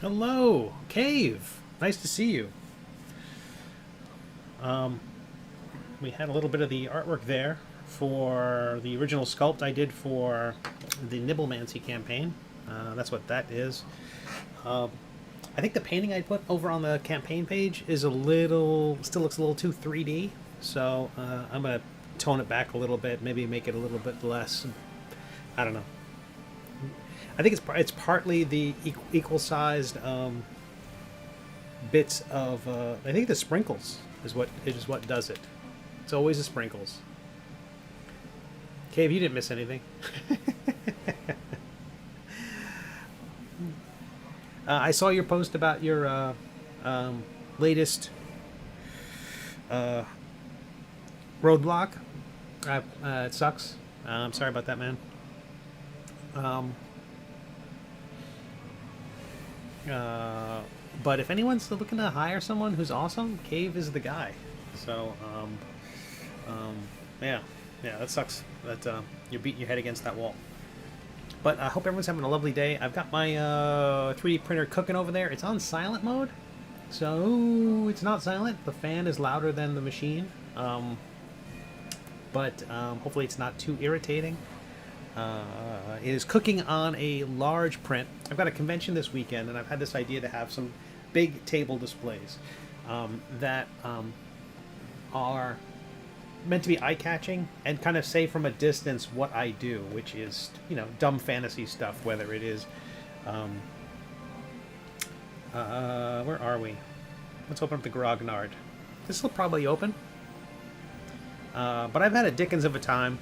Hello, Cave. Nice to see you. Um, we had a little bit of the artwork there for the original sculpt I did for the Nibblemancy campaign. That's what that is. Um, I think the painting I put over on the campaign page is still looks a little too 3D. So I'm gonna tone it back a little bit, maybe make it a little bit less. I don't know. I think it's partly the equal-sized bits of. I think the sprinkles is what does it. It's always the sprinkles. Cave, you didn't miss anything. I saw your post about your latest roadblock. It sucks. I'm sorry about that, man. Um, but if anyone's looking to hire someone who's awesome, Cave is the guy. So, yeah, that sucks that you're beating your head against that wall. But I hope everyone's having a lovely day. I've got my 3D printer cooking over there. It's on silent mode, so it's not silent. The fan is louder than the machine, but hopefully it's not too irritating. It is cooking on a large print. I've got a convention this weekend, and I've had this idea to have some big table displays that are meant to be eye-catching and kind of say from a distance what I do, which is, dumb fantasy stuff, whether it is... where are we? Let's open up the Grognard. This will probably open. But I've had a dickens of a time.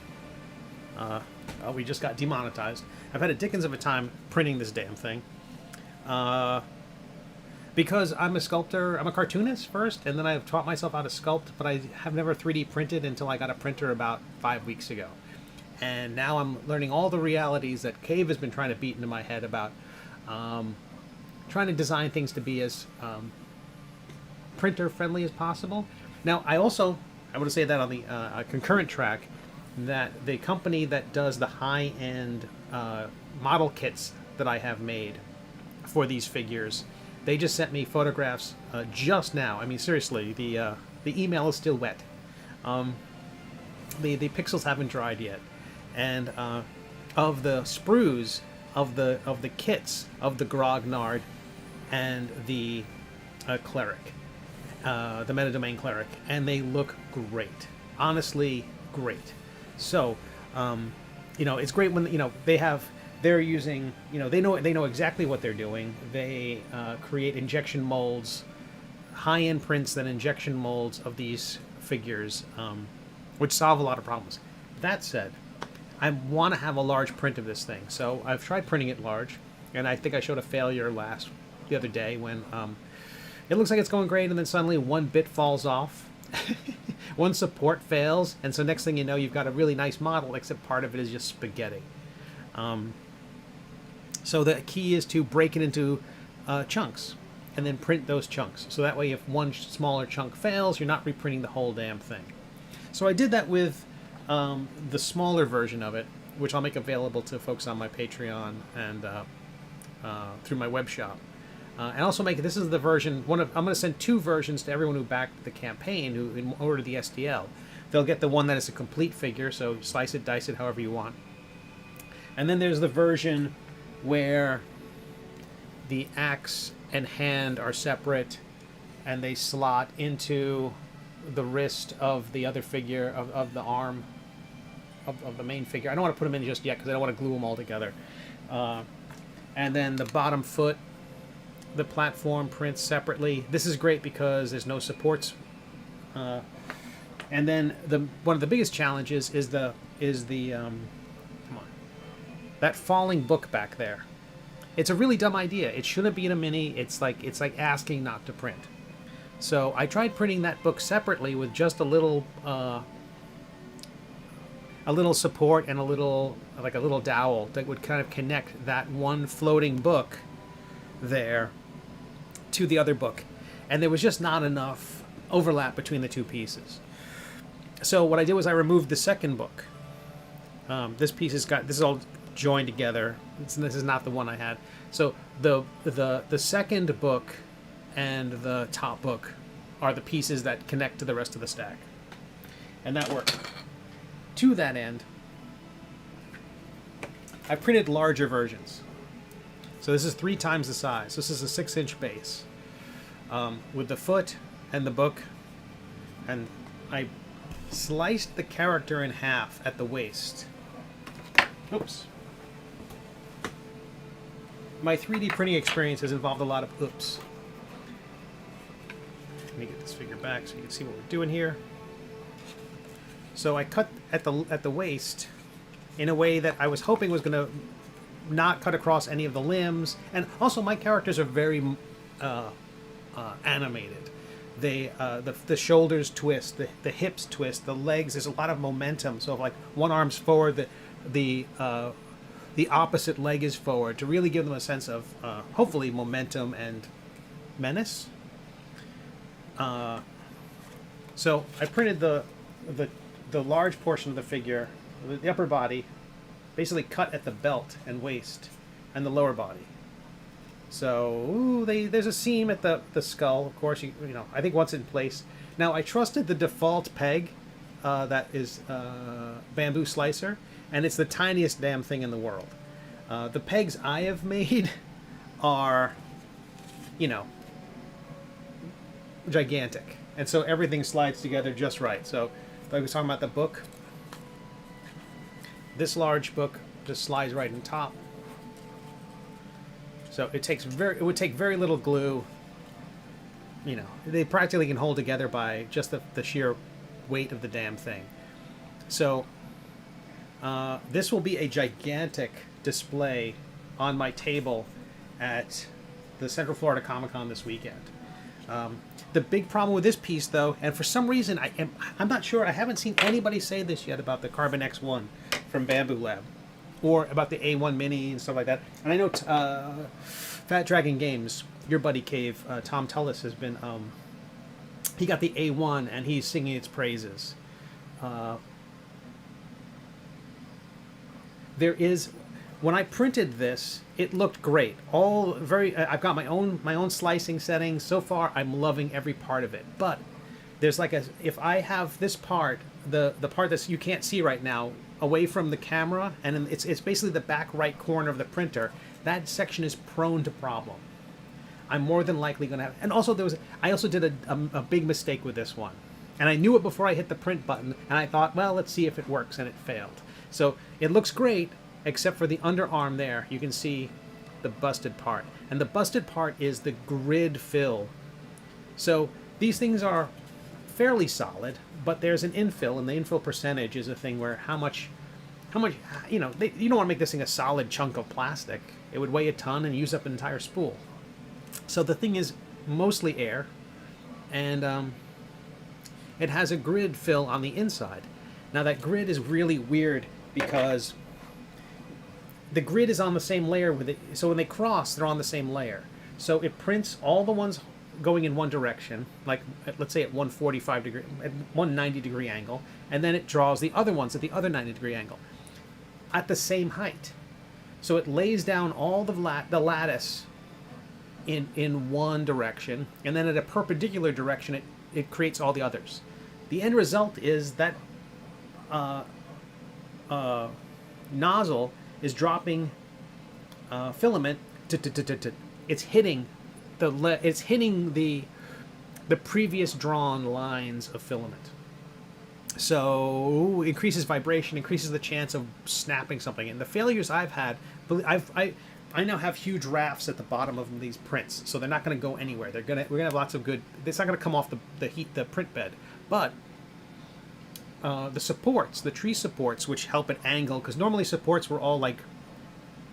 We just got demonetized. I've had a dickens of a time printing this damn thing. Because I'm a sculptor, I'm a cartoonist first, and then I've taught myself how to sculpt, but I have never 3D printed until I got a printer about 5 weeks ago. And now I'm learning all the realities that Cave has been trying to beat into my head about trying to design things to be as printer-friendly as possible. Now, I want to say that on the concurrent track, that the company that does the high-end model kits that I have made for these figures, they just sent me photographs just now. I mean, seriously, the email is still wet. The pixels haven't dried yet, and of the sprues of the kits of the Grognard and the Cleric, the Meta Domain Cleric, and they look great. Honestly, great. So, it's great when they're using, they know exactly what they're doing. They create injection molds, high-end prints, then injection molds of these figures, which solve a lot of problems. That said, I want to have a large print of this thing, so I've tried printing it large, and I think I showed a failure the other day when it looks like it's going great, and then suddenly one bit falls off. One support fails, and so next thing you know, you've got a really nice model, except part of it is just spaghetti. So the key is to break it into chunks, and then print those chunks. So that way, if one smaller chunk fails, you're not reprinting the whole damn thing. So I did that with the smaller version of it, which I'll make available to folks on my Patreon and through my web shop. And also this is the version, I'm going to send 2 versions to everyone who backed the campaign, who ordered the STL. They'll get the one that is a complete figure, so slice it, dice it, however you want. And then there's the version where the axe and hand are separate, and they slot into the wrist of the other figure, of the arm of the main figure. I don't want to put them in just yet, because I don't want to glue them all together. And then the bottom foot, the platform prints separately. This is great because there's no supports. And then one of the biggest challenges is the come on, that falling book back there. It's a really dumb idea. It shouldn't be in a mini. It's like asking not to print. So I tried printing that book separately with just a little support and a little dowel that would kind of connect that one floating book there to the other book, and there was just not enough overlap between the 2 pieces. So what I did was I removed the second book. This is all joined together. This is not the one I had. So the second book and the top book are the pieces that connect to the rest of the stack, and that worked. To that end, I printed larger versions. So this is 3 times the size. This is a 6-inch base with the foot and the book, and I sliced the character in half at the waist. Oops. My 3D printing experience has involved a lot of oops. Let me get this figure back so you can see what we're doing here. So I cut at the waist in a way that I was hoping was going to not cut across any of the limbs, and also my characters are very animated. They the shoulders twist, the hips twist, the legs. There's a lot of momentum. So if like one arm's forward, the opposite leg is forward to really give them a sense of hopefully momentum and menace. So I printed the large portion of the figure, the upper body, basically cut at the belt and waist, and the lower body. So there's a seam at the skull. Of course, you know, I think once in place. Now I trusted the default peg, that is bamboo slicer, and it's the tiniest damn thing in the world. The pegs I have made are, you know, gigantic, and so everything slides together just right. So like I was talking about the book, this large book just slides right in top. So it would take very little glue. You know, they practically can hold together by just the sheer weight of the damn thing. So this will be a gigantic display on my table at the Central Florida Comic-Con this weekend. The big problem with this piece, though, and for some reason I'm not sure, I haven't seen anybody say this yet about the Carbon X1 from Bamboo Lab, or about the A1 Mini and stuff like that. And I know Fat Dragon Games, your buddy Cave, Tom Tullis, has been, he got the A1 and he's singing its praises. When I printed this, it looked great. I've got my own slicing settings. So far, I'm loving every part of it. But there's like if I have this part, the part that you can't see right now, away from the camera, and it's basically the back right corner of the printer, that section is prone to problem. I'm more than likely going to have, and also I also did a big mistake with this one, and I knew it before I hit the print button, and I thought, well, let's see if it works, and it failed. So it looks great, except for the underarm there. You can see the busted part, and the busted part is the grid fill. So these things are fairly solid, but there's an infill, and the infill percentage is a thing where how much, you know, you don't want to make this thing a solid chunk of plastic. It would weigh a ton and use up an entire spool. So the thing is mostly air, and it has a grid fill on the inside. Now that grid is really weird because the grid is on the same layer with it, so when they cross, they're on the same layer. So it prints all the ones going in one direction, like let's say at 145 degree, at 190 degree angle, and then it draws the other ones at the other 90 degree angle at the same height. So it lays down all the lattice in one direction, and then at a perpendicular direction it creates all the others. The end result is that nozzle is dropping filament. It's hitting the previous drawn lines of filament. So increases vibration, increases the chance of snapping something. And the failures I've had, I now have huge rafts at the bottom of these prints, so they're not going to go anywhere. We're going to have lots of good. It's not going to come off the print bed, but the supports, the tree supports, which help it angle, because normally supports were all like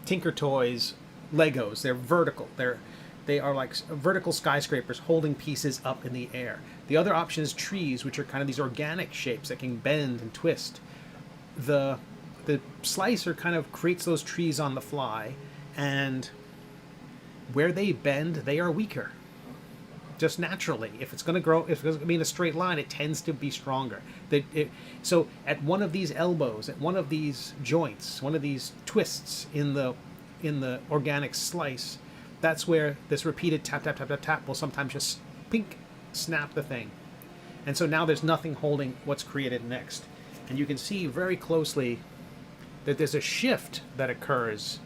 Tinker Toys, Legos. They're vertical. They are like vertical skyscrapers holding pieces up in the air. The other option is trees, which are kind of these organic shapes that can bend and twist. The slicer kind of creates those trees on the fly, and where they bend, they are weaker. just naturally. If it's going to grow, if it's going to be in a straight line, it tends to be stronger. So at one of these elbows, at one of these joints, one of these twists in the organic slice, that's where this repeated tap, tap, tap, tap, tap will sometimes just pink, snap the thing. And so now there's nothing holding what's created next. And you can see very closely that there's a shift that occurs.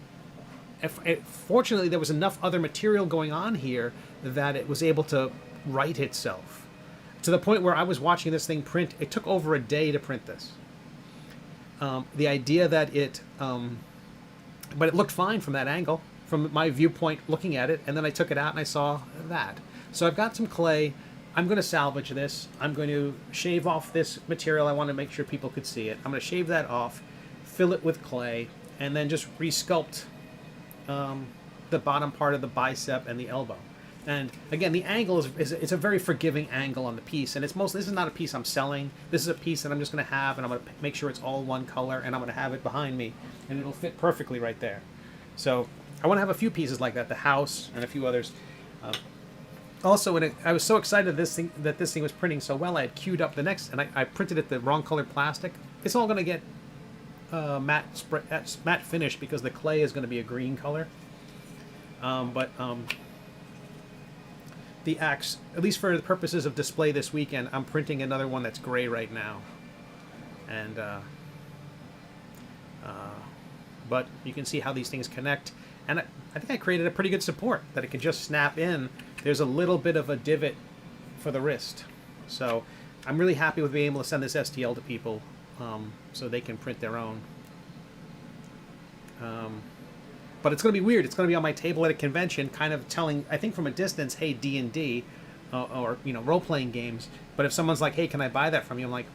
Fortunately, there was enough other material going on here that it was able to right itself. To the point where I was watching this thing print, it took over a day to print this. The idea that but it looked fine from that angle, from my viewpoint looking at it, and then I took it out and I saw that. So I've got some clay. I'm going to salvage this. I'm going to shave off this material. I want to make sure people could see it. I'm going to shave that off, fill it with clay, and then just resculpt the bottom part of the bicep and the elbow. And again, the angle is it's a very forgiving angle on the piece, and it's mostly, this is not a piece I'm selling. This is a piece that I'm just going to have, and I'm going to make sure it's all one color, and I'm going to have it behind me, and it'll fit perfectly right there. So I want to have a few pieces like that, the house and a few others. Also, I was so excited that this thing was printing so well, I had queued up the next, and I printed it the wrong colored plastic. It's all going to get matte finish because the clay is going to be a green color. The axe, at least for the purposes of display this weekend, I'm printing another one that's gray right now. And but you can see how these things connect. And I think I created a pretty good support that it can just snap in. There's a little bit of a divot for the wrist. So I'm really happy with being able to send this STL to people so they can print their own. But it's going to be weird. It's going to be on my table at a convention, kind of telling, I think from a distance, hey, D&D, or role-playing games. But if someone's like, hey, can I buy that from you? I'm like,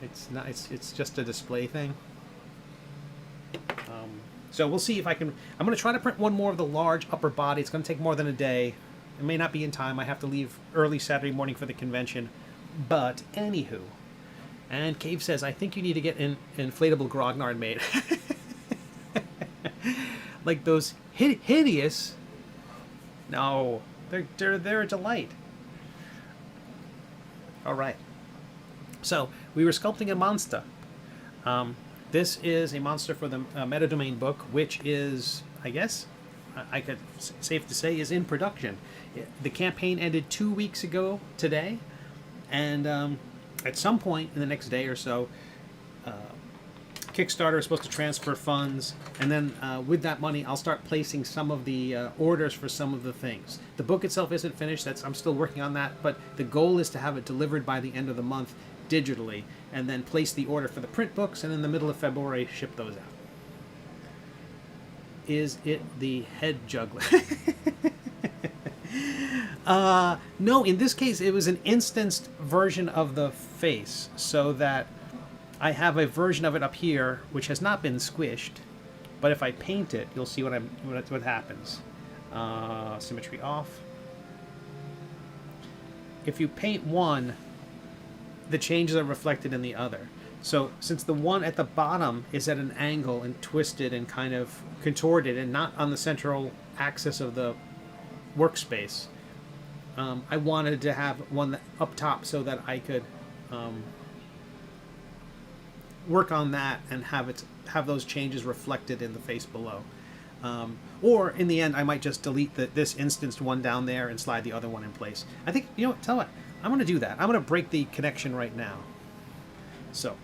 it's not. It's just a display thing. So we'll see if I can. I'm going to try to print one more of the large upper body. It's going to take more than a day. It may not be in time. I have to leave early Saturday morning for the convention. But anywho, and Cave says, I think you need to get an inflatable grognard made. Like those hideous. No, they're a delight. All right. So we were sculpting a monster. This is a monster for the Meta Domain book, which is, I guess, I could safe to say, is in production. The campaign ended 2 weeks ago today, and at some point in the next day or so, Kickstarter is supposed to transfer funds, and then with that money, I'll start placing some of the orders for some of the things. The book itself isn't finished. I'm still working on that, but the goal is to have it delivered by the end of the month digitally, and then place the order for the print books, and in the middle of February, ship those out. Is it the head juggler? No, in this case, it was an instanced version of the face, so that I have a version of it up here, which has not been squished, but if I paint it, you'll see what happens. Symmetry off. If you paint one, the changes are reflected in the other. So since the one at the bottom is at an angle and twisted and kind of contorted and not on the central axis of the workspace, I wanted to have one up top so that I could work on that and have those changes reflected in the face below. Or in the end, I might just delete this instanced one down there and slide the other one in place. I think, tell what, I'm going to do that. I'm going to break the connection right now. So,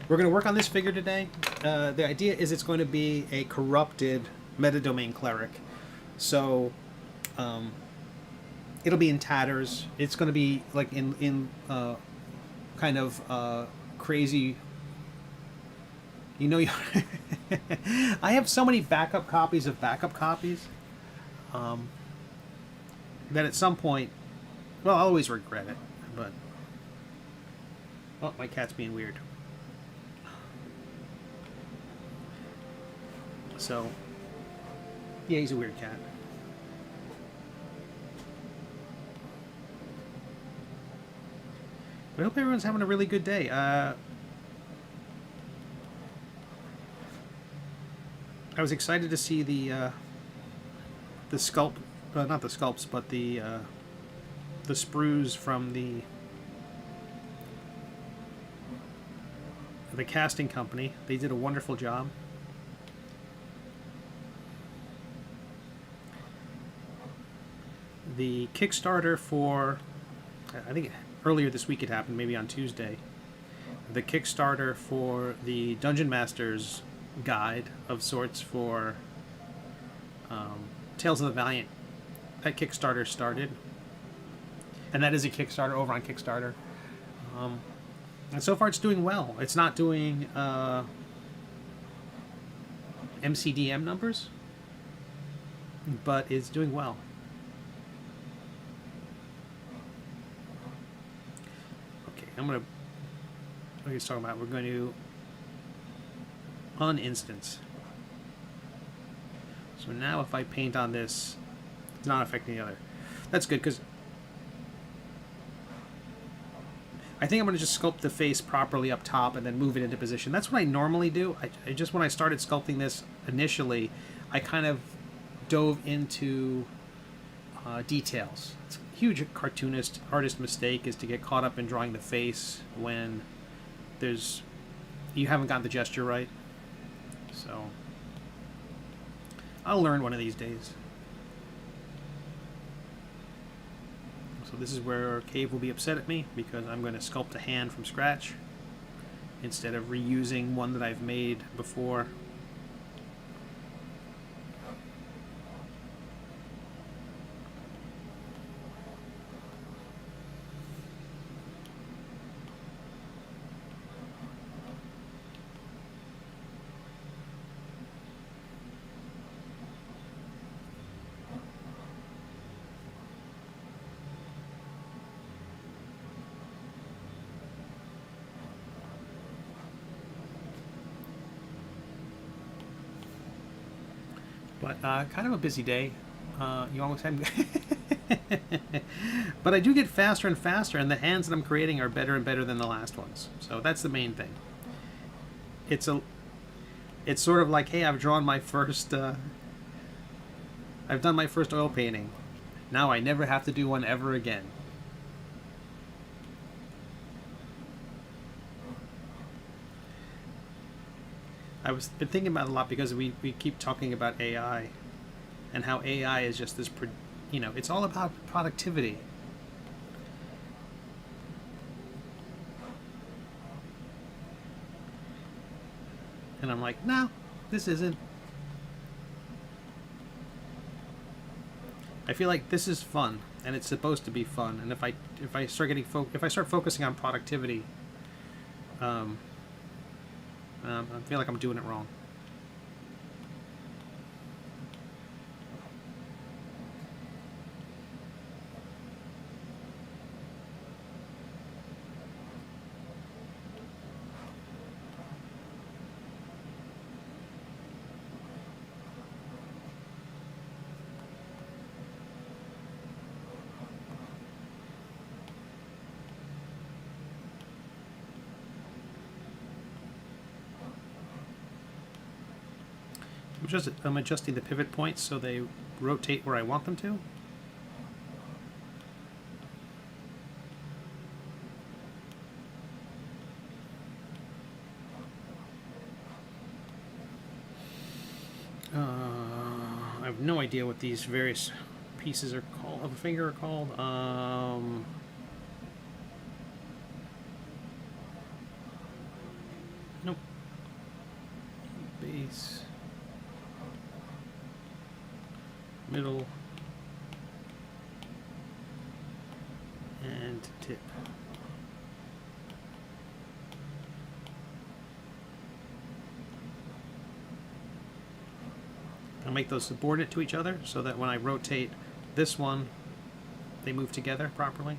we're going to work on this figure today. The idea is it's going to be a corrupted Meta Domain Cleric. So, it'll be in tatters. It's going to be like in kind of crazy. I have so many backup copies of backup copies that at some point, well, I'll always regret it, but... Oh, my cat's being weird. So, yeah, he's a weird cat. But I hope everyone's having a really good day. I was excited to see the sculpt, not the sculpts, but the the sprues from the casting company. They did a wonderful job. The Kickstarter for, I think earlier this week it happened, maybe on Tuesday. The Kickstarter for the Dungeon Master's guide of sorts for Tales of the Valiant, that Kickstarter started. And that is a Kickstarter over on Kickstarter. And so far it's doing well. It's not doing MCDM numbers, but it's doing well. Okay, what are we talking about? We're going to uninstance. So now if I paint on this, it's not affecting the other. That's good, because I think I'm going to just sculpt the face properly up top and then move it into position. That's what I normally do. I just, when I started sculpting this initially, I kind of dove into details. It's a huge artist mistake is to get caught up in drawing the face when you haven't got the gesture right. So I'll learn one of these days. So this is where Cave will be upset at me, because I'm going to sculpt a hand from scratch instead of reusing one that I've made before. But kind of a busy day. You almost had, but I do get faster and faster, and the hands that I'm creating are better and better than the last ones. So that's the main thing. It's sort of like, hey, I've drawn my first. I've done my first oil painting. Now I never have to do one ever again. I've been thinking about it a lot, because we keep talking about AI and how AI is just this, it's all about productivity. And I'm like, no, this isn't. I feel like this is fun, and it's supposed to be fun. And if I start focusing on productivity, I feel like I'm doing it wrong. I'm adjusting the pivot points so they rotate where I want them to. I have no idea what these various pieces are called, of a finger are called. Nope. Base. Middle, and tip. I'll make those subordinate to each other so that when I rotate this one, they move together properly.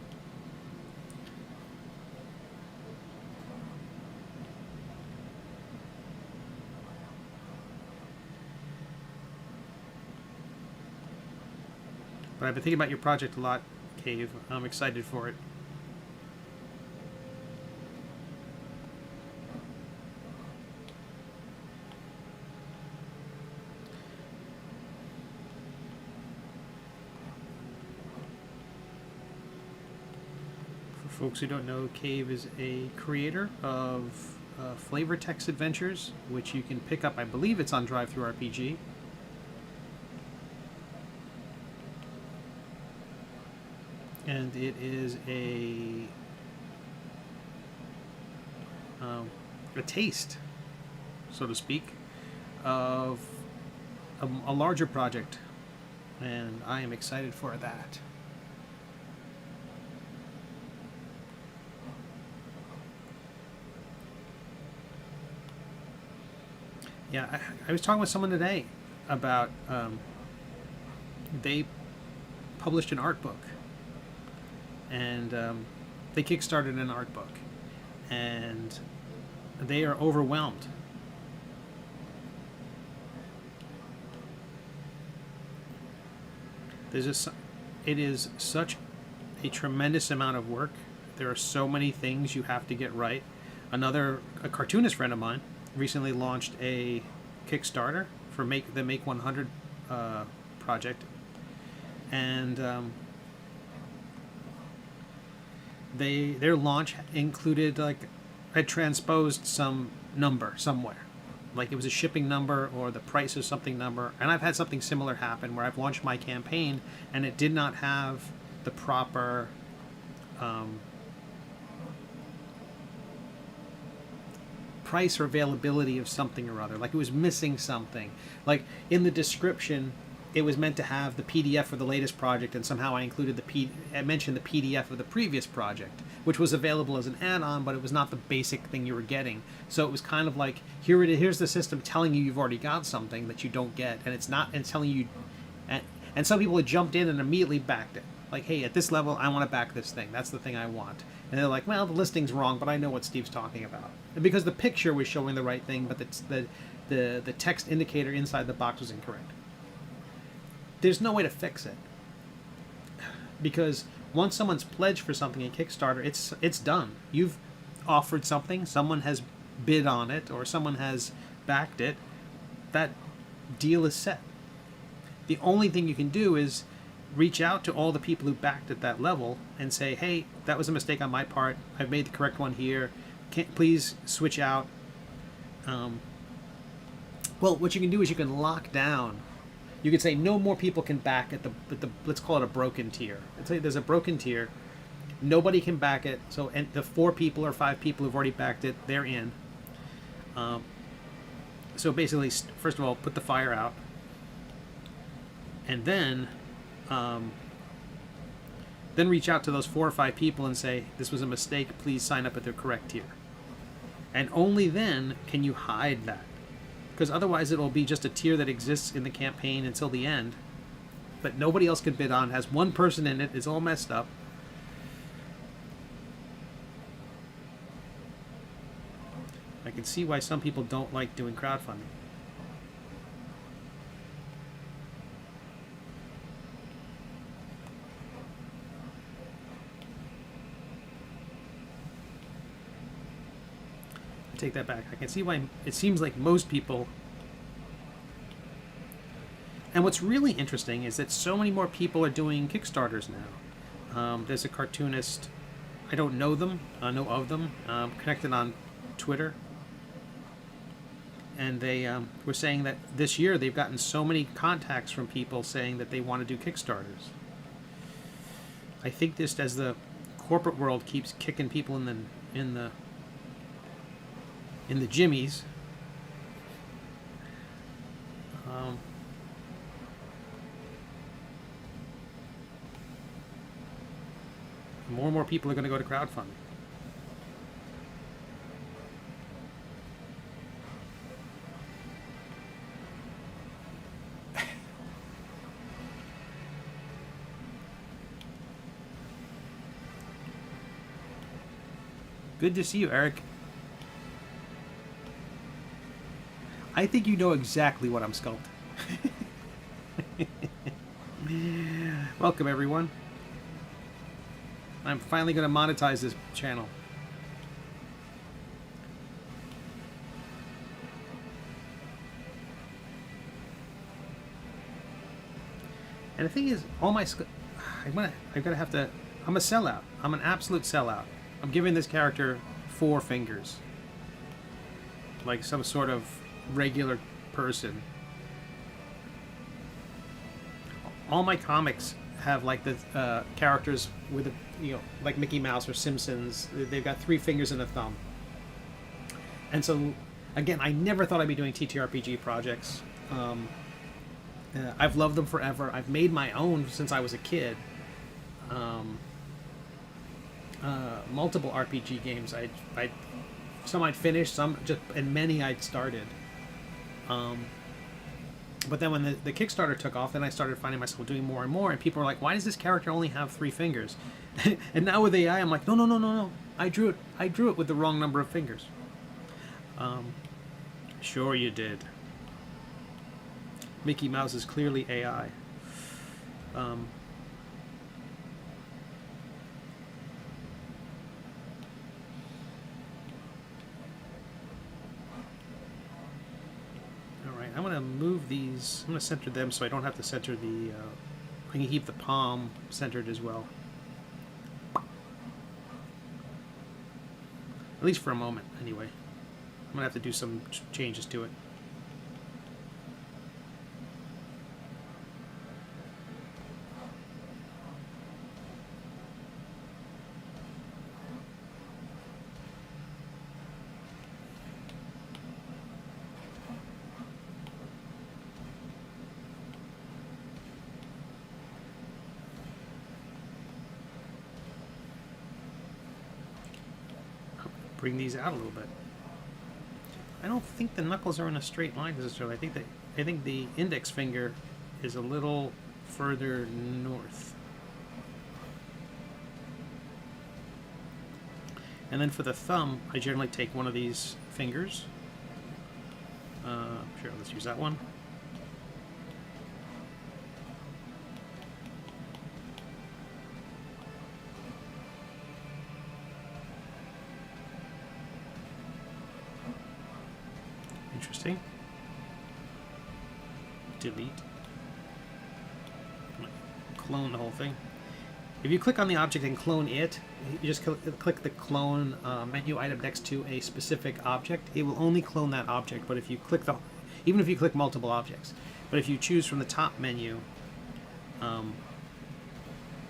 But I've been thinking about your project a lot, Cave. I'm excited for it. folks who don't know, Cave is a creator of flavor text adventures, which you can pick up. I believe it's on Drive-Thru RPG. And it is a taste, so to speak, of a larger project, and I am excited for that. Yeah, I was talking with someone today about they published an art book, and they kickstarted an art book, and they are overwhelmed. It is such a tremendous amount of work. There are so many things you have to get right. A cartoonist friend of mine recently launched a Kickstarter for the Make 100 project, and their launch included, like, had transposed some number somewhere, like it was a shipping number or the price of something number. And I've had something similar happen where I've launched my campaign and it did not have the proper price or availability of something or other. Like it was missing something. Like in the description, it was meant to have the PDF for the latest project, and somehow I included I mentioned the PDF of the previous project, which was available as an add-on, but it was not the basic thing you were getting. So it was kind of like, here's the system telling you you've already got something that you don't get, and it's telling you, and some people had jumped in and immediately backed it. Like, hey, at this level, I want to back this thing. That's the thing I want. And they're like, well, the listing's wrong, but I know what Steve's talking about. And because the picture was showing the right thing, but the text indicator inside the box was incorrect. There's no way to fix it, because once someone's pledged for something in Kickstarter, it's done. You've offered something, someone has bid on it, or someone has backed it. That deal is set. The only thing you can do is reach out to all the people who backed at that level and say, hey, that was a mistake on my part. I've made the correct one here. Please switch out. Well, what you can do is you can lock down. You could say no more people can back at the let's call it a broken tier. Let's say there's a broken tier. Nobody can back it. So, and the 4 people or 5 people who've already backed it, they're in. So basically, first of all, put the fire out, and then reach out to those 4 or 5 people and say, this was a mistake. Please sign up at the correct tier. And only then can you hide that. Because otherwise it will be just a tier that exists in the campaign until the end, but nobody else can bid on, has one person in it, is all messed up. I can see why some people don't like doing crowdfunding. Take that back. I can see why it seems like most people. And what's really interesting is that so many more people are doing Kickstarters now. There's a cartoonist, I don't know them, know of them, connected on Twitter, and they were saying that this year they've gotten so many contacts from people saying that they want to do Kickstarters. I think just as the corporate world keeps kicking people in the jimmies, more and more people are going to go to crowdfunding. Good to see you, Eric. I think you know exactly what I'm sculpting. Welcome, everyone. I'm finally going to monetize this channel. And the thing is, all my I'm gonna have to I'm a sellout. I'm an absolute sellout. I'm giving this character 4 fingers. Like some sort of regular person. All my comics have like the characters with, like Mickey Mouse or Simpsons. They've got 3 fingers and a thumb. And so, again, I never thought I'd be doing TTRPG projects. I've loved them forever. I've made my own since I was a kid. Multiple RPG games. Some I'd finished, and many I'd started. But then when the Kickstarter took off, then I started finding myself doing more and more, and people were like, "Why does this character only have 3 fingers?" And now with AI, I'm like, "No. I drew it with the wrong number of fingers." Sure you did. Mickey Mouse is clearly AI. Alright, I'm going to move these. I'm going to center them so I don't have to center the... I can keep the palm centered as well. At least for a moment, anyway. I'm going to have to do some changes to it. Bring these out a little bit. I don't think the knuckles are in a straight line necessarily. I think the index finger is a little further north. And then for the thumb, I generally take one of these fingers. Sure, let's use that one. Interesting. Delete. Clone the whole thing. If you click on the object and clone it, you just click the clone menu item next to a specific object. It will only clone that object, but if you click even if you click multiple objects, but if you choose from the top menu,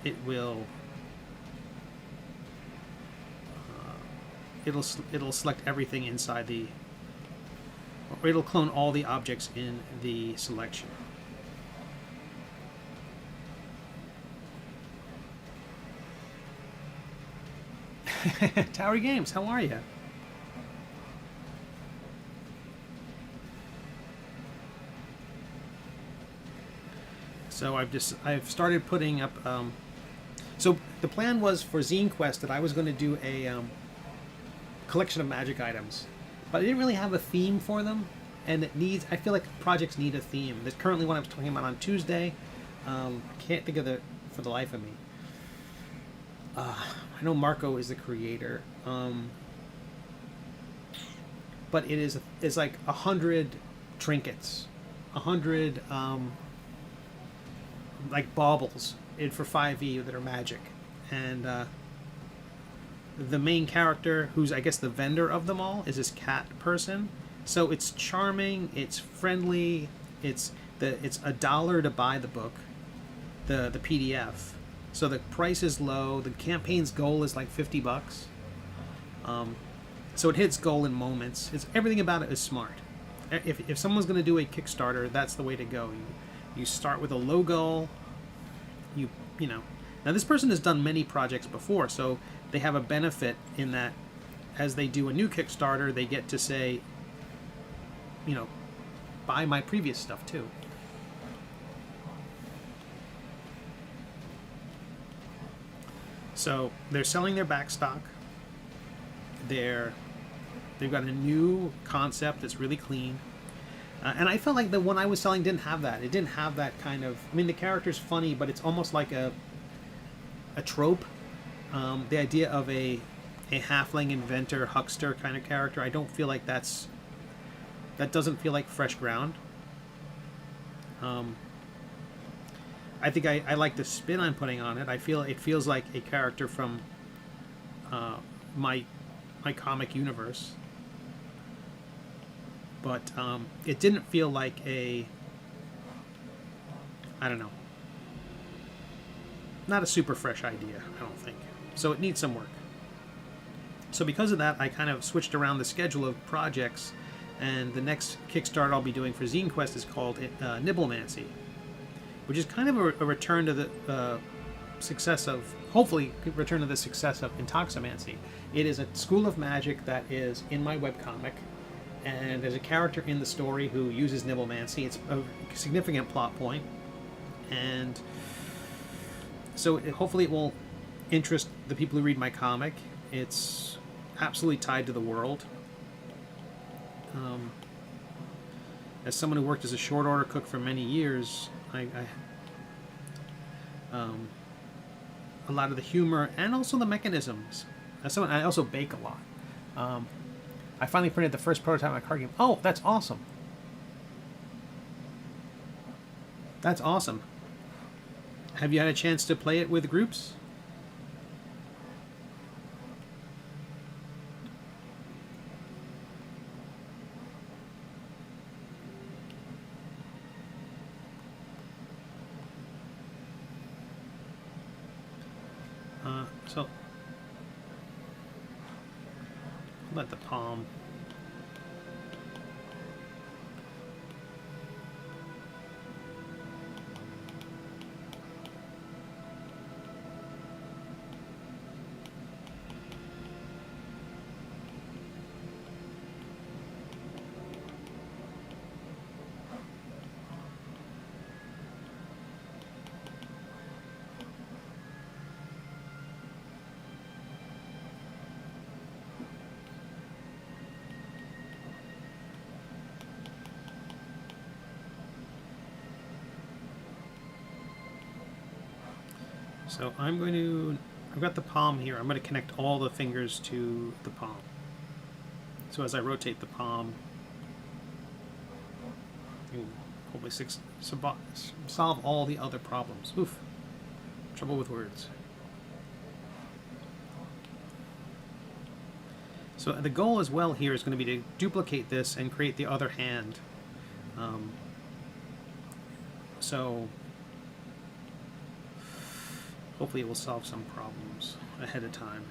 it will it'll select everything inside the, or it'll clone all the objects in the selection. Tower Games, how are you? So I've started putting up. So the plan was for Zine Quest that I was going to do a collection of magic items, but I didn't really have a theme for them, and I feel like projects need a theme. That's currently what I was talking about on Tuesday. I can't think of for the life of me. I know Marco is the creator, but it's like 100 trinkets, 100 like baubles for 5e that are magic, and the main character, who's I guess the vendor of them all, is this cat person. So it's charming, it's friendly, it's $1 to buy the book, the PDF. So the price is low. The campaign's goal is like $50. So it hits goal in moments. Everything about it is smart. If someone's going to do a Kickstarter, that's the way to go. You start with a low goal. You know. Now this person has done many projects before, so they have a benefit in that as they do a new Kickstarter, they get to say, buy my previous stuff too. So they're selling their back stock. They've got a new concept that's really clean. And I felt like the one I was selling didn't have that. It didn't have that kind of... I mean, the character's funny, but it's almost like a trope. The idea of a halfling inventor, huckster kind of character, I don't feel like that doesn't feel like fresh ground. I think I like the spin I'm putting on it. I feel it feels like a character from my comic universe, but it didn't feel like I don't know, not a super fresh idea, I don't think. So it needs some work. So because of that, I kind of switched around the schedule of projects, and the next Kickstarter I'll be doing for Zine Quest is called Nibblemancy, which is kind of a return to the success of, hopefully, return to the success of Intoximancy. It is a school of magic that is in my webcomic, and there's a character in the story who uses Nibblemancy. It's a significant plot point, and so hopefully it will interest the people who read my comic. It's absolutely tied to the world. As someone who worked as a short order cook for many years, a lot of the humor and also the mechanisms. I also bake a lot. I finally printed the first prototype of my card game. Oh, that's awesome! That's awesome. Have you had a chance to play it with groups? So let the palm. So I've got the palm here. I'm going to connect all the fingers to the palm. So as I rotate the palm, you hopefully solve all the other problems. Oof, trouble with words. So the goal as well here is going to be to duplicate this and create the other hand. So hopefully it will solve some problems ahead of time.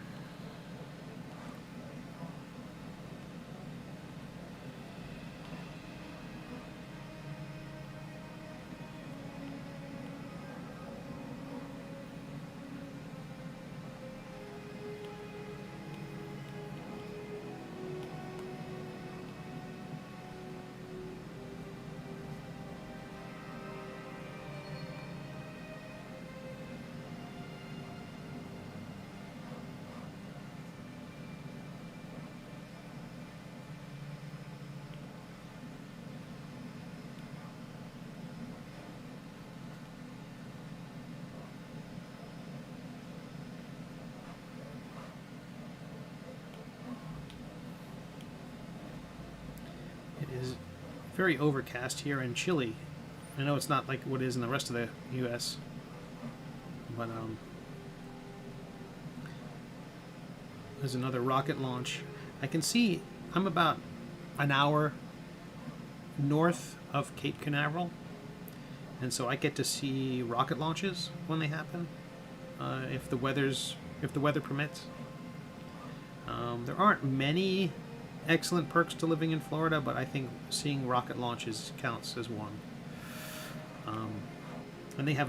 It is very overcast here and chilly. I know it's not like what it is in the rest of the U.S., but there's another rocket launch. I can see I'm about an hour north of Cape Canaveral, and so I get to see rocket launches when they happen, if the weather permits. There aren't many excellent perks to living in Florida, but I think seeing rocket launches counts as one. And they have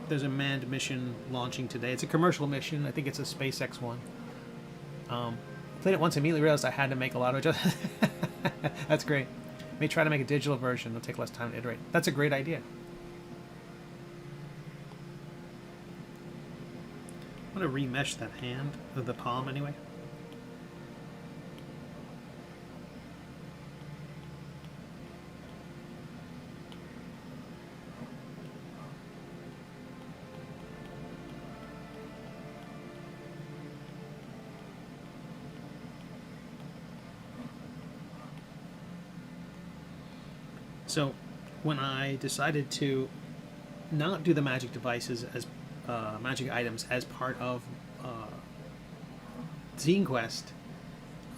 there's a manned mission launching today. It's a commercial mission. I think it's a SpaceX one. Played it once and immediately realized I had to make a lot of adjustments. That's great. May try to make a digital version. It'll take less time to iterate. That's a great idea. I'm going to remesh that hand, the palm anyway. So when I decided to not do the magic devices as magic items as part of Zine Quest,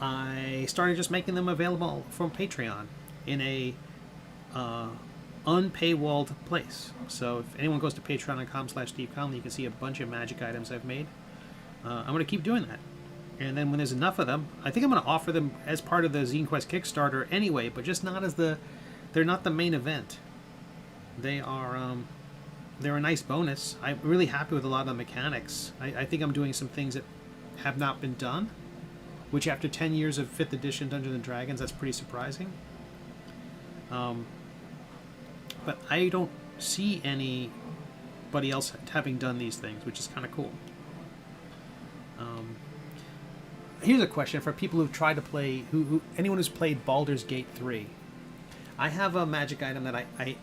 I started just making them available from Patreon in a unpaywalled place. So if anyone goes to patreon.com/Steve Conley, you can see a bunch of magic items I've made. I'm going to keep doing that. And then when there's enough of them, I think I'm going to offer them as part of the Zine Quest Kickstarter anyway, but just not as they're not the main event. They're a nice bonus. I'm really happy with a lot of the mechanics. I think I'm doing some things that have not been done, which after 10 years of 5th edition Dungeons & Dragons, that's pretty surprising. But I don't see anybody else having done these things, which is kind of cool. Here's a question for people who've tried to play, anyone who's played Baldur's Gate 3. I have a magic item that I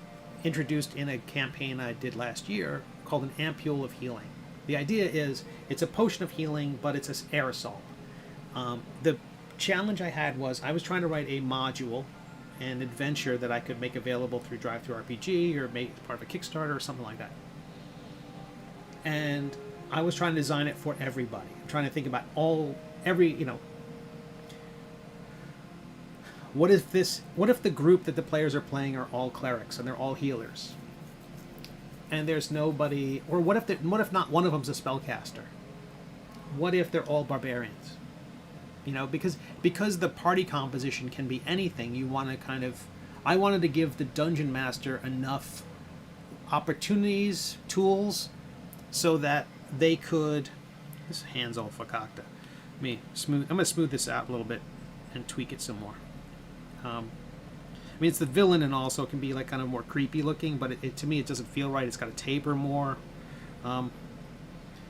introduced in a campaign I did last year called an Ampule of Healing. The idea is it's a potion of healing, but it's an aerosol. The challenge I had was I was trying to write a module, an adventure that I could make available through Drive-Thru-RPG or make it part of a Kickstarter or something like that. And I was trying to design it for everybody. I'm trying to think about what if the group that the players are playing are all clerics and they're all healers? And there's nobody, or what if not one of them's a spellcaster? What if they're all barbarians? Because the party composition can be anything, you want to I wanted to give the dungeon master enough opportunities, tools, so that they could, this hand's all fakakta. I'm going to smooth this out a little bit and tweak it some more. It's the villain and all, so it can be like kind of more creepy looking, but to me it doesn't feel right. It's got to taper more.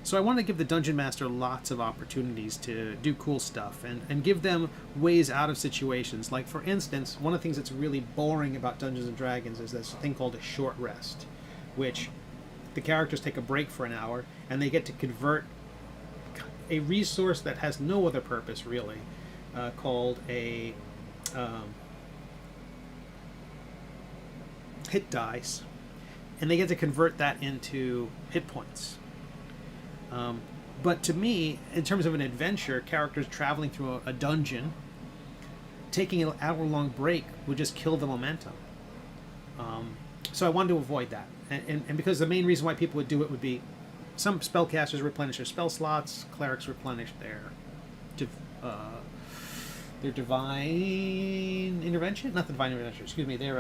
So I want to give the dungeon master lots of opportunities to do cool stuff and give them ways out of situations. Like, for instance, one of the things that's really boring about Dungeons & Dragons is this thing called a short rest, which the characters take a break for an hour and they get to convert a resource that has no other purpose really, called a hit dice, and they get to convert that into hit points. But to me, in terms of an adventure, characters traveling through a dungeon, taking an hour-long break would just kill the momentum. So I wanted to avoid that. And because the main reason why people would do it would be some spellcasters replenish their spell slots, clerics replenish their divine intervention? Not the divine intervention, excuse me, their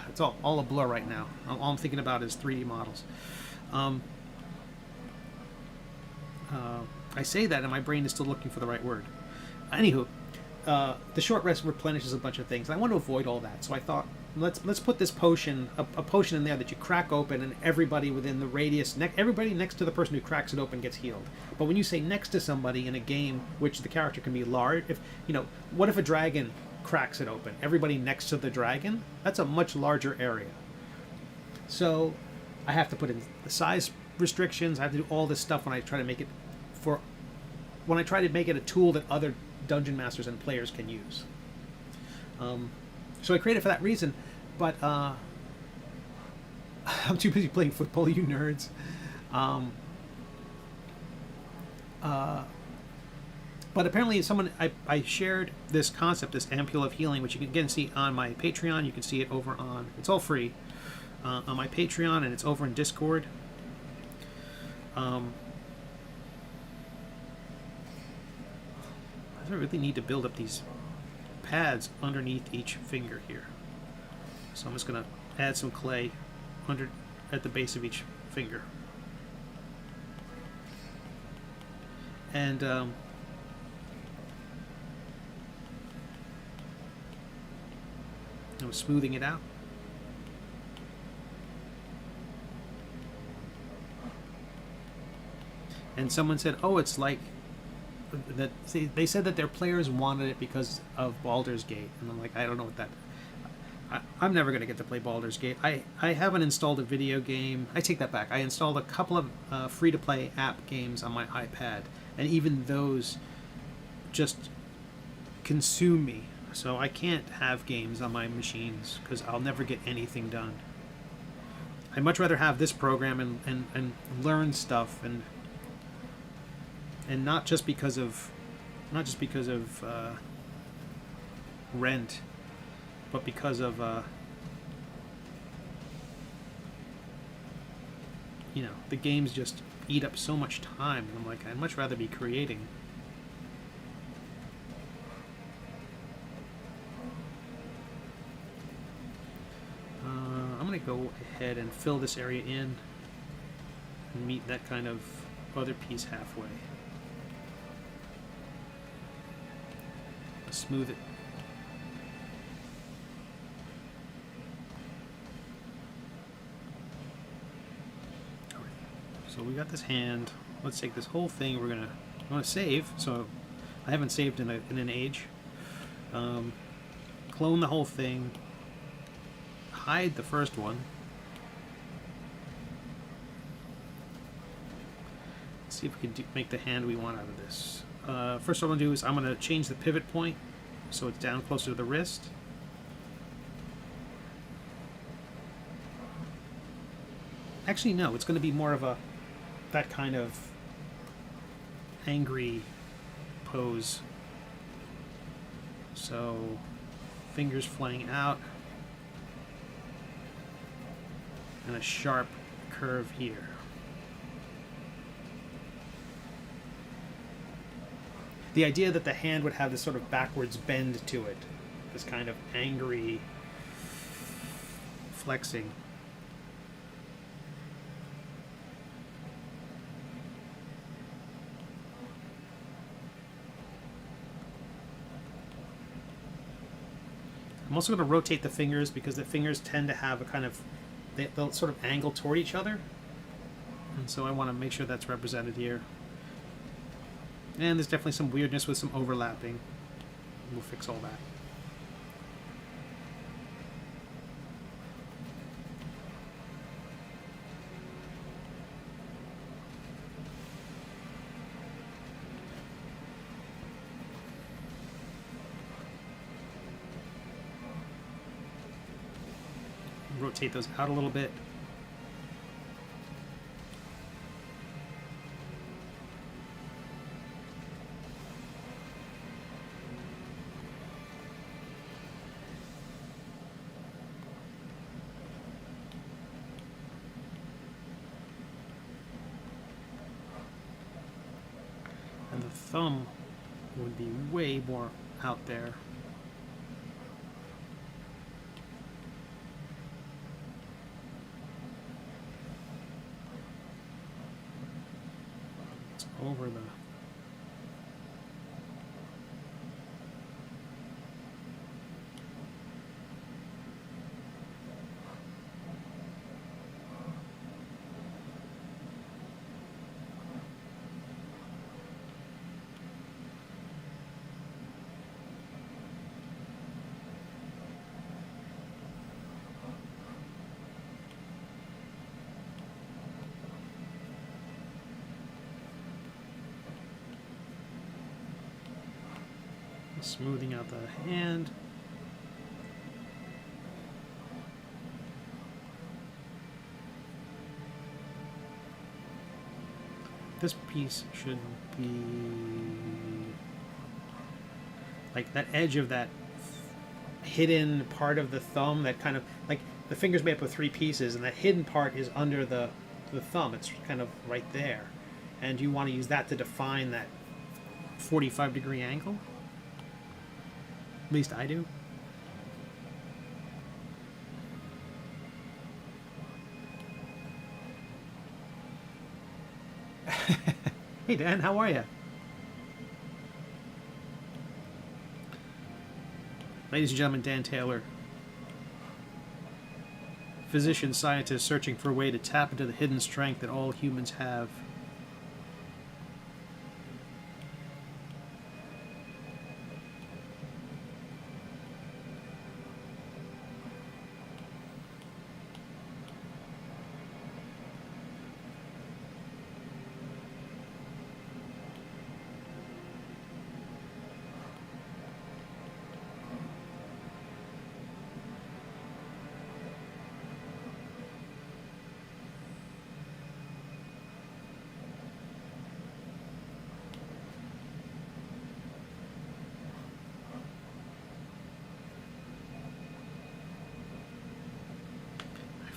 it's all a blur right now. All I'm thinking about is 3D models. I say that and my brain is still looking for the right word. Anywho, the short rest replenishes a bunch of things. I want to avoid all that, so I thought let's put this potion, a potion in there that you crack open, and everybody within the radius, everybody next to the person who cracks it open gets healed. But when you say next to somebody in a game, which the character can be large, what if a dragon cracks it open? Everybody next to the dragon? That's a much larger area. So I have to put in the size restrictions. I have to do all this stuff when I try to make it a tool that other dungeon masters and players can use. So I created it for that reason, but I'm too busy playing football, you nerds. But apparently I shared this concept, this Ampule of Healing, which you can again see on my Patreon. You can see it over on, it's all free, on my Patreon, and it's over in Discord. I don't really need to build up these pads underneath each finger here. So I'm just going to add some clay at the base of each finger. And I'm smoothing it out. And someone said, oh, it's like that. See, they said that their players wanted it because of Baldur's Gate, and I'm like, I don't know what that. I'm never going to get to play Baldur's Gate. I haven't installed a video game. I take that back. I installed a couple of free-to-play app games on my iPad, and even those just consume me. So I can't have games on my machines because I'll never get anything done. I'd much rather have this program and learn stuff and not just because of rent, but because of you know, the games just eat up so much time. I'm like, I'd much rather be creating. I'm going to go ahead and fill this area in and meet that kind of other piece halfway. Smooth it. So we got this hand. Let's take this whole thing. I want to save. So I haven't saved in an age. Clone the whole thing. Hide the first one. Let's see if we can make the hand we want out of this. First what I'm going to do is I'm going to change the pivot point so it's down closer to the wrist. Actually, no, it's going to be more of that kind of angry pose. So, fingers flying out, and a sharp curve here. The idea that the hand would have this sort of backwards bend to it, this kind of angry flexing. I'm also going to rotate the fingers because the fingers tend to have a kind of, they'll sort of angle toward each other. And so I want to make sure that's represented here. And there's definitely some weirdness with some overlapping. We'll fix all that. Rotate those out a little bit. And the thumb would be way more out there. Over the smoothing out the hand. This piece should be like that edge of that hidden part of the thumb, that kind of like the finger's made up of three pieces and that hidden part is under the thumb. It's kind of right there. And you want to use that to define that 45-degree angle. At least I do. Hey Dan, how are you? Ladies and gentlemen, Dan Taylor. Physician, scientist searching for a way to tap into the hidden strength that all humans have.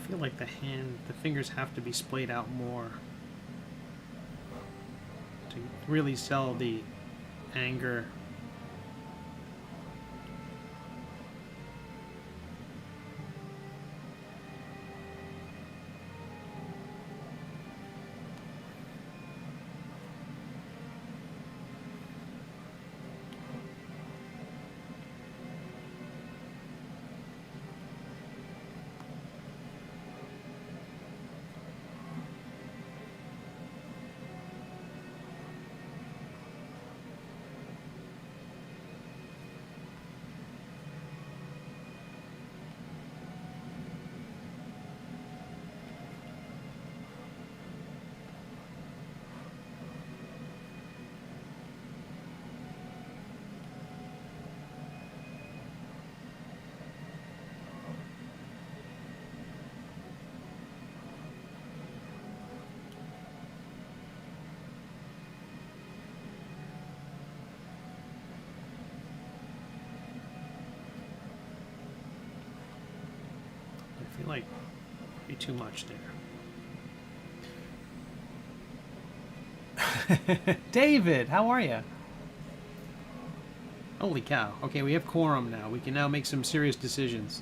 feel like the fingers have to be splayed out more to really sell the anger. I feel like be too much there. David, how are you? Holy cow. Okay, we have quorum now. We can now make some serious decisions.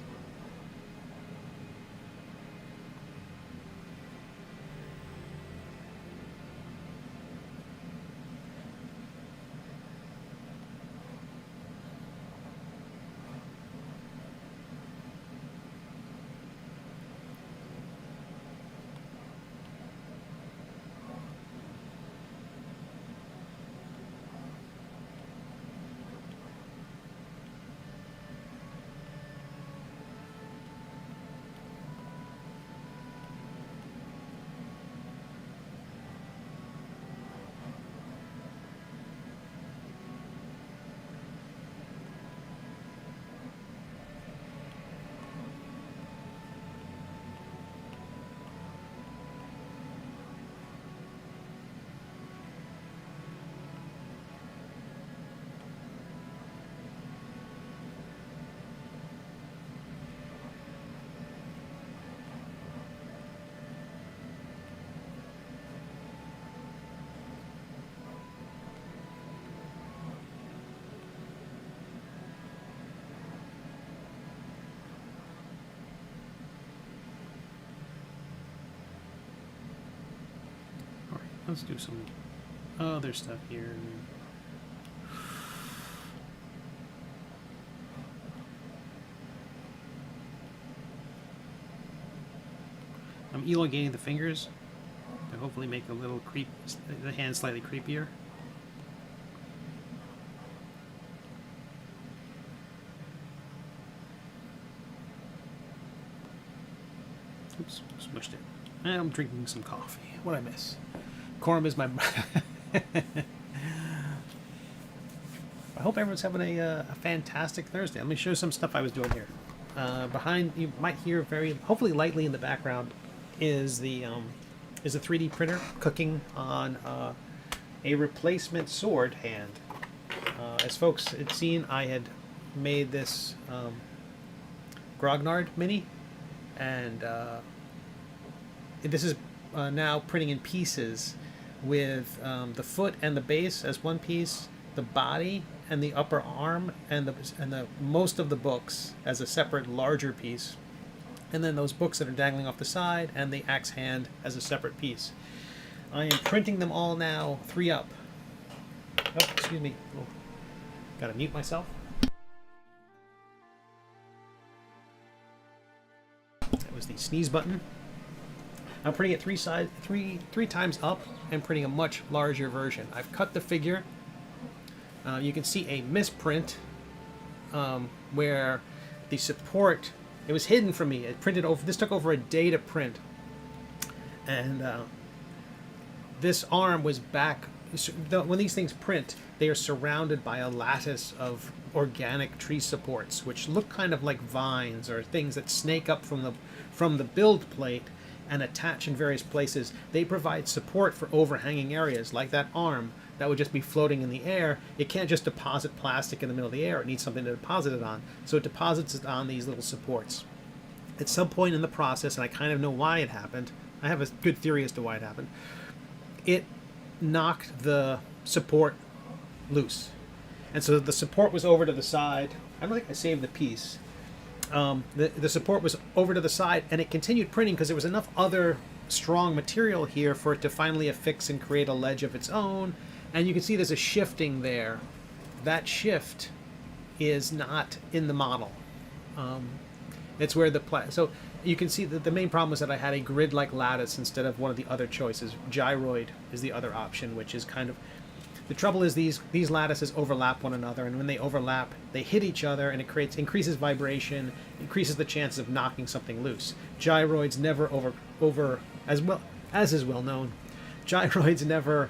Let's do some other stuff here. I'm elongating the fingers to hopefully make the hand slightly creepier. Oops, smushed it. And I'm drinking some coffee. What'd I miss? Quorum is my... I hope everyone's having a fantastic Thursday. Let me show you some stuff I was doing here. Behind, you might hear hopefully lightly in the background, is the 3D printer cooking on a replacement sword hand. As folks had seen, I had made this Grognard mini, and this is now printing in pieces with the foot and the base as one piece, the body and the upper arm and the most of the books as a separate larger piece, and then those books that are dangling off the side and the axe hand as a separate piece. I am printing them all now 3 up. Oh, excuse me. Oh, gotta mute myself. That was the sneeze button. I'm printing it three times up and printing a much larger version. I've cut the figure. You can see a misprint where the support, it was hidden from me. It printed over. This took over a day to print, and this arm was back. When these things print, they are surrounded by a lattice of organic tree supports, which look kind of like vines or things that snake up from the build plate and attach in various places. They provide support for overhanging areas, like that arm that would just be floating in the air. It can't just deposit plastic in the middle of the air. It needs something to deposit it on. So it deposits it on these little supports. at some point in the process, and I kind of know why it happened. I have a good theory as to why it happened. It knocked the support loose. And so the support was over to the side. I don't think I saved the piece. The support was over to the side, and it continued printing because there was enough other strong material here for it to finally affix and create a ledge of its own. And you can see there's a shifting there. That shift is not in the model. It's where the so you can see that the main problem was that I had a grid-like lattice instead of one of the other choices. Gyroid is the other option, which is kind of... The trouble is these lattices overlap one another, and when they overlap, they hit each other, and it increases vibration, increases the chance of knocking something loose. Gyroids never as is well known, gyroids never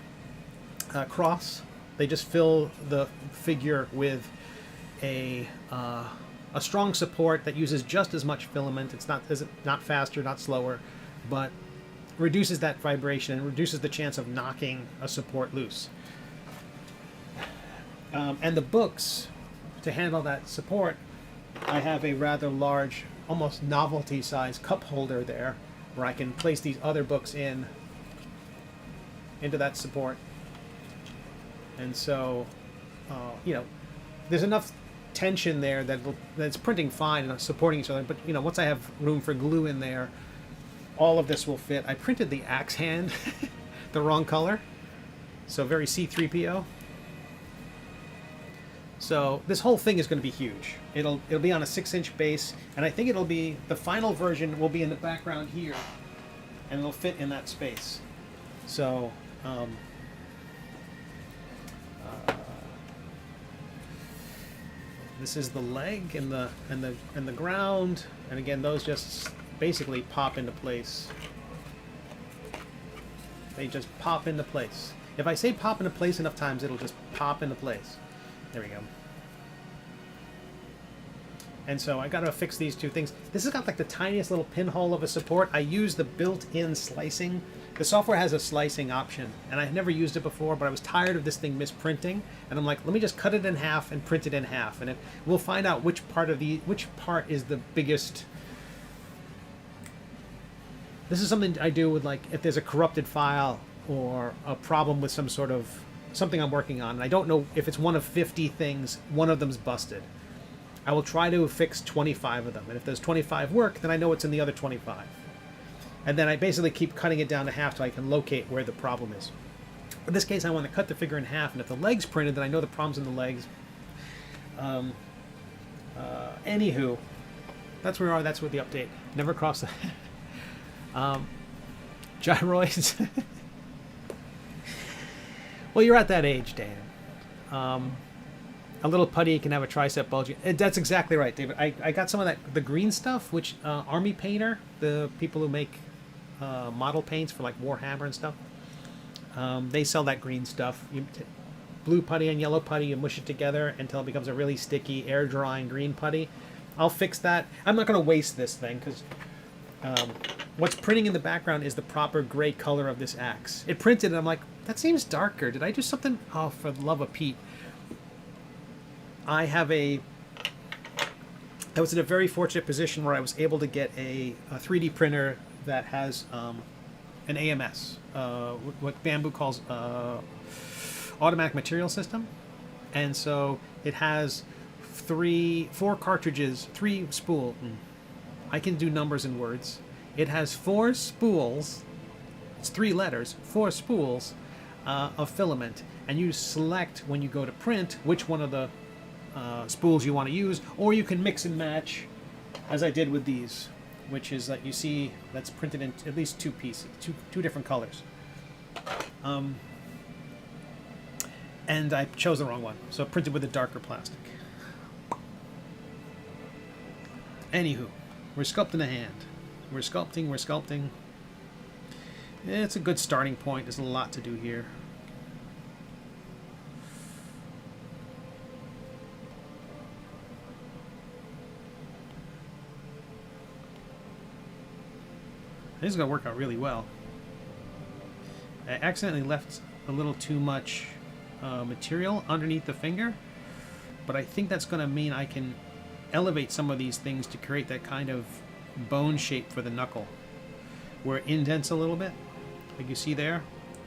cross. They just fill the figure with a strong support that uses just as much filament. It's not faster, not slower, but reduces that vibration and reduces the chance of knocking a support loose. And the books, to handle that support, I have a rather large, almost novelty-sized cup holder there, where I can place these other books into that support. And so, there's enough tension there that's printing fine and supporting each other. But once I have room for glue in there, all of this will fit. I printed the axe hand the wrong color, so very C3PO. So this whole thing is going to be huge. It'll be on a 6-inch base, and I think the final version will be in the background here, and it'll fit in that space. So this is the leg and the ground, and again those just basically pop into place. They just pop into place. If I say pop into place enough times, it'll just pop into place. There we go. And so I got to fix these two things. This has got like the tiniest little pinhole of a support. I use the built-in slicing. The software has a slicing option, and I had never used it before, but I was tired of this thing misprinting, and I'm like, let me just cut it in half and print it in half, and we'll find out which part is the biggest. This is something I do with, like, if there's a corrupted file or a problem with some sort of something I'm working on, and I don't know if it's one of 50 things, one of them's busted. I will try to fix 25 of them, and if those 25 work, then I know it's in the other 25. And then I basically keep cutting it down to half so I can locate where the problem is. In this case, I want to cut the figure in half, and if the leg's printed, then I know the problem's in the legs. Anywho, that's where we are. That's where the update. Never cross the... gyroids. Well, you're at that age, Dan. A little putty can have a tricep bulge. That's exactly right, David. I got some of the green stuff, which Army Painter, the people who make model paints for like Warhammer and stuff, they sell that green stuff. Blue putty and yellow putty, you mush it together until it becomes a really sticky, air-drying green putty. I'll fix that. I'm not going to waste this thing because what's printing in the background is the proper gray color of this axe. It printed, and I'm like, that seems darker. Did I do something? Oh, for the love of Pete. I was in a very fortunate position where I was able to get a 3D printer that has an AMS, what Bamboo calls automatic material system. And so it has 4 cartridges, 3 spool. I can do numbers and words. It has 4 spools. It's 3 letters, 4 spools of filament. And you select when you go to print which one of the spools you want to use, or you can mix and match, as I did with these, which is that you see that's printed in at least 2 pieces, two different colors. And I chose the wrong one, so printed with a darker plastic. Anywho, we're sculpting a hand. We're sculpting. It's a good starting point. There's a lot to do here. This is going to work out really well. I accidentally left a little too much material underneath the finger, but I think that's going to mean I can elevate some of these things to create that kind of bone shape for the knuckle, where it indents a little bit, like you see there.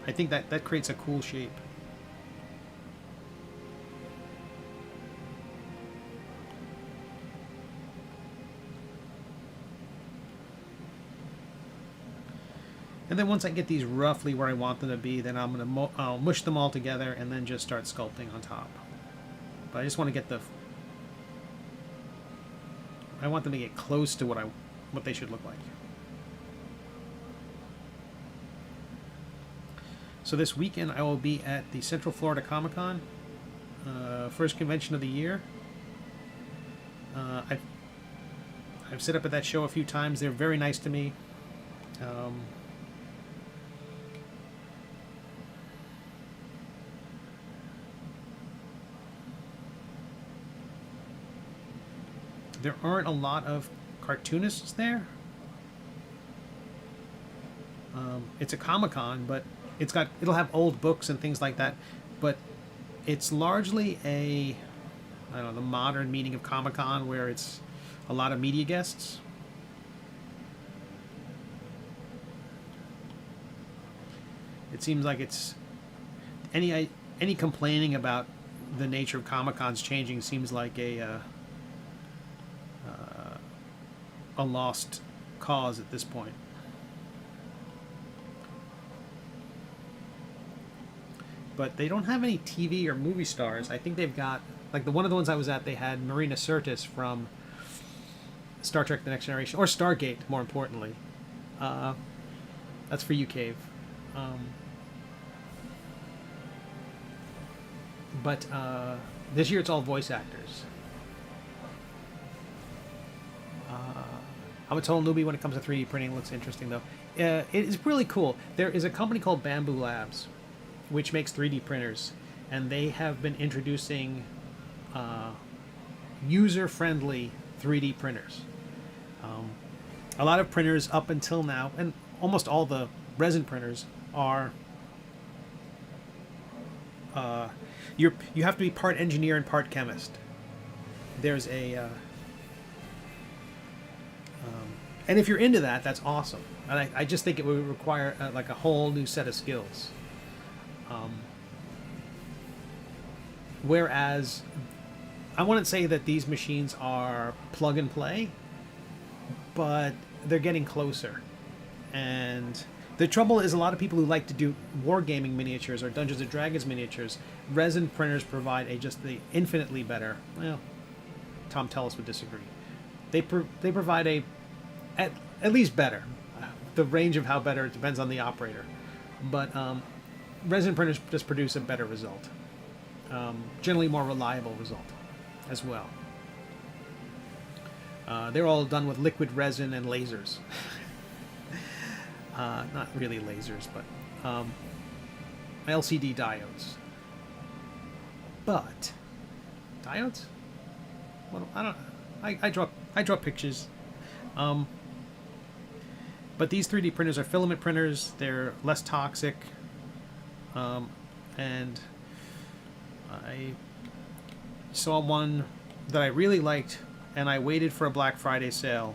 I think that creates a cool shape. And then once I get these roughly where I want them to be, then I'll mush them all together and then just start sculpting on top. But I just want to get I want them to get close to what they should look like. So this weekend I will be at the Central Florida Comic Con, first convention of the year. I've set up at that show a few times. They're very nice to me. There aren't a lot of cartoonists there. It's a Comic-Con, but it'll have old books and things like that, but it's largely I don't know, the modern meaning of Comic-Con, where it's a lot of media guests. It seems like it's any complaining about the nature of Comic-Cons changing seems like a lost cause at this point. But they don't have any TV or movie stars. I think they've got, like, one of the ones I was at, they had Marina Sirtis from Star Trek The Next Generation, or Stargate, more importantly. That's for you, Cave. But this year it's all voice actors. I'm a total newbie when it comes to 3D printing. It looks interesting, though. It is really cool. There is a company called Bamboo Labs, which makes 3D printers, and they have been introducing user-friendly 3D printers. A lot of printers up until now, and almost all the resin printers, are you have to be part engineer and part chemist. There's and if you're into that, that's awesome. And I just think it would require like a whole new set of skills. Whereas I wouldn't say that these machines are plug and play, but they're getting closer. And the trouble is, a lot of people who like to do wargaming miniatures or Dungeons and Dragons miniatures, resin printers provide just the infinitely better. Well, Tom Tellis would disagree. They provide at least better. The range of how better, it depends on the operator. But resin printers just produce a better result. Generally more reliable result as well. They're all done with liquid resin and lasers. Not really lasers, but LCD diodes. But diodes? Well, I don't. I draw pictures. But these 3D printers are filament printers. They're less toxic, and I saw one that I really liked, and I waited for a Black Friday sale.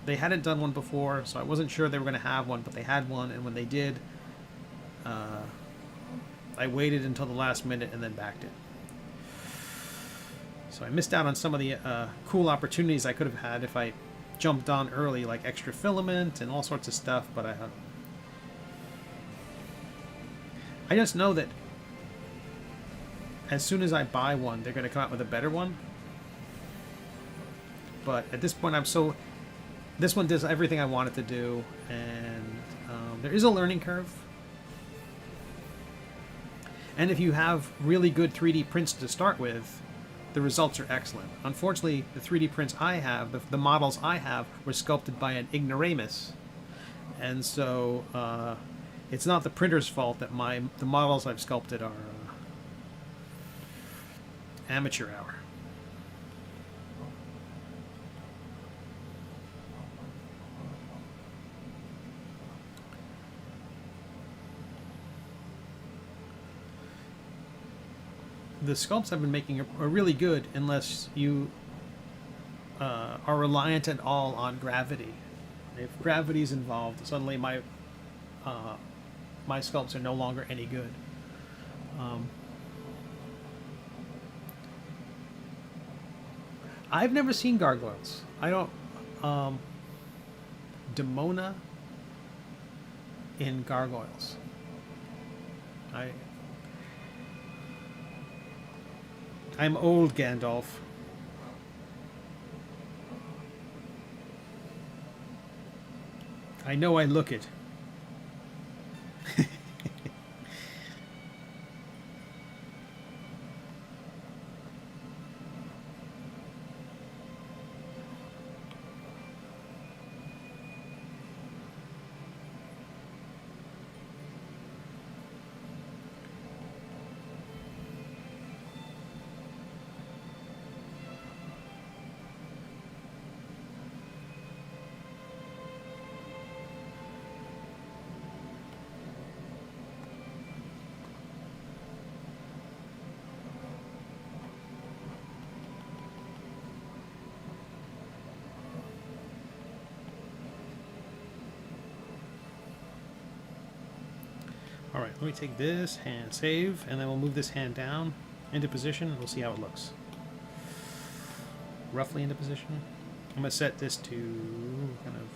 They hadn't done one before, so I wasn't sure they were going to have one, but they had one, and when they did, I waited until the last minute and then backed it. So I missed out on some of the cool opportunities I could have had if I jumped on early, like extra filament and all sorts of stuff, but I just know that as soon as I buy one, they're going to come out with a better one. But at this point, this one does everything I want it to do, and there is a learning curve. And if you have really good 3D prints to start with, the results are excellent. Unfortunately, the 3D prints I have, the models I have, were sculpted by an ignoramus. And so it's not the printer's fault that the models I've sculpted are amateur hour. The sculpts I've been making are really good unless you are reliant at all on gravity. If gravity is involved, suddenly my sculpts are no longer any good. I've never seen gargoyles. I don't. Demona in gargoyles. I'm old, Gandalf. I know I look it. Alright, let me take this hand, save, and then we'll move this hand down into position, and we'll see how it looks. Roughly into position. I'm going to set this to kind of...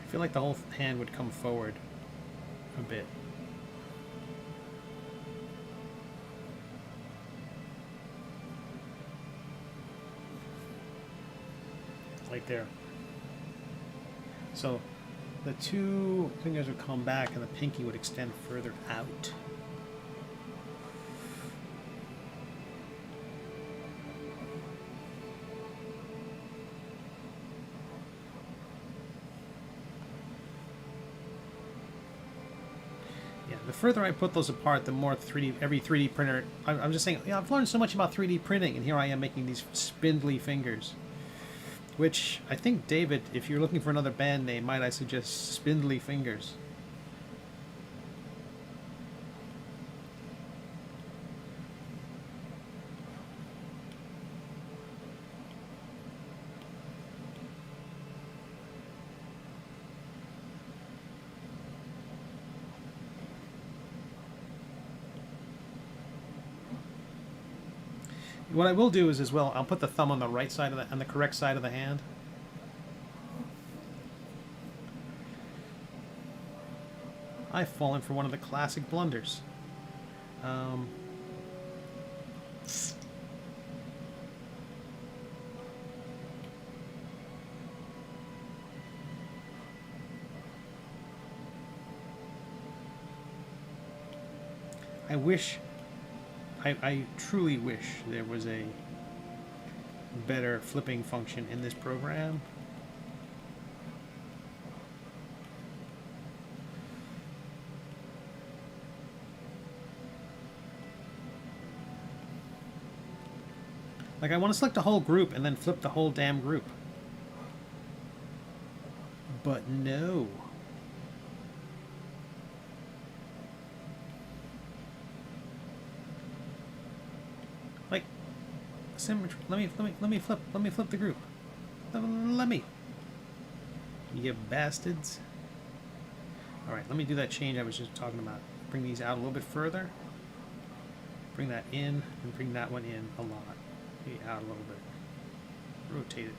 I feel like the whole hand would come forward a bit. Like there. So the two fingers would come back and the pinky would extend further out. Yeah, the further I put those apart, the more 3D, every 3D printer... I'm just saying, yeah, I've learned so much about 3D printing, and here I am making these spindly fingers. Which, I think, David, if you're looking for another band name, might I suggest Spindly Fingers? What I will do is, as well, I'll put the thumb on the right side of the, on the correct side of the hand. I've fallen for one of the classic blunders. I wish... I truly wish there was a better flipping function in this program. Like, I want to select a whole group and then flip the whole damn group. But no. Like, symmetry. Let me flip the group. Let me. You bastards. All right, let me do that change I was just talking about. Bring these out a little bit further. Bring that in and bring that one in a lot. Maybe out a little bit. Rotate it.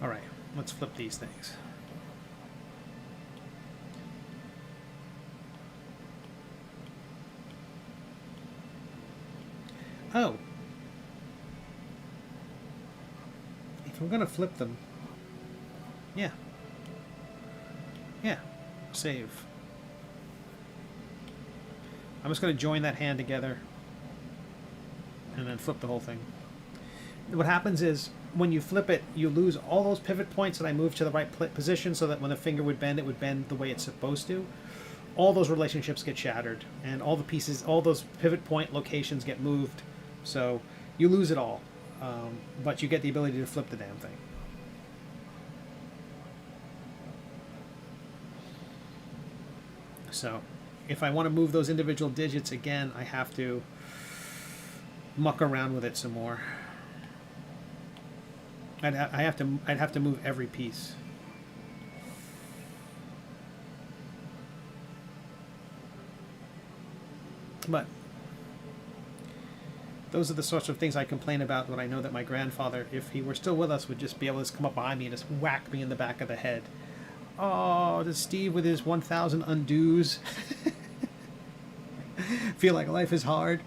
All right, let's flip these things. Oh. If I'm gonna flip them, yeah. Save. I'm just going to join that hand together and then flip the whole thing. What happens is when you flip it, you lose all those pivot points that I moved to the right position so that when the finger would bend, it would bend the way it's supposed to. All those relationships get shattered and all the pieces, all those pivot point locations get moved. So you lose it all, but you get the ability to flip the damn thing. So if I want to move those individual digits again, I have to muck around with it some more. I'd have to move every piece. But those are the sorts of things I complain about when I know that my grandfather, if he were still with us, would just be able to come up behind me and just whack me in the back of the head. Oh, does Steve with his 1,000 undos feel like life is hard?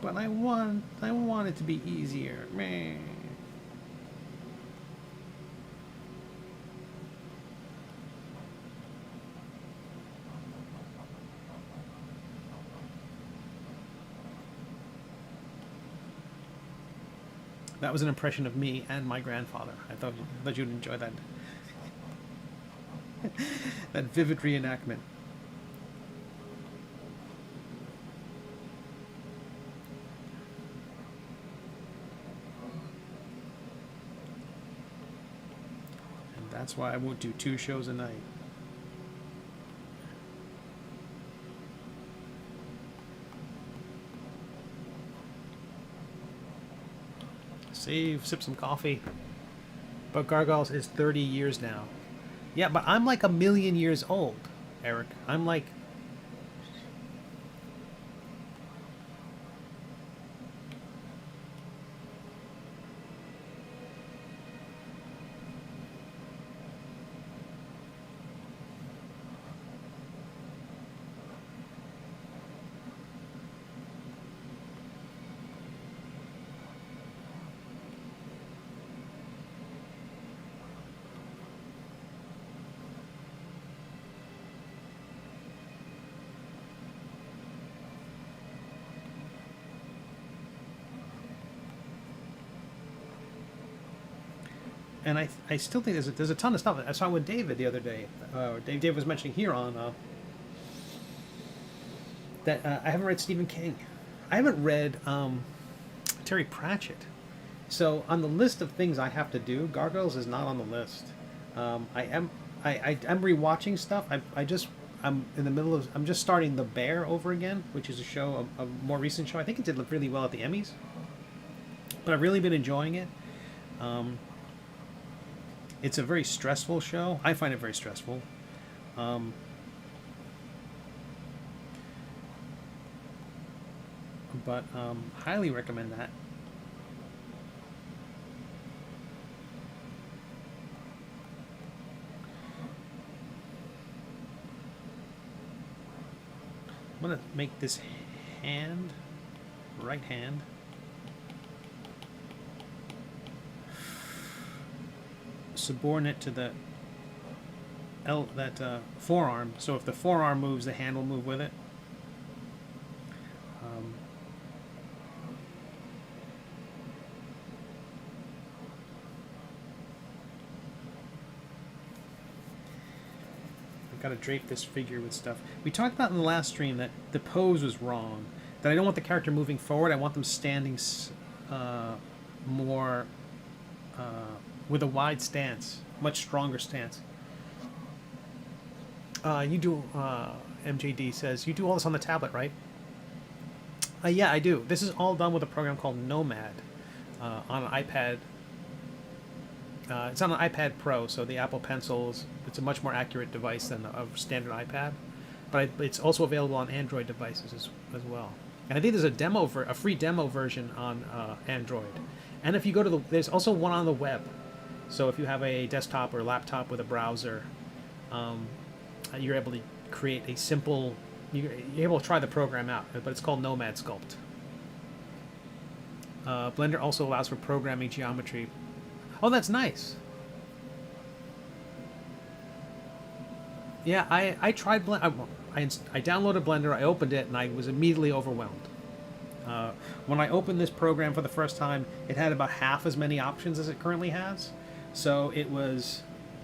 But I want it to be easier. Man. That was an impression of me and my grandfather. I thought you'd enjoy that. That vivid reenactment. And that's why I won't do 2 shows a night. Sip some coffee. But Gargoyles is 30 years now. Yeah, but I'm like 1,000,000 years old, Eric. I'm like... And I still think there's a ton of stuff. I saw with David the other day. Dave was mentioning here on that I haven't read Stephen King. I haven't read Terry Pratchett. So on the list of things I have to do, Gargoyles is not on the list. I'm rewatching stuff. I'm in the middle of. I'm just starting The Bear over again, which is a show, a more recent show. I think it did look really well at the Emmys. But I've really been enjoying it. It's a very stressful show. I find it very stressful. But highly recommend that. I'm going to make this hand, right hand, subordinate to the forearm. So if the forearm moves, the hand will move with it. I've got to drape this figure with stuff. We talked about in the last stream that the pose was wrong. That I don't want the character moving forward. I want them standing more with a wide stance, much stronger stance. MJD says, you do all this on the tablet, right? Yeah, I do. This is all done with a program called Nomad on an iPad. It's on an iPad Pro, so the Apple Pencil it's a much more accurate device than a standard iPad. But it's also available on Android devices as well. And I think there's a free demo version on Android. And if you go to there's also one on the web. So if you have a desktop or laptop with a browser, you're able to create a simple. You're able to try the program out, but it's called Nomad Sculpt. Blender also allows for programming geometry. Oh, that's nice. Yeah, I tried Blender. I downloaded Blender, I opened it, and I was immediately overwhelmed. When I opened this program for the first time, it had about half as many options as it currently has. So it was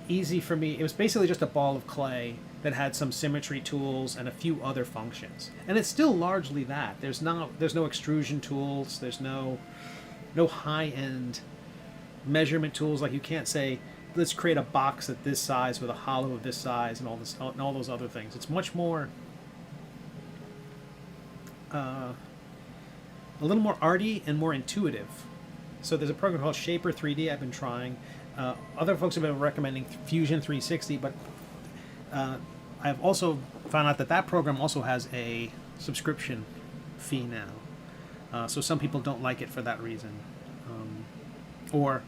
easy for me. It was basically just a ball of clay that had some symmetry tools and a few other functions. And it's still largely that. There's no extrusion tools. There's no high-end measurement tools. Like you can't say, let's create a box at this size with a hollow of this size and all this and all those other things. It's much more a little more arty and more intuitive. So there's a program called Shaper 3D I've been trying. Other folks have been recommending Fusion 360, but I've also found out that that program also has a subscription fee now. So some people don't like it for that reason. Or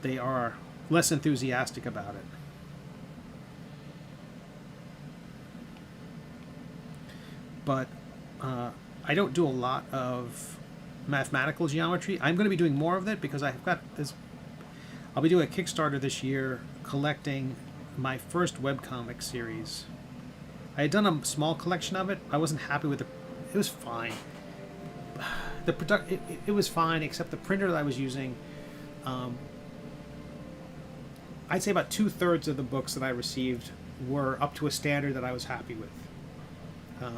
they are less enthusiastic about it. But I don't do a lot of mathematical geometry. I'm going to be doing more of it because I've got this. I'll be doing a Kickstarter this year collecting my first webcomic series. I had done a small collection of it. I wasn't happy with it. It was fine. It was fine, except the printer that I was using. I'd say about 2/3 of the books that I received were up to a standard that I was happy with.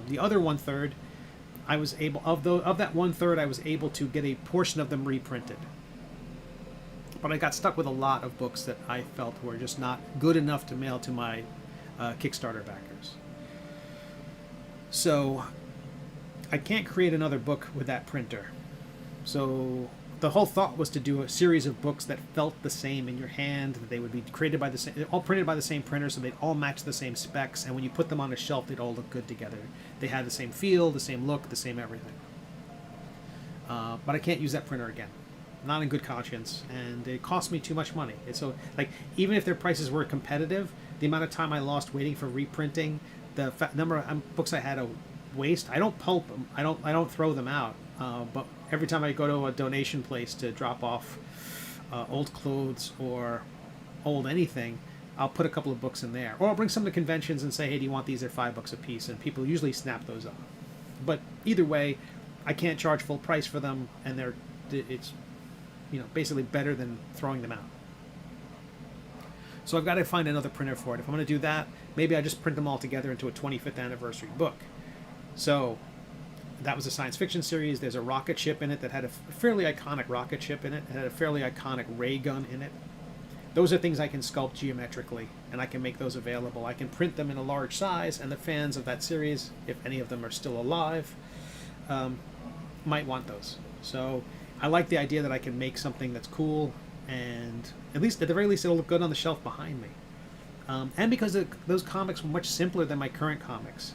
The other 1/3, I was able of that 1/3, I was able to get a portion of them reprinted. But I got stuck with a lot of books that I felt were just not good enough to mail to my Kickstarter backers. So I can't create another book with that printer. So the whole thought was to do a series of books that felt the same in your hand. That they would be created by the same, all printed by the same printer, so they'd all match the same specs. And when you put them on a shelf, they'd all look good together. They had the same feel, the same look, the same everything. But I can't use that printer again. Not in good conscience, and it cost me too much money. It's so like even if their prices were competitive, the amount of time I lost waiting for reprinting, the number of books I had to waste. I don't pulp them. I don't throw them out. But every time I go to a donation place to drop off old clothes or old anything, I'll put a couple of books in there, or I'll bring some to conventions and say, "Hey, do you want these? They're $5 a piece," and people usually snap those up. But either way, I can't charge full price for them, and it's basically better than throwing them out. So I've got to find another printer for it. If I'm going to do that, maybe I just print them all together into a 25th anniversary book. So that was a science fiction series. There's a rocket ship in it that had a fairly iconic rocket ship in it. It had a fairly iconic ray gun in it. Those are things I can sculpt geometrically, and I can make those available. I can print them in a large size, and the fans of that series, if any of them are still alive, might want those. So I like the idea that I can make something that's cool, and at the very least it'll look good on the shelf behind me. And because those comics were much simpler than my current comics.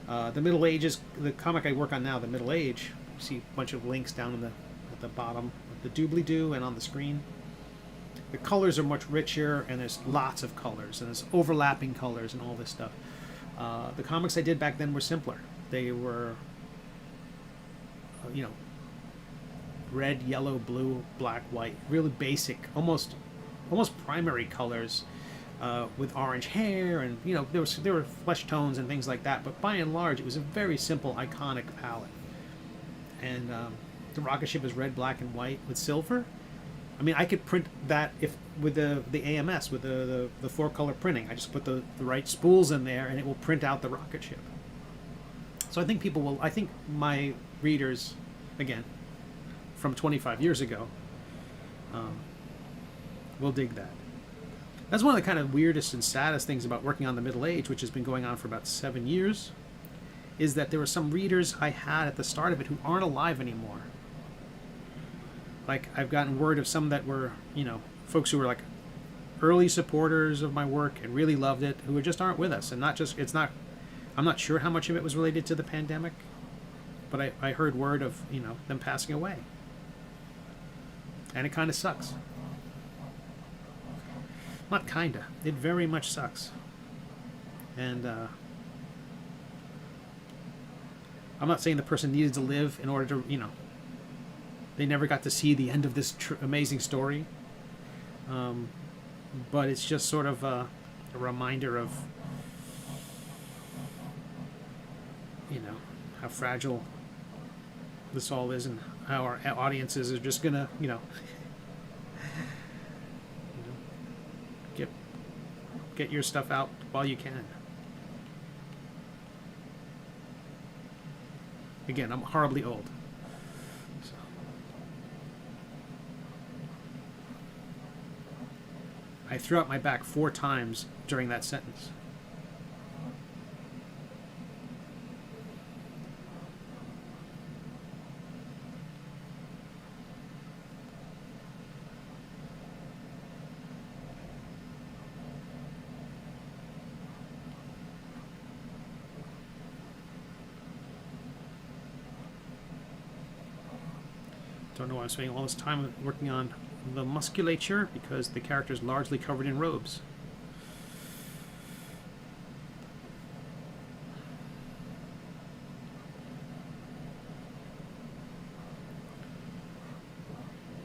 The Middle Ages, the comic I work on now, The Middle Age, you see a bunch of links down at the bottom of the doobly-doo and on the screen. The colors are much richer, and there's lots of colors, and there's overlapping colors and all this stuff. The comics I did back then were simpler. They were, red, yellow, blue, black, white, really basic, almost primary colors, with orange hair, and there were flesh tones and things like that. But by and large, it was a very simple, iconic palette. And the rocket ship is red, black, and white with silver. I mean, I could print that with the AMS, with the 4-color printing. I just put the right spools in there, and it will print out the rocket ship. So I think my readers, again, from 25 years ago, will dig that. That's one of the kind of weirdest and saddest things about working on the Middle Age, which has been going on for about 7 years, is that there were some readers I had at the start of it who aren't alive anymore. Like, I've gotten word of some that were, folks who were like early supporters of my work and really loved it, who just aren't with us. And I'm not sure how much of it was related to the pandemic, but I heard word of, them passing away. And it kind of sucks. Not kinda. It very much sucks. And I'm not saying the person needed to live in order to, they never got to see the end of this amazing story. But it's just sort of a reminder of, how fragile this all is, and how our audiences are just gonna, get your stuff out while you can. Again, I'm horribly old. So. I threw out my back 4 times during that sentence. Don't know why I'm spending all this time working on the musculature, because the character is largely covered in robes.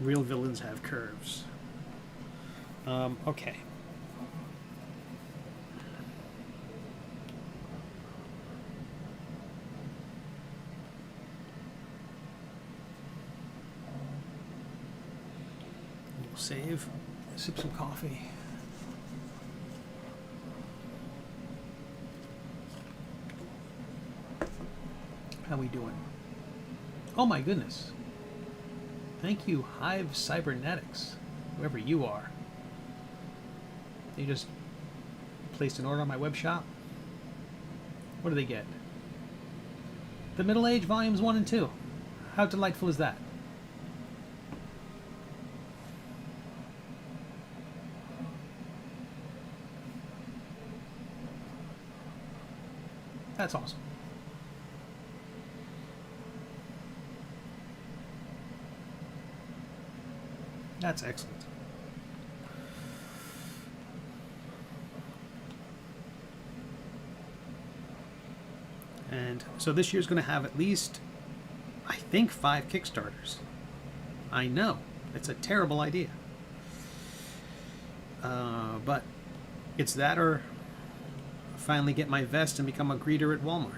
Real villains have curves. Okay. Save, sip some coffee. How we doing? Oh my goodness. Thank you, Hive Cybernetics, whoever you are. They just placed an order on my web shop. What do they get? The Middle Age Volumes 1 and 2. How delightful is that? That's awesome. That's excellent. And so this year's going to have at least, I think, 5 Kickstarters. I know, it's a terrible idea. But it's that or finally get my vest and become a greeter at Walmart.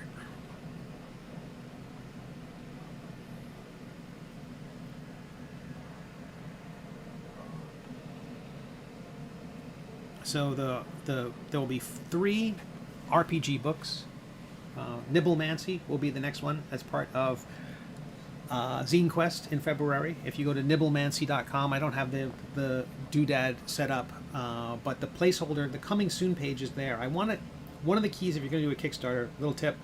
So there will be 3 RPG books. Nibblemancy will be the next one as part of Zine Quest in February. If you go to nibblemancy.com, I don't have the doodad set up, but the placeholder, the coming soon page is there. I want it. One of the keys if you're going to do a Kickstarter, little tip,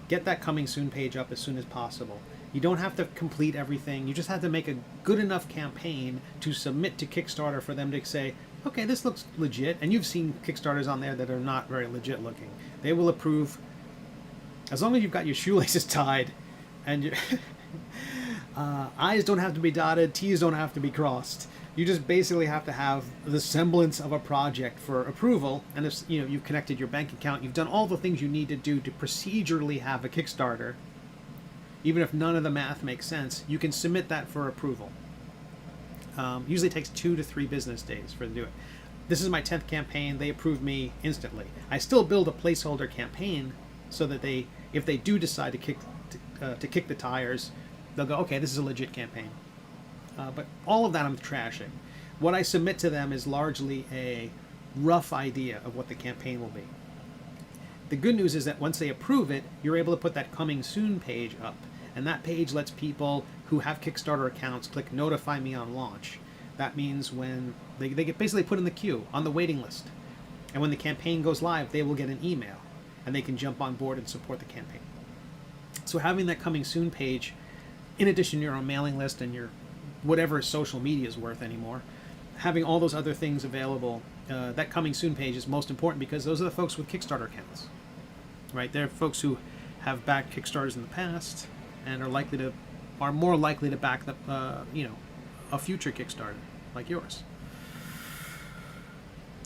get that coming soon page up as soon as possible. You don't have to complete everything. You just have to make a good enough campaign to submit to Kickstarter for them to say, okay, this looks legit. And you've seen Kickstarters on there that are not very legit looking. They will approve as long as you've got your shoelaces tied and your I's don't have to be dotted, T's don't have to be crossed. You just basically have to have the semblance of a project for approval. And if you've connected your bank account, you've done all the things you need to do to procedurally have a Kickstarter, even if none of the math makes sense, you can submit that for approval. Usually takes 2 to 3 business days for to do it. This is my 10th campaign. They approved me instantly. I still build a placeholder campaign so that if they do decide to kick the tires, they'll go, okay, this is a legit campaign. But all of that I'm trashing. What I submit to them is largely a rough idea of what the campaign will be. The good news is that once they approve it, you're able to put that coming soon page up. And that page lets people who have Kickstarter accounts click notify me on launch. That means when they get basically put in the queue, on the waiting list. And when the campaign goes live, they will get an email. And they can jump on board and support the campaign. So having that coming soon page, in addition to your own mailing list and your whatever social media is worth anymore, having all those other things available, that coming soon page is most important because those are the folks with Kickstarter accounts, right? They're folks who have backed Kickstarters in the past and are more likely to back a future Kickstarter like yours.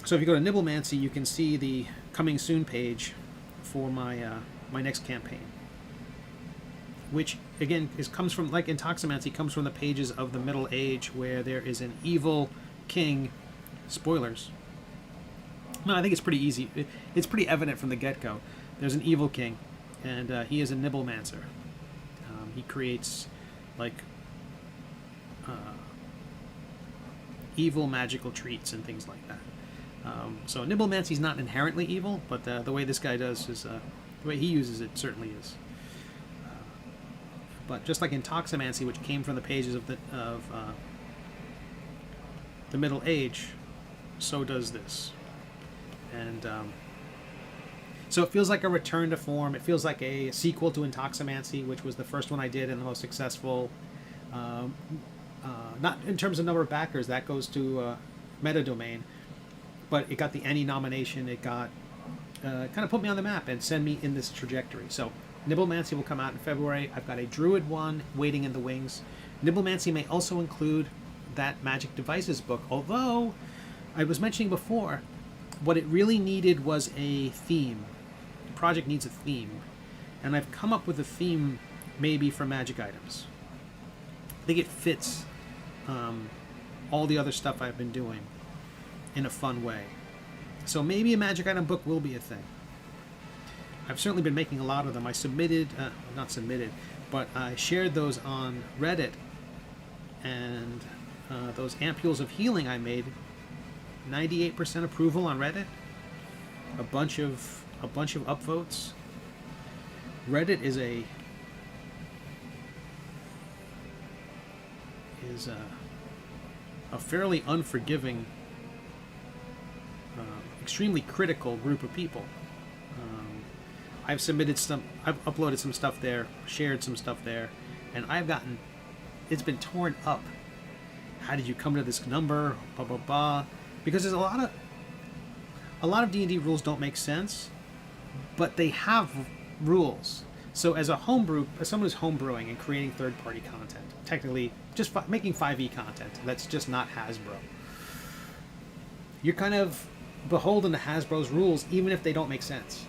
So if you go to Nibblemancy, you can see the coming soon page for my next campaign, which again comes from, like Intoximancy, comes from the pages of the Middle Age where there is an evil king. Spoilers. No, I think it's pretty easy. It's pretty evident from the get-go. There's an evil king, and he is a Nibblemancer. He creates evil magical treats and things like that. So Nibblemancy's not inherently evil, but the way this guy does is the way he uses it certainly is. But just like Intoximancy, which came from the pages of the Middle Age, so does this. And so it feels like a return to form. It feels like a sequel to Intoximancy, which was the first one I did and the most successful. Not in terms of number of backers, that goes to Meta Domain, but it got the Annie nomination. It got kind of put me on the map and send me in this trajectory. So Nibblemancy will come out in February. I've got a Druid one waiting in the wings. Nibblemancy may also include that Magic Devices book, although I was mentioning before, what it really needed was a theme. The project needs a theme, and I've come up with a theme maybe for magic items. I think it fits all the other stuff I've been doing in a fun way. So maybe a magic item book will be a thing. I've certainly been making a lot of them. I submitted, not submitted, but I shared those on Reddit, and those ampules of healing I made, 98% approval on Reddit, a bunch of upvotes. Reddit is a fairly unforgiving, extremely critical group of people. I've uploaded some stuff there, shared some stuff there, and it's been torn up. How did you come to this number? Blah blah blah. Because there's a lot of D&D rules don't make sense, but they have rules. So as someone who's homebrewing and creating third-party content, technically just making 5e content that's just not Hasbro, you're kind of beholden to Hasbro's rules, even if they don't make sense.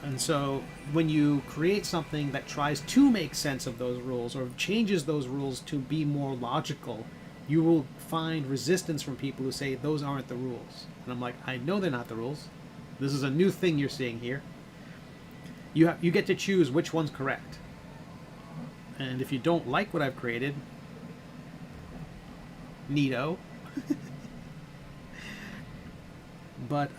And so when you create something that tries to make sense of those rules or changes those rules to be more logical, you will find resistance from people who say those aren't the rules. And I'm like, I know they're not the rules. This is a new thing you're seeing here. You get to choose which one's correct. And if you don't like what I've created, neato. But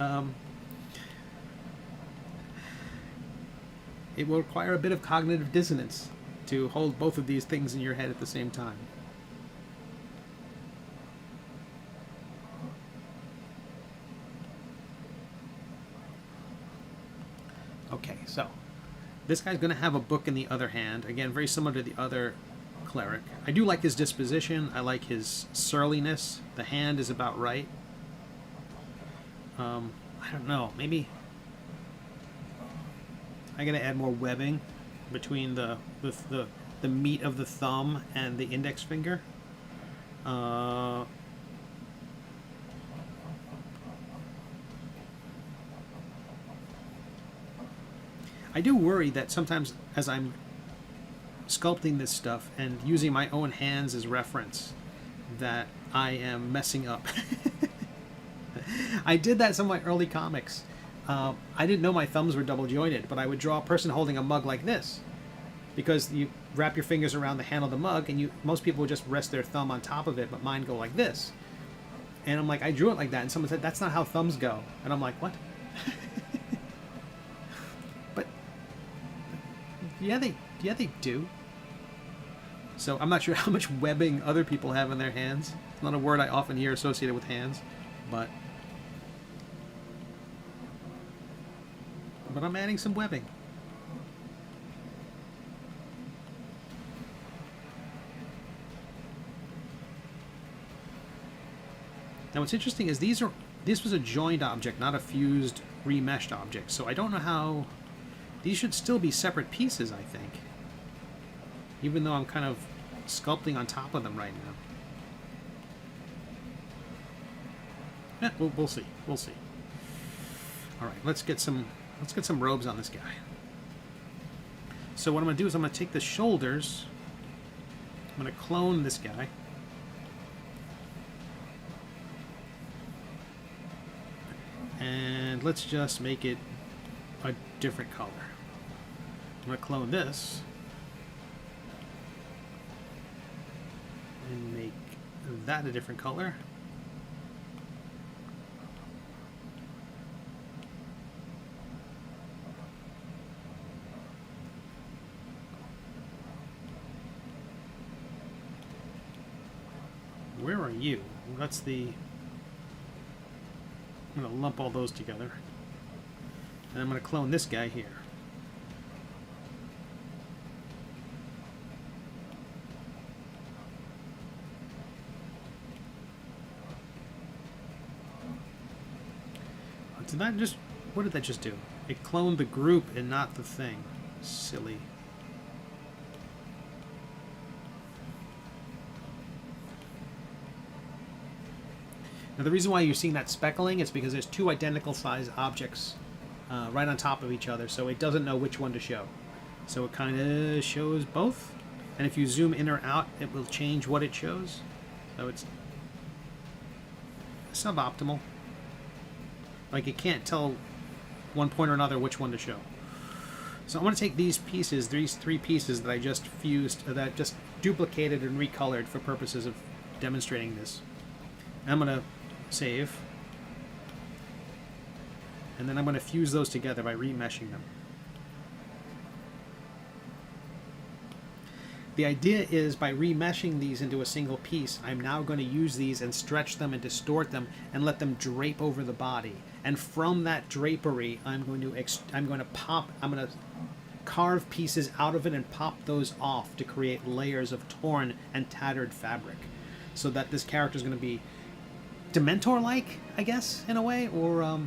it will require a bit of cognitive dissonance to hold both of these things in your head at the same time. Okay, so this guy's going to have a book in the other hand. Again, very similar to the other cleric. I do like his disposition. I like his surliness. The hand is about right. I don't know. Maybe I got to add more webbing between the meat of the thumb and the index finger. I do worry that sometimes as I'm sculpting this stuff and using my own hands as reference, that I am messing up. I did that in some of my early comics. I didn't know my thumbs were double jointed, but I would draw a person holding a mug like this, because you wrap your fingers around the handle of the mug, and most people would just rest their thumb on top of it, but mine go like this. And I'm like, I drew it like that, and someone said, that's not how thumbs go. And I'm like, what? But yeah, they do. So I'm not sure how much webbing other people have in their hands. It's not a word I often hear associated with hands, but I'm adding some webbing. Now what's interesting is this was a joined object, not a fused, remeshed object. So I don't know how... These should still be separate pieces, I think. Even though I'm kind of sculpting on top of them right now. Yeah, we'll see. We'll see. All right, let's get some robes on this guy. So what I'm going to do is I'm going to take the shoulders. I'm going to clone this guy. And let's just make it a different color. I'm going to clone this. And make that a different color. Where are you? That's the... I'm going to lump all those together. And I'm going to clone this guy here. Did that just... What did that just do? It cloned the group and not the thing. Silly. Now the reason why you're seeing that speckling is because there's two identical size objects right on top of each other, so it doesn't know which one to show. So it kind of shows both, and if you zoom in or out, it will change what it shows. So it's suboptimal. Like it can't tell one point or another which one to show. So I'm going to take these pieces, these three pieces that I just fused, that I just duplicated and recolored for purposes of demonstrating this. And I'm going to save. And then I'm going to fuse those together by remeshing them. The idea is by remeshing these into a single piece, I'm now going to use these and stretch them and distort them and let them drape over the body. And from that drapery, I'm going to carve pieces out of it and pop those off to create layers of torn and tattered fabric, so that this character is going to be Dementor-like, I guess, in a way, or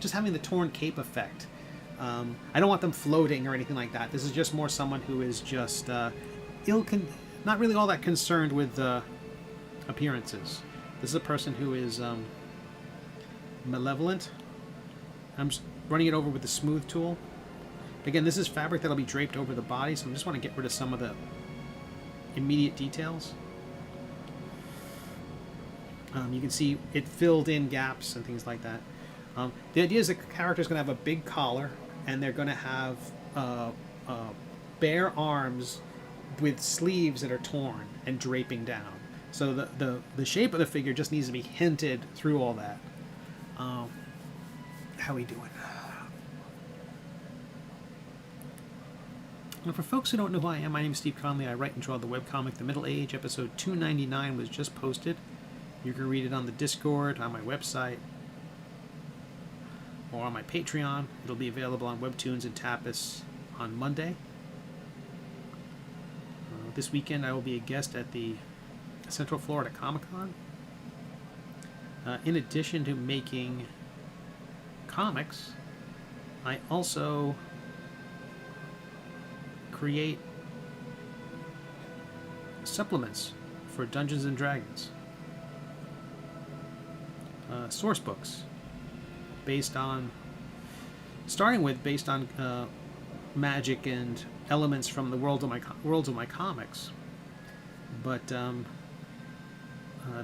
just having the torn cape effect. I don't want them floating or anything like that. This is just more someone who is just not really all that concerned with appearances. This is a person who is malevolent. I'm just running it over with the smooth tool. Again, this is fabric that'll be draped over the body, so I just want to get rid of some of the immediate details. You can see it filled in gaps and things like that. The idea is the character is going to have a big collar, and they're going to have bare arms with sleeves that are torn and draping down. So the shape of the figure just needs to be hinted through all that. How we doing? Now, for folks who don't know who I am, my name is Steve Conley. I write and draw the webcomic The Middle Age. Episode 299 was just posted. You can read it on the Discord, on my website, or on my Patreon. It'll be available on WEBTOONs and Tapas on Monday. This weekend I will be a guest at the Central Florida Comic-Con. In addition to making comics, I also create supplements for Dungeons and Dragons. Source books based on magic and elements from the worlds of my comics, but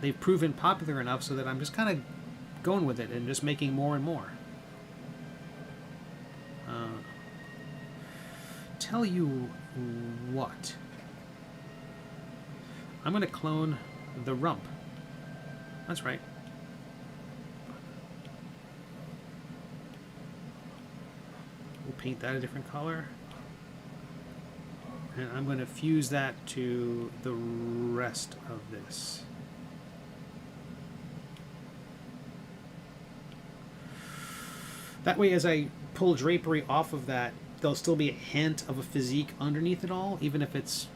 they've proven popular enough so that I'm just kind of going with it and just making more and more. Tell you what, I'm going to clone the rump. That's right. We'll paint that a different color. And I'm going to fuse that to the rest of this. That way, as I pull drapery off of that, there'll still be a hint of a physique underneath it all, even if it's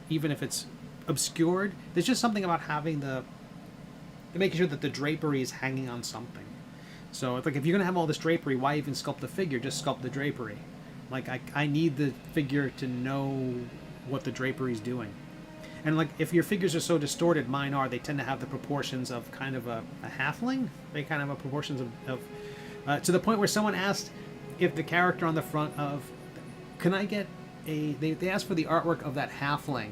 obscured. There's just something about having making sure that the drapery is hanging on something. So it's like, if you're going to have all this drapery, why even sculpt the figure? Just sculpt the drapery. Like, I need the figure to know what the drapery is doing. And like, if your figures are so distorted, mine are, they tend to have the proportions of kind of a halfling. They kind of have proportions of to the point where someone asked if the character on the front of, can I get they asked for the artwork of that halfling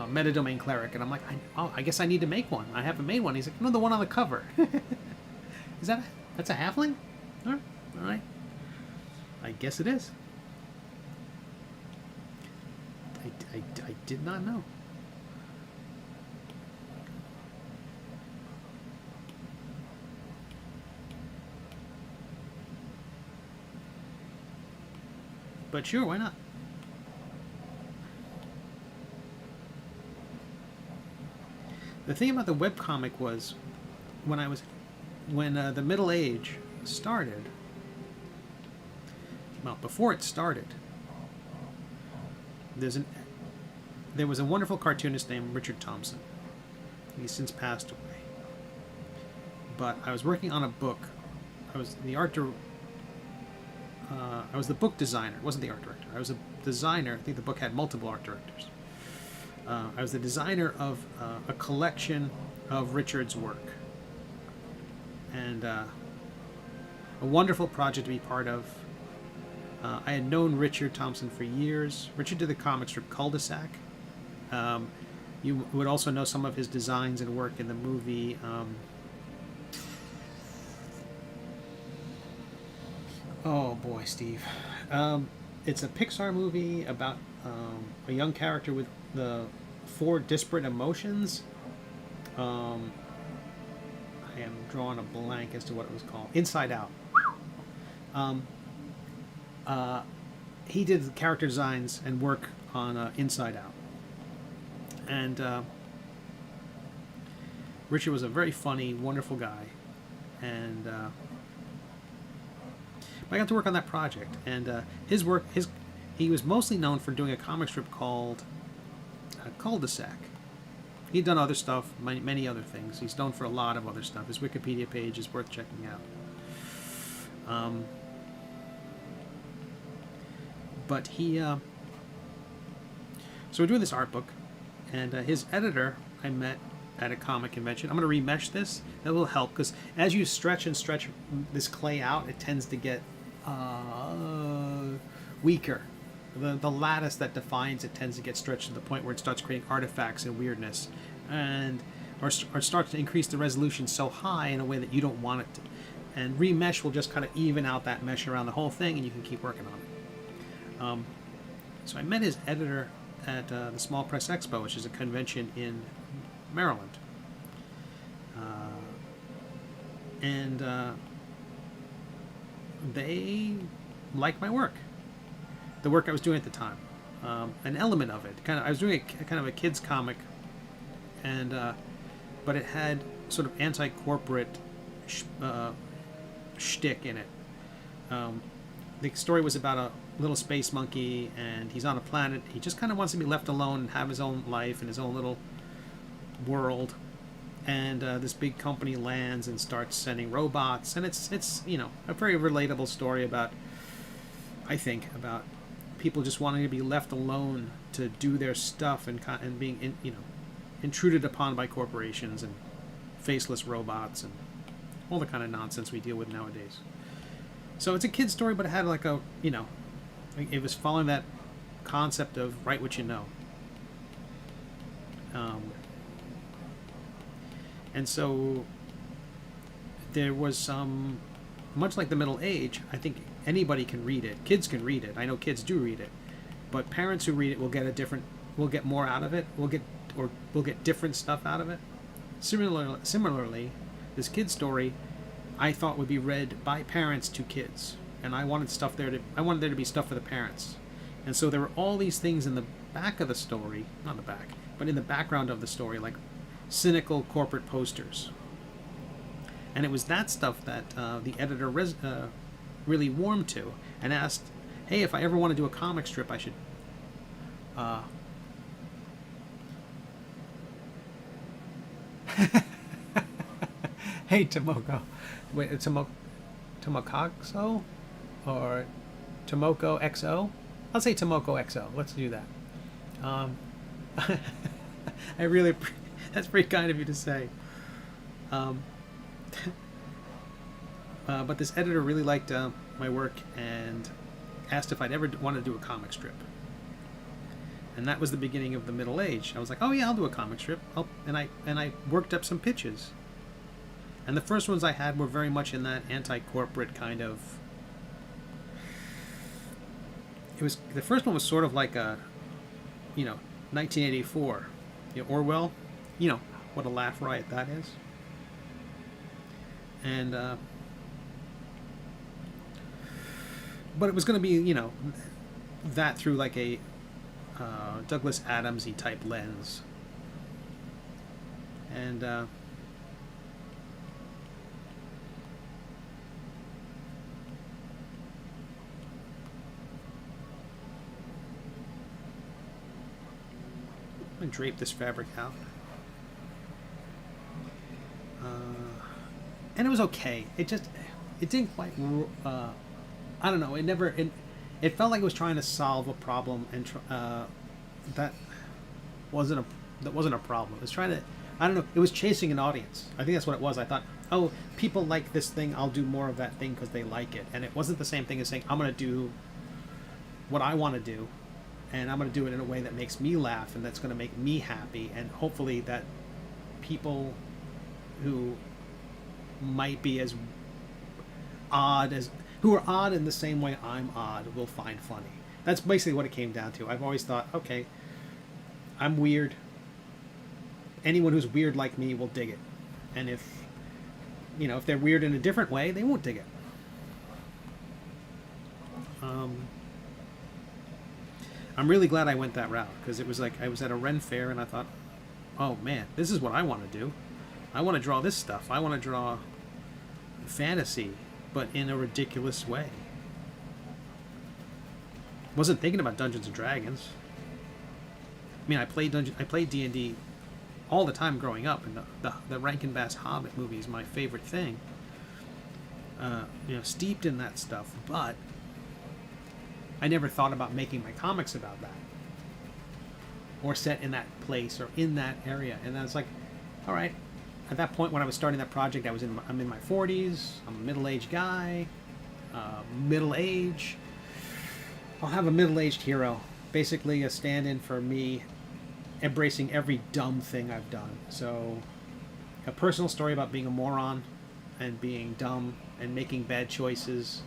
Meta Domain Cleric, and I'm like, I guess I need to make one. I haven't made one. He's like, no, the one on the cover. That's a halfling? All right. I guess it is. I did not know. But sure, why not? The thing about the webcomic was, when I was when the Middle Age started, well, before it started, there was a wonderful cartoonist named Richard Thompson. He's since passed away. But I was working on a book. I was the book designer. I wasn't the art director. I was a designer. I think the book had multiple art directors. I was the designer of a collection of Richard's work. And a wonderful project to be part of. I had known Richard Thompson for years. Richard did the comic strip Cul-de-sac. You would also know some of his designs and work in the movie. Oh boy, Steve. It's a Pixar movie about a young character with the 4 disparate emotions. I am drawing a blank as to what it was called. Inside Out. He did the character designs and work on Inside Out. And Richard was a very funny, wonderful guy. And I got to work on that project. And his work, he was mostly known for doing a comic strip called Cul-de-sac. He'd done other stuff, many other things. He's known for a lot of other stuff. His Wikipedia page is worth checking out. But he... so we're doing this art book, and his editor I met at a comic convention. I'm going to remesh this. That will help, because as you stretch and stretch this clay out, it tends to get weaker. The lattice that defines it tends to get stretched to the point where it starts creating artifacts and weirdness, or starts to increase the resolution so high in a way that you don't want it to. And remesh will just kind of even out that mesh around the whole thing, and you can keep working on it. So I met his editor at the Small Press Expo, which is a convention in Maryland. And they liked my work. The work I was doing at the time. An element of it. I was doing a kind of a kid's comic, and but it had sort of anti-corporate shtick in it. The story was about a little space monkey, and he's on a planet. He just kind of wants to be left alone and have his own life in his own little world. And this big company lands and starts sending robots, and it's a very relatable story about, I think, about people just wanting to be left alone to do their stuff and being intruded upon by corporations and faceless robots and all the kind of nonsense we deal with nowadays. So it's a kid's story, but it had like it was following that concept of write what you know. And so there was some, much like the Middle Age, I think anybody can read it. Kids can read it. I know kids do read it, but parents who read it will get more out of it. We'll get different stuff out of it. Similarly, this kid's story, I thought would be read by parents to kids, and I wanted there to be stuff for the parents. And so there were all these things in the back of the story, not the back, but in the background of the story, like cynical corporate posters. And it was that stuff that the editor really warmed to, and asked, hey, if I ever want to do a comic strip, I should hey, Tomoko. Wait, Tomokaxo? Or Tomoko XO? I'll say Tomoko XO. Let's do that. I really... That's pretty kind of you to say. But this editor really liked my work and asked if I'd ever want to do a comic strip. And that was the beginning of the Middle Age. I was like, oh yeah, I'll do a comic strip. And I worked up some pitches. And the first ones I had were very much in that anti-corporate kind of... The first one was sort of like a, 1984. Orwell. What a laugh riot that is. And, but it was going to be, that through like a Douglas Adams-y type lens. And me drape this fabric out. And it was okay. It didn't quite. I don't know. It felt like it was trying to solve a problem, and that wasn't a problem. It was trying to. I don't know. It was chasing an audience. I think that's what it was. I thought, oh, people like this thing. I'll do more of that thing because they like it. And it wasn't the same thing as saying I'm going to do what I want to do, and I'm going to do it in a way that makes me laugh and that's going to make me happy, and hopefully that people who might be as odd as who are odd in the same way I'm odd will find funny. That's basically what it came down to. I've always thought, okay, I'm weird. Anyone who's weird like me will dig it. And if they're weird in a different way, they won't dig it. I'm really glad I went that route, because it was like I was at a Ren fair and I thought, oh man, this is what I want to do. I want to draw this stuff. I want to draw fantasy, but in a ridiculous way. Wasn't thinking about Dungeons and Dragons. I mean, I played D&D all the time growing up, and the Rankin Bass Hobbit movie is my favorite thing. Steeped in that stuff, but I never thought about making my comics about that, or set in that place or in that area. And I was like, all right. At that point, when I was starting that project, I'm in my 40s. I'm a middle-aged guy. Middle age. I'll have a middle-aged hero, basically a stand-in for me, embracing every dumb thing I've done. So, a personal story about being a moron and being dumb and making bad choices,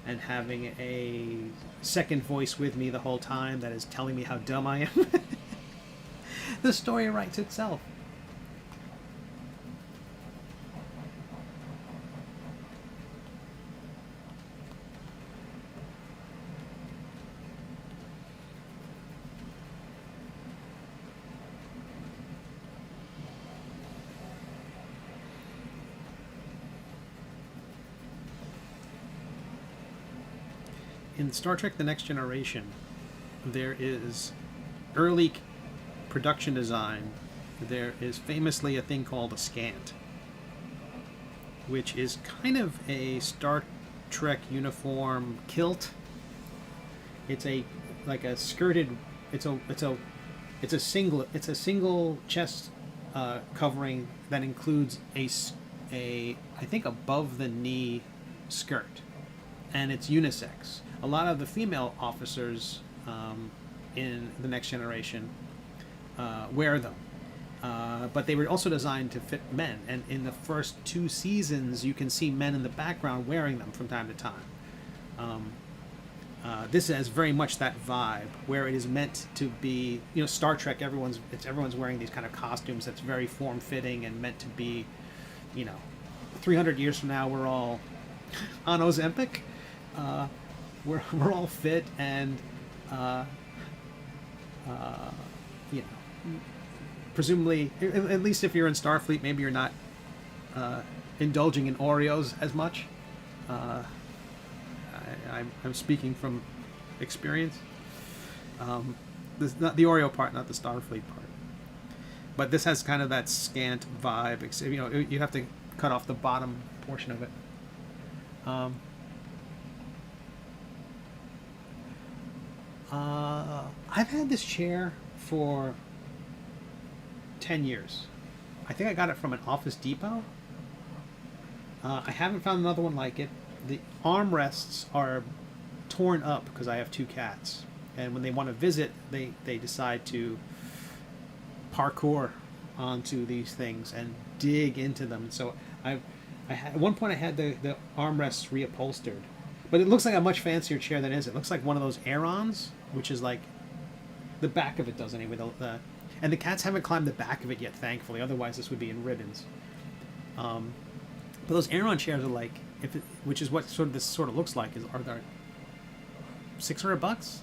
and having a second voice with me the whole time that is telling me how dumb I am. The story writes itself. In Star Trek The Next Generation, there is early production design. There is famously a thing called a scant, which is kind of a Star Trek uniform kilt. It's a skirted. It's a single chest covering that includes a I think above the knee skirt, and it's unisex. A lot of the female officers in The Next Generation wear them. But they were also designed to fit men. And in the first 2 seasons, you can see men in the background wearing them from time to time. This has very much that vibe, where it is meant to be, Star Trek, everyone's wearing these kind of costumes that's very form-fitting and meant to be, 300 years from now, we're all on Ozempic. We're all fit and, presumably, at least if you're in Starfleet, maybe you're not indulging in Oreos as much. I'm speaking from experience. This not the Oreo part, not the Starfleet part. But this has kind of that scant vibe. You have to cut off the bottom portion of it. I've had this chair for 10 years. I think I got it from an Office Depot. I haven't found another one like it. The armrests are torn up because I have 2 cats. And when they want to visit, they decide to parkour onto these things and dig into them. So at one point I had the armrests reupholstered. But it looks like a much fancier chair than it is. It looks like one of those Aerons, which is like the back of it does anyway. And the cats haven't climbed the back of it yet, thankfully. Otherwise, this would be in ribbons. But those Aeron chairs are like, which is what this sort of looks like. Are they $600?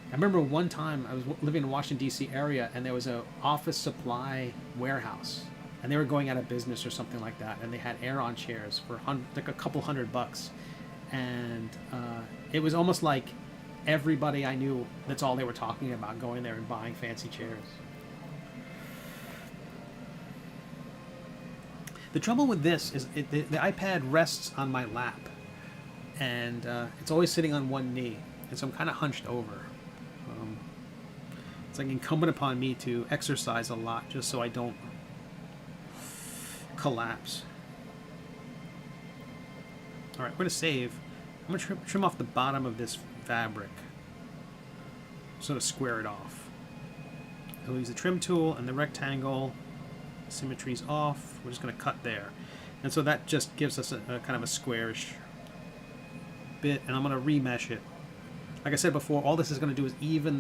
I remember one time I was living in the Washington D.C. area, and there was a office supply warehouse, and they were going out of business or something like that, and they had Aeron chairs for like a couple $100, and it was almost like everybody I knew, that's all they were talking about, going there and buying fancy chairs. The trouble with this is the iPad rests on my lap, and it's always sitting on one knee, and so I'm kind of hunched over. It's like incumbent upon me to exercise a lot just so I don't collapse. All right, we're going to save. I'm going to trim off the bottom of this fabric, sort of square it off. We'll use the trim tool and the rectangle. Symmetry's off. We're just going to cut there. And so that just gives us a kind of a squarish bit, and I'm going to remesh it. Like I said before, all this is going to do is even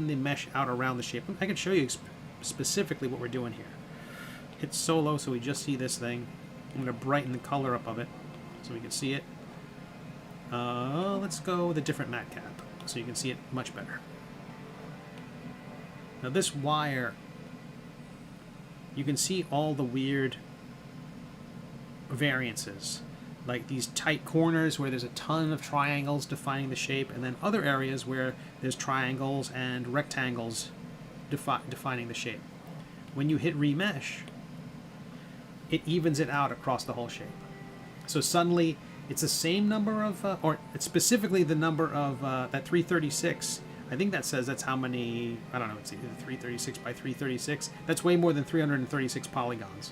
the mesh out around the shape. I can show you specifically what we're doing here. Hit solo so we just see this thing. I'm going to brighten the color up of it so we can see it. Let's go with a different matte cap so you can see it much better. Now this wire, you can see all the weird variances, like these tight corners where there's a ton of triangles defining the shape, and then other areas where there's triangles and rectangles defining the shape. When you hit remesh, it evens it out across the whole shape. So suddenly it's the same number of, or it's specifically the number of that 336. I think that says that's how many, I don't know, it's either 336 by 336. That's way more than 336 polygons.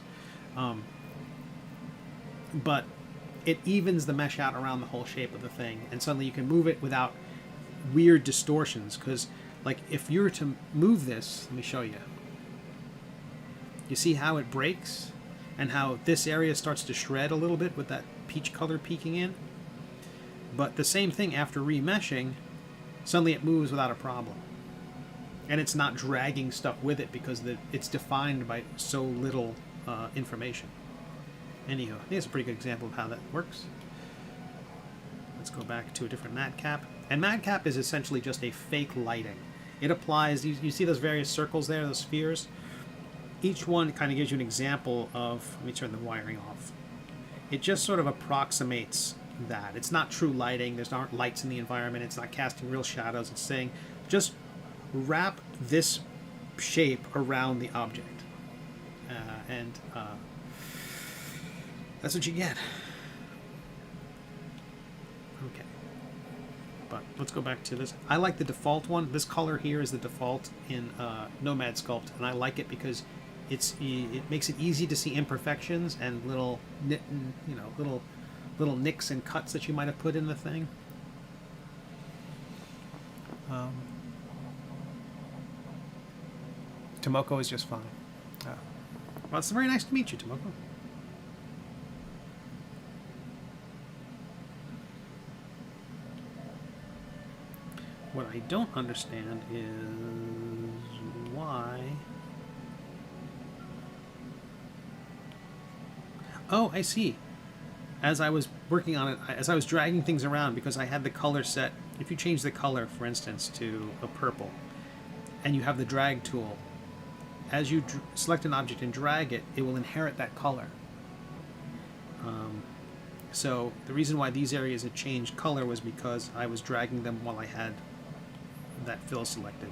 But it evens the mesh out around the whole shape of the thing, and suddenly you can move it without weird distortions. Because, like, if you were to move this, let me show you. You see how it breaks? And how this area starts to shred a little bit with that peach color peeking in? But the same thing after remeshing, suddenly it moves without a problem. And it's not dragging stuff with it because it's defined by so little information. Anyhow, I think it's a pretty good example of how that works. Let's go back to a different matte cap. And matte cap is essentially just a fake lighting. It applies, you see those various circles there, those spheres? Each one kind of gives you an example of, let me turn the wiring off. It just sort of approximates that. It's not true lighting, there aren't lights in the environment, it's not casting real shadows, it's saying just wrap this shape around the object. That's what you get. Okay. But let's go back to this. I like the default one. This color here is the default in Nomad Sculpt, and I like it because it makes it easy to see imperfections and little nicks and cuts that you might have put in the thing. Tomoko is just fine. Well, it's very nice to meet you, Tomoko. What I don't understand is why... Oh, I see. As I was working on it, as I was dragging things around, because I had the color set, if you change the color, for instance, to a purple, and you have the drag tool, as you select an object and drag it, it will inherit that color. So the reason why these areas had changed color was because I was dragging them while I had that fill selected.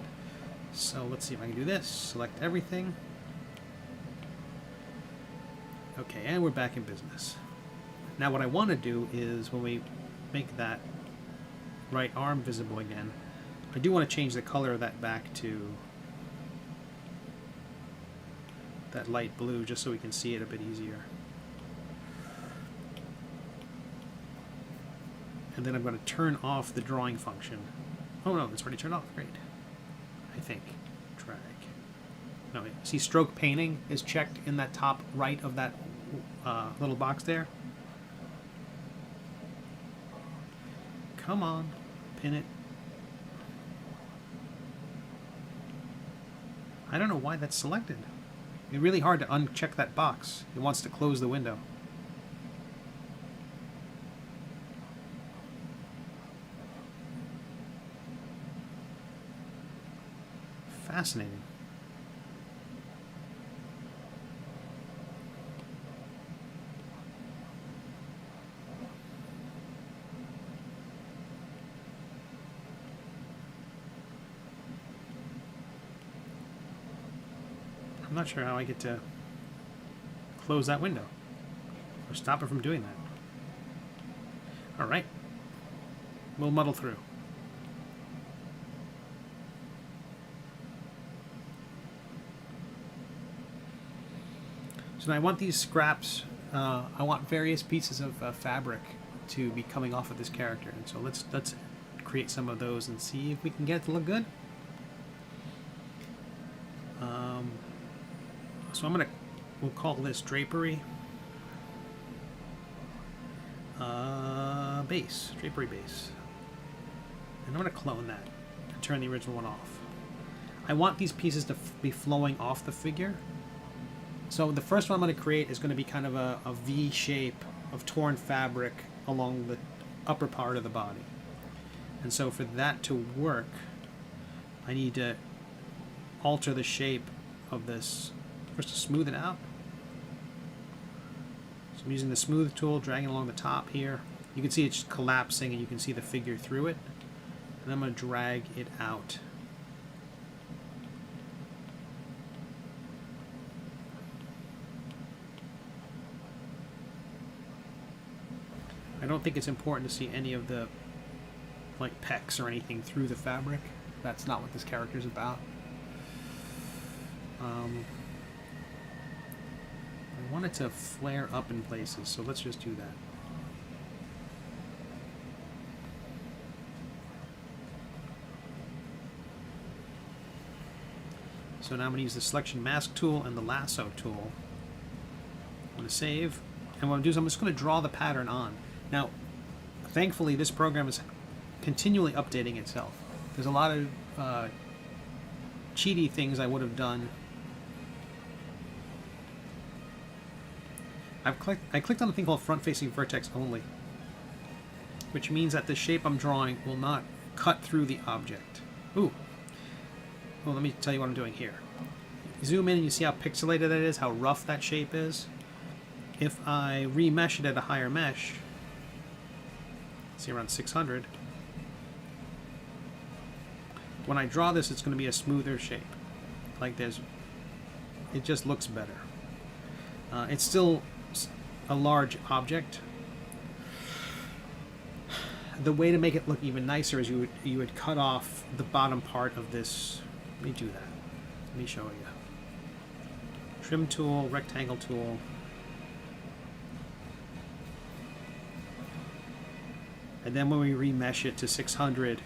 So let's see if I can do this. Select everything. Okay, and we're back in business. Now what I want to do is, when we make that right arm visible again, I do want to change the color of that back to that light blue, just so we can see it a bit easier. And then I'm going to turn off the drawing function. Oh no, it's already turned off. Great. I think. Drag. No, wait. See, stroke painting is checked in that top right of that little box there. Come on. Pin it. I don't know why that's selected. It's really hard to uncheck that box. It wants to close the window. Fascinating. not sure how I get to close that window or stop it from doing that. All right, we'll muddle through. So now I want these scraps, I want various pieces of fabric to be coming off of this character. And so let's create some of those and see if we can get it to look good. So we'll call this drapery base, drapery base. And I'm gonna clone that and turn the original one off. I want these pieces to be flowing off the figure. So the first one I'm going to create is going to be kind of a V shape of torn fabric along the upper part of the body. And so for that to work, I need to alter the shape of this. First to smooth it out. So I'm using the smooth tool, dragging along the top here. You can see it's collapsing and you can see the figure through it. And I'm going to drag it out. I don't think it's important to see any of the like pecs or anything through the fabric. That's not what this character is about. I want it to flare up in places, so let's just do that. So now I'm going to use the selection mask tool and the lasso tool. I'm going to save, and what I'm going to do is I'm just going to draw the pattern on. Now, thankfully, this program is continually updating itself. There's a lot of cheaty things I would have done. I clicked on a thing called front-facing vertex only, which means that the shape I'm drawing will not cut through the object. Ooh. Well, let me tell you what I'm doing here. Zoom in and you see how pixelated that is, how rough that shape is. If I remesh it at a higher mesh, see around 600, when I draw this, it's going to be a smoother shape. Like there's, it just looks better. It's still a large object. The way to make it look even nicer is you would cut off the bottom part of this. Let me do that. Let me show you. Trim tool, rectangle tool. And then when we remesh it to 600,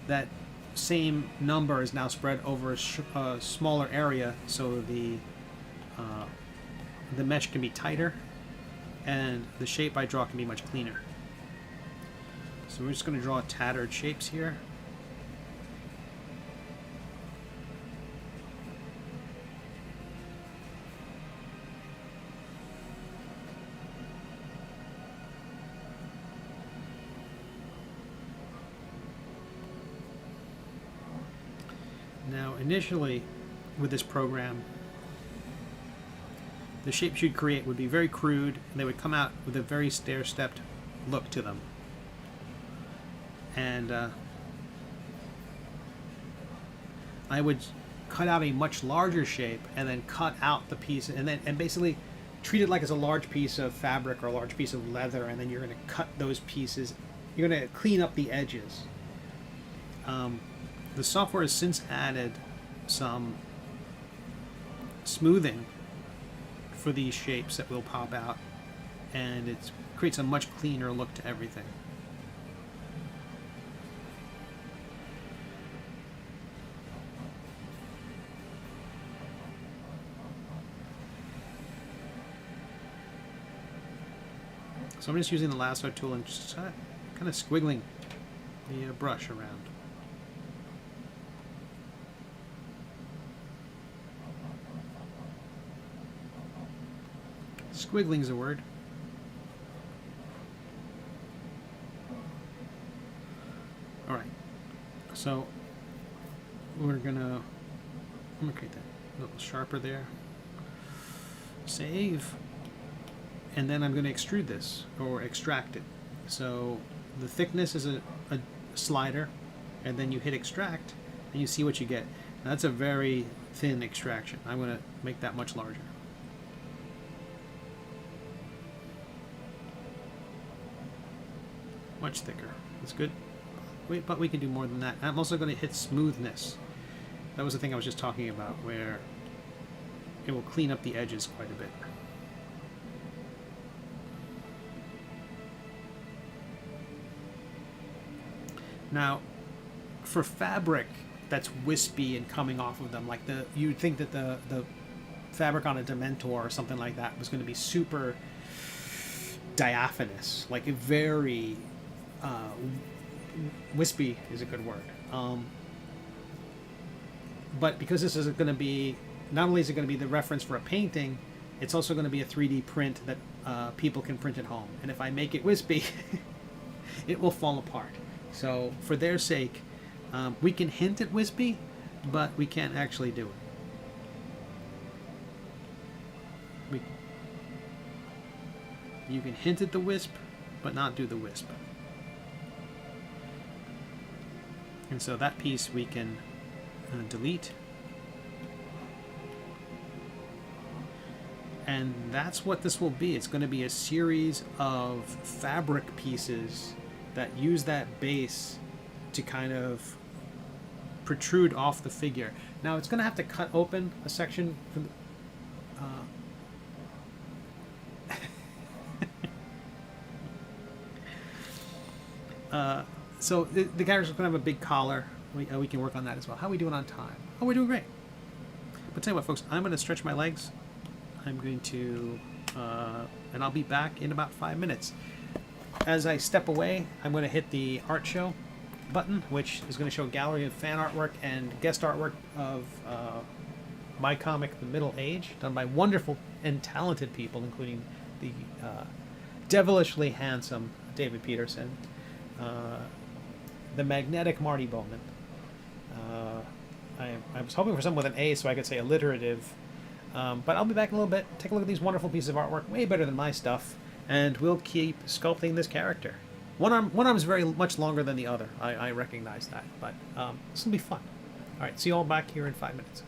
that same number is now spread over a smaller area, so the mesh can be tighter, and the shape I draw can be much cleaner. So we're just going to draw tattered shapes here. Now, initially, with this program, the shapes you'd create would be very crude, and they would come out with a very stair-stepped look to them. And I would cut out a much larger shape, and then cut out the piece, and basically treat it like it's a large piece of fabric or a large piece of leather, and then you're going to cut those pieces. You're going to clean up the edges. The software has since added some smoothing for these shapes that will pop out, and it creates a much cleaner look to everything. So I'm just using the lasso tool and just kind of squiggling the brush around. Squiggling is a word. Alright, so I'm gonna create that a little sharper there. Save. And then I'm going to extrude this, or extract it. So the thickness is a slider, and then you hit extract, and you see what you get. That's a very thin extraction. I'm going to make that much larger. Much thicker. That's good. Wait, but we can do more than that. I'm also going to hit smoothness. That was the thing I was just talking about, where it will clean up the edges quite a bit. Now, for fabric that's wispy and coming off of them, like you'd think that the fabric on a Dementor or something like that was going to be super diaphanous, like a very wispy is a good word. But because this is going to be, not only is it going to be the reference for a painting, it's also going to be a 3D print that people can print at home. And if I make it wispy, it will fall apart. So for their sake, we can hint at wispy, but we can't actually do it. You can hint at the wisp, but not do the wisp. And so that piece we can delete. And that's what this will be. It's going to be a series of fabric pieces that use that base to kind of protrude off the figure. Now it's going to have to cut open a section from the, so the character's going to have a big collar. We can work on that as well. How are we doing on time? Oh, we're doing great. But tell you what, folks, I'm going to stretch my legs. I'm going to, and I'll be back in about 5 minutes. As I step away, I'm going to hit the art show button, which is going to show a gallery of fan artwork and guest artwork of my comic, The Middle Age, done by wonderful and talented people, including the devilishly handsome David Peterson, the magnetic Marty Bowman. I was hoping for something with an A so I could say alliterative, but I'll be back in a little bit. Take a look at these wonderful pieces of artwork, way better than my stuff, and we'll keep sculpting this character. One arm is very much longer than the other. I recognize that, but this will be fun. All right, see you all back here in 5 minutes.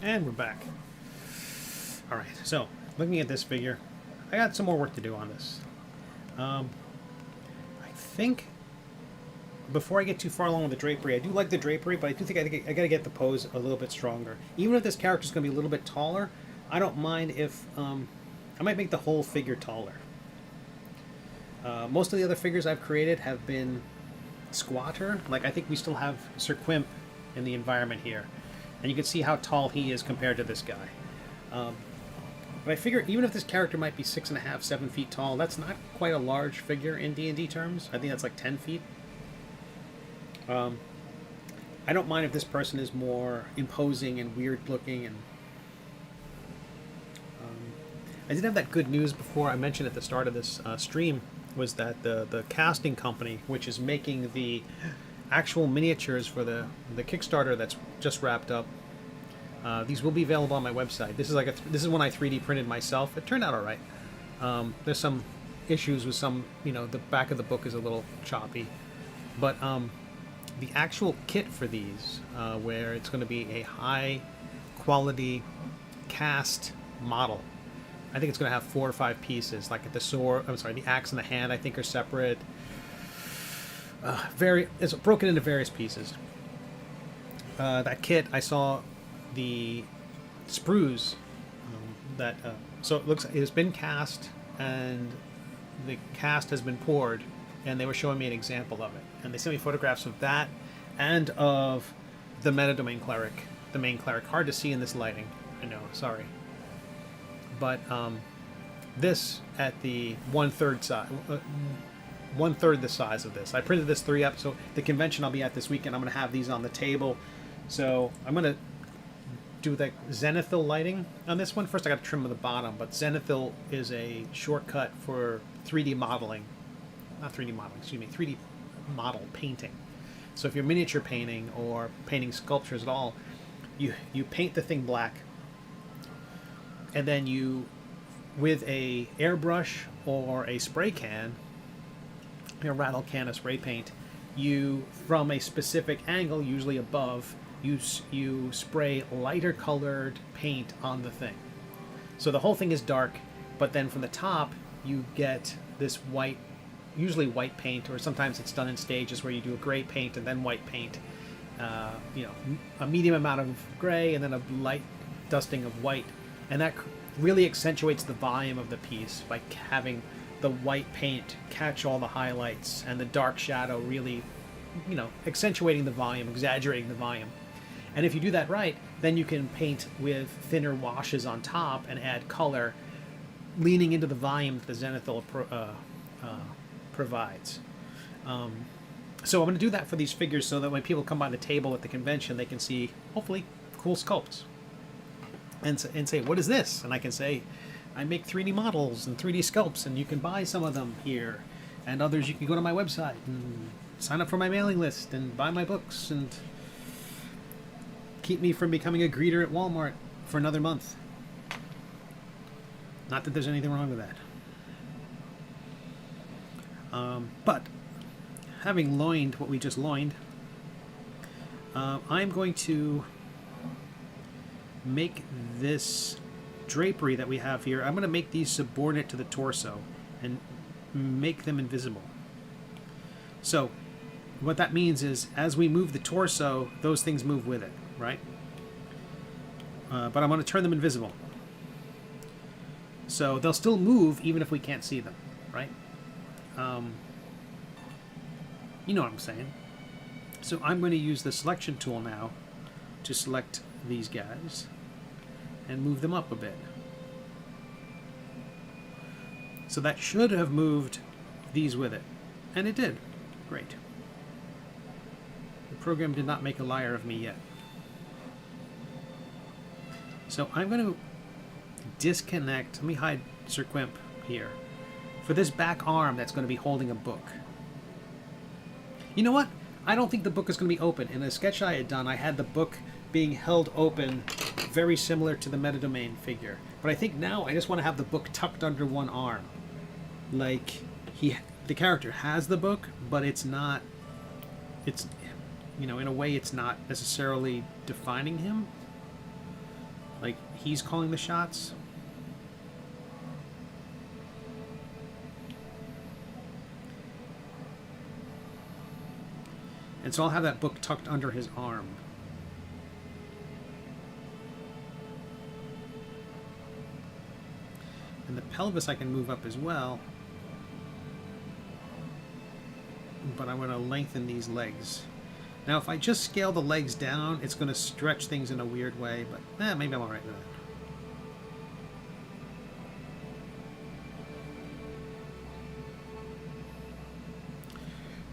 And we're back. Alright, so, looking at this figure, I got some more work to do on this. I think, before I get too far along with the drapery, I do like the drapery, but I do think I gotta get the pose a little bit stronger. Even if this character's gonna be a little bit taller, I don't mind if, I might make the whole figure taller. Most of the other figures I've created have been squatter. Like, I think we still have Sir Quimp in the environment here. And you can see how tall he is compared to this guy. But I figure even if this character might be 6.5, 7 feet tall, that's not quite a large figure in D&D terms. I think that's like 10 feet. I don't mind if this person is more imposing and weird looking. And I did have that good news before. I mentioned at the start of this stream was that the casting company, which is making the actual miniatures for the Kickstarter that's just wrapped up, these will be available on my website. This is one I 3D printed myself. It turned out all right. There's some issues with some, the back of the book is a little choppy, but the actual kit for these, where it's going to be a high quality cast model. I think it's going to have 4 or 5 pieces, like the sword. I'm sorry, the axe and the hand I think are separate. It's broken into various pieces. That kit, I saw the sprues so it looks like it has been cast and the cast has been poured, and they were showing me an example of it, and they sent me photographs of that and of the Meta Domain Cleric, the main cleric. Hard to see in this lighting, I know, sorry, but this at the 1/3 size, 1/3 the size of this. I printed this 3 up, so the convention I'll be at this weekend, I'm going to have these on the table. So I'm going to do the zenithal lighting on this one. First I got to trim the bottom, but zenithal is a shortcut for 3D modeling. Not 3D modeling, excuse me, 3D model painting. So if you're miniature painting or painting sculptures at all, you paint the thing black, and then you, with a airbrush or a spray can, a rattle can of spray paint, you, from a specific angle, usually above, you spray lighter colored paint on the thing. So the whole thing is dark, but then from the top you get this white, usually white paint, or sometimes it's done in stages where you do a gray paint and then white paint. A medium amount of gray and then a light dusting of white, and that really accentuates the volume of the piece by having the white paint catch all the highlights and the dark shadow really, accentuating the volume, exaggerating the volume. And if you do that right, then you can paint with thinner washes on top and add color, leaning into the volume that the zenithal provides. So I'm going to do that for these figures so that when people come by the table at the convention, they can see, hopefully, cool sculpts. And say, what is this? And I can say, I make 3D models and 3D sculpts, and you can buy some of them here. And others, you can go to my website and sign up for my mailing list and buy my books and keep me from becoming a greeter at Walmart for another month. Not that there's anything wrong with that. But having loined what we just loined, I'm going to make this drapery that we have here. I'm going to make these subordinate to the torso and make them invisible. So what that means is as we move the torso, those things move with it, right? But I'm going to turn them invisible. So they'll still move even if we can't see them, right? You know what I'm saying. So I'm going to use the selection tool now to select these guys and move them up a bit. So that should have moved these with it. And it did. Great. The program did not make a liar of me yet. So I'm going to disconnect. Let me hide Sir Quimp here. For this back arm that's going to be holding a book. You know what? I don't think the book is going to be open. In a sketch I had done, I had the book being held open, very similar to the Meta Domain figure. But I think now I just want to have the book tucked under one arm. Like, the character has the book, but it's not, in a way it's not necessarily defining him. like he's calling the shots. And so I'll have that book tucked under his arm. And the pelvis I can move up as well. But I want to lengthen these legs. Now if I just scale the legs down, it's going to stretch things in a weird way, but maybe I'm alright with that.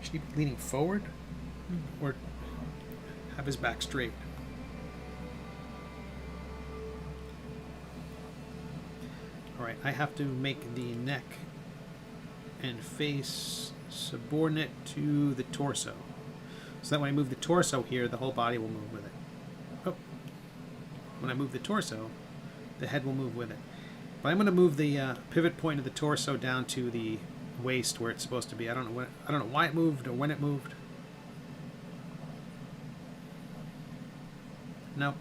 Should he be leaning forward? Or have his back straight? Alright, I have to make the neck and face subordinate to the torso. So that when I move the torso here, the whole body will move with it. Oh. When I move the torso, the head will move with it. But I'm going to move the pivot point of the torso down to the waist where it's supposed to be. I don't know why it moved or when it moved. No,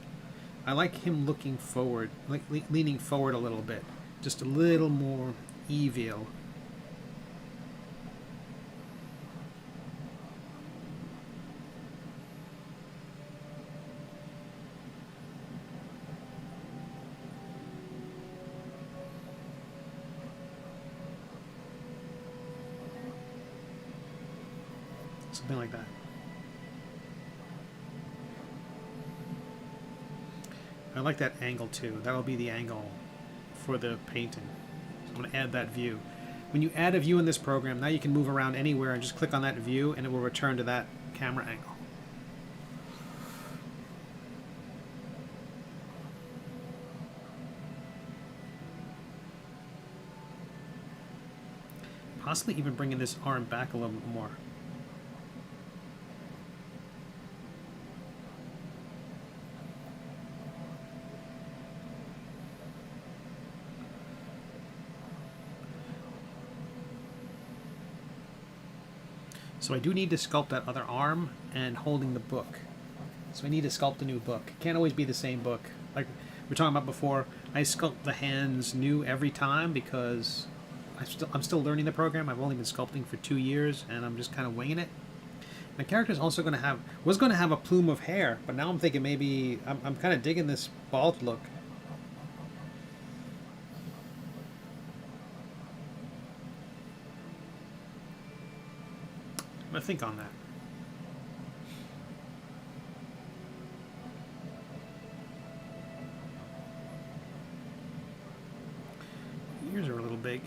I like him looking forward, like leaning forward a little bit, just a little more evil. Something like that. I like that angle too. That'll be the angle for the painting. So I'm going to add that view. When you add a view in this program, now you can move around anywhere and just click on that view and it will return to that camera angle. Possibly even bringing this arm back a little bit more. So I do need to sculpt that other arm and holding the book. So I need to sculpt a new book. It can't always be the same book. Like we were talking about before, I sculpt the hands new every time because I'm still learning the program. I've only been sculpting for 2 years and I'm just kind of winging it. My character's also going to was going to have a plume of hair, but now I'm thinking maybe, I'm kind of digging this bald look. I'm going to think on that. Ears are a little big.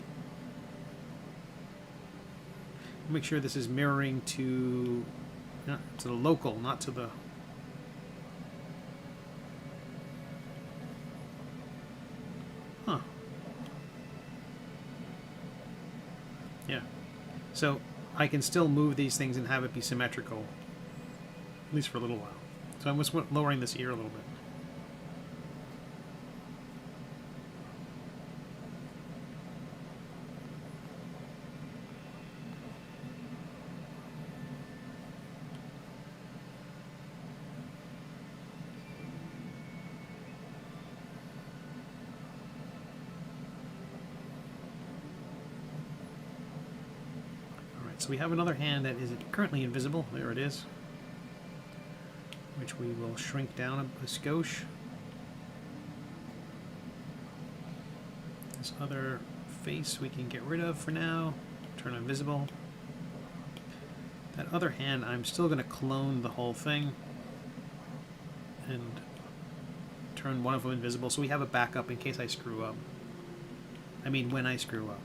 Make sure this is mirroring to the local, not to the... Huh. Yeah. So I can still move these things and have it be symmetrical, at least for a little while. So I'm just lowering this ear a little bit. So we have another hand that is currently invisible. There it is. Which we will shrink down a skosh. This other face we can get rid of for now. Turn invisible. That other hand, I'm still going to clone the whole thing. And turn one of them invisible so we have a backup in case I screw up. I mean, when I screw up.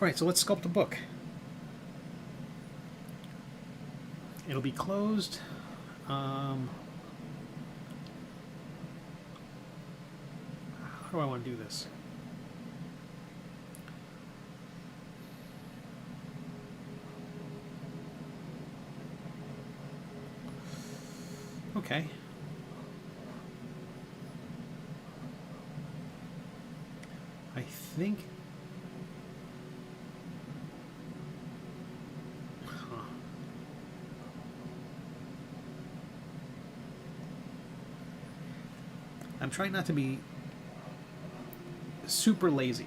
Alright, so let's sculpt the book. It'll be closed. How do I want to do this? Okay. I think... I'm trying not to be super lazy.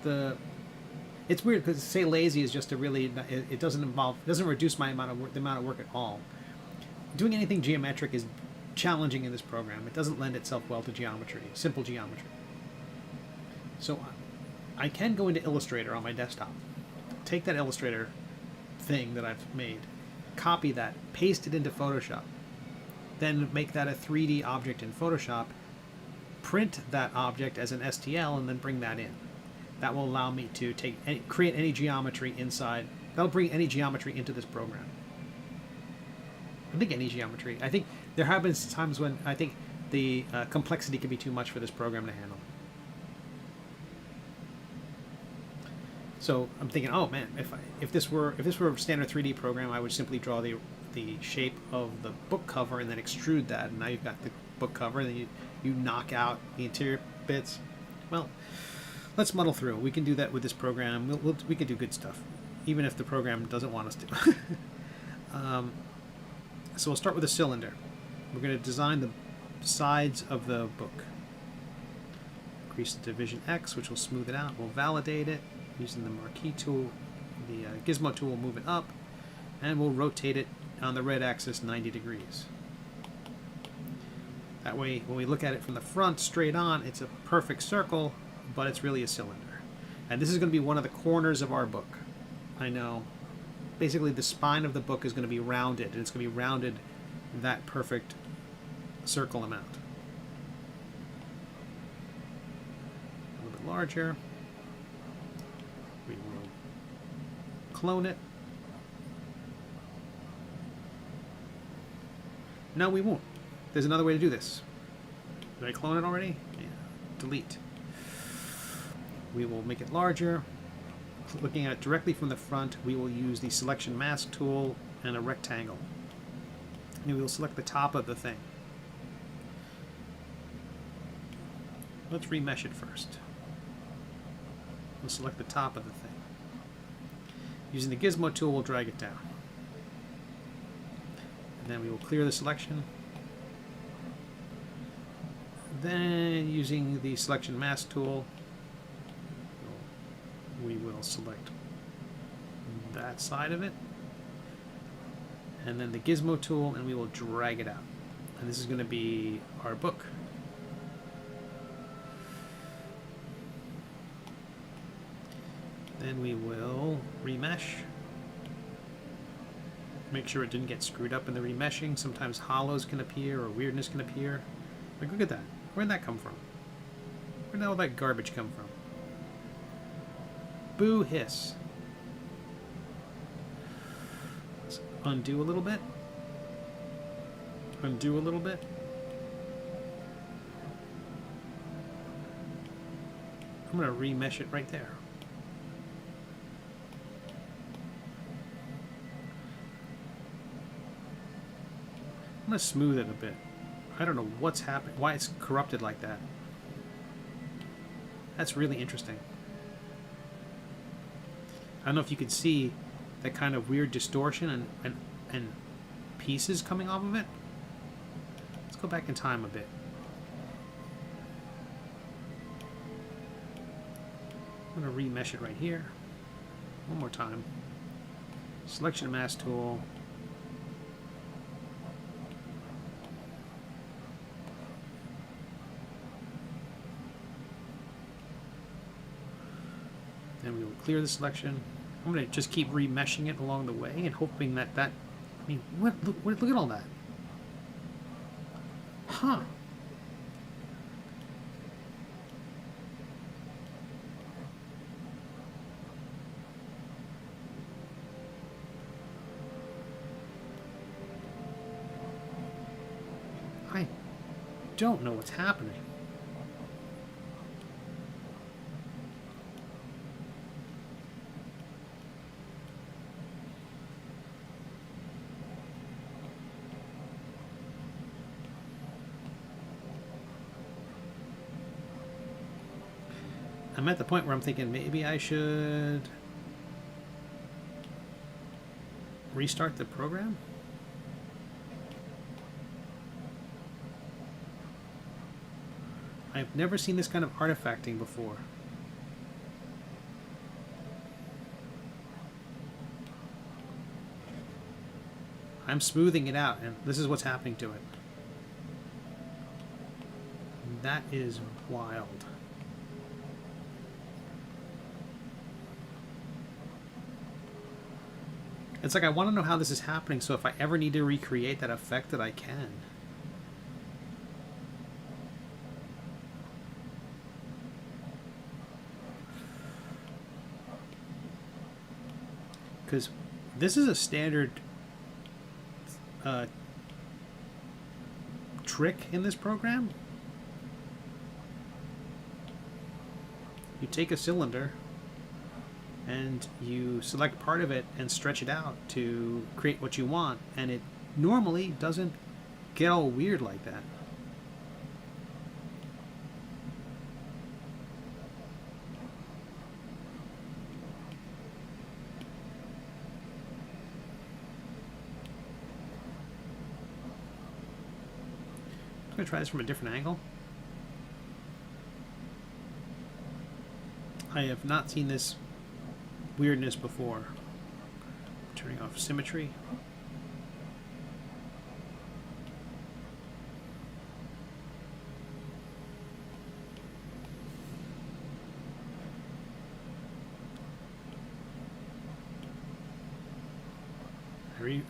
It's weird because to say lazy is just a really, it doesn't reduce my amount of work, the amount of work at all. Doing anything geometric is challenging in this program. It doesn't lend itself well to geometry, simple geometry. So I can go into Illustrator on my desktop, take that Illustrator thing that I've made, copy that, paste it into Photoshop, then make that a 3D object in Photoshop, print that object as an STL, and then bring that in. That will allow me to create any geometry inside. That'll bring any geometry into this program. I think any geometry. I think there have been times when I think the complexity can be too much for this program to handle. So I'm thinking, oh man, if this were a standard 3D program, I would simply draw the shape of the book cover and then extrude that, and now you've got the book cover, and then you knock out the interior bits. Well, let's muddle through. We can do that with this program. We can do good stuff, even if the program doesn't want us to. So we'll start with a cylinder. We're going to design the sides of the book. Increase the division X, which will smooth it out. We'll validate it using the marquee tool. The gizmo tool will move it up, and we'll rotate it on the red axis 90 degrees. That way, when we look at it from the front straight on, it's a perfect circle, but it's really a cylinder. And this is going to be one of the corners of our book. I know. Basically, the spine of the book is going to be rounded, and it's going to be rounded that perfect circle amount. A little bit larger. We will clone it. No, we won't. There's another way to do this. Did I clone it already? Yeah. Delete. We will make it larger. Looking at it directly from the front, we will use the selection mask tool and a rectangle. And we will select the top of the thing. Let's remesh it first. We'll select the top of the thing. Using the gizmo tool, we'll drag it down. And then we will clear the selection. Then, using the selection mask tool, we will select that side of it, and then the gizmo tool, and we will drag it out. And this is going to be our book. Then we will remesh. Make sure it didn't get screwed up in the remeshing. Sometimes hollows can appear or weirdness can appear. Like, look at that. Where'd that come from? Where'd all that garbage come from? Boo hiss. Let's undo a little bit. Undo a little bit. I'm going to remesh it right there. I'm going to smooth it a bit. I don't know what's happening, why it's corrupted like that. That's really interesting. I don't know if you can see that kind of weird distortion and pieces coming off of it. Let's go back in time a bit. I'm going to remesh it right here. One more time. Selection mask tool. Then we will clear the selection. I'm going to just keep remeshing it along the way and hoping that I mean, look at all that. Huh. I don't know what's happening. I'm at the point where I'm thinking maybe I should restart the program. I've never seen this kind of artifacting before. I'm smoothing it out, and this is what's happening to it. That is wild. It's like I want to know how this is happening, so if I ever need to recreate that effect, that I can. Because this is a standard trick in this program. You take a cylinder and you select part of it and stretch it out to create what you want, and it normally doesn't get all weird like that. I'm going to try this from a different angle. I have not seen this weirdness before. Turning off symmetry.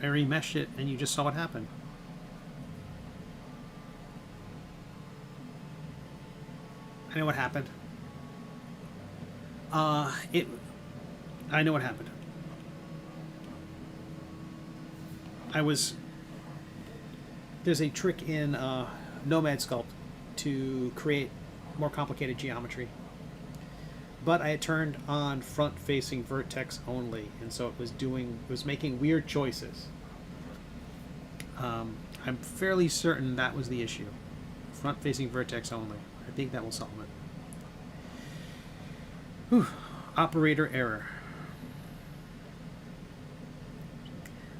I remeshed it, and you just saw what happened. I know what happened. I know what happened. There's a trick in Nomad Sculpt to create more complicated geometry, but I had turned on front-facing vertex only, and so it was making weird choices. I'm fairly certain that was the issue. Front-facing vertex only. I think that will solve it. Whew. Operator error.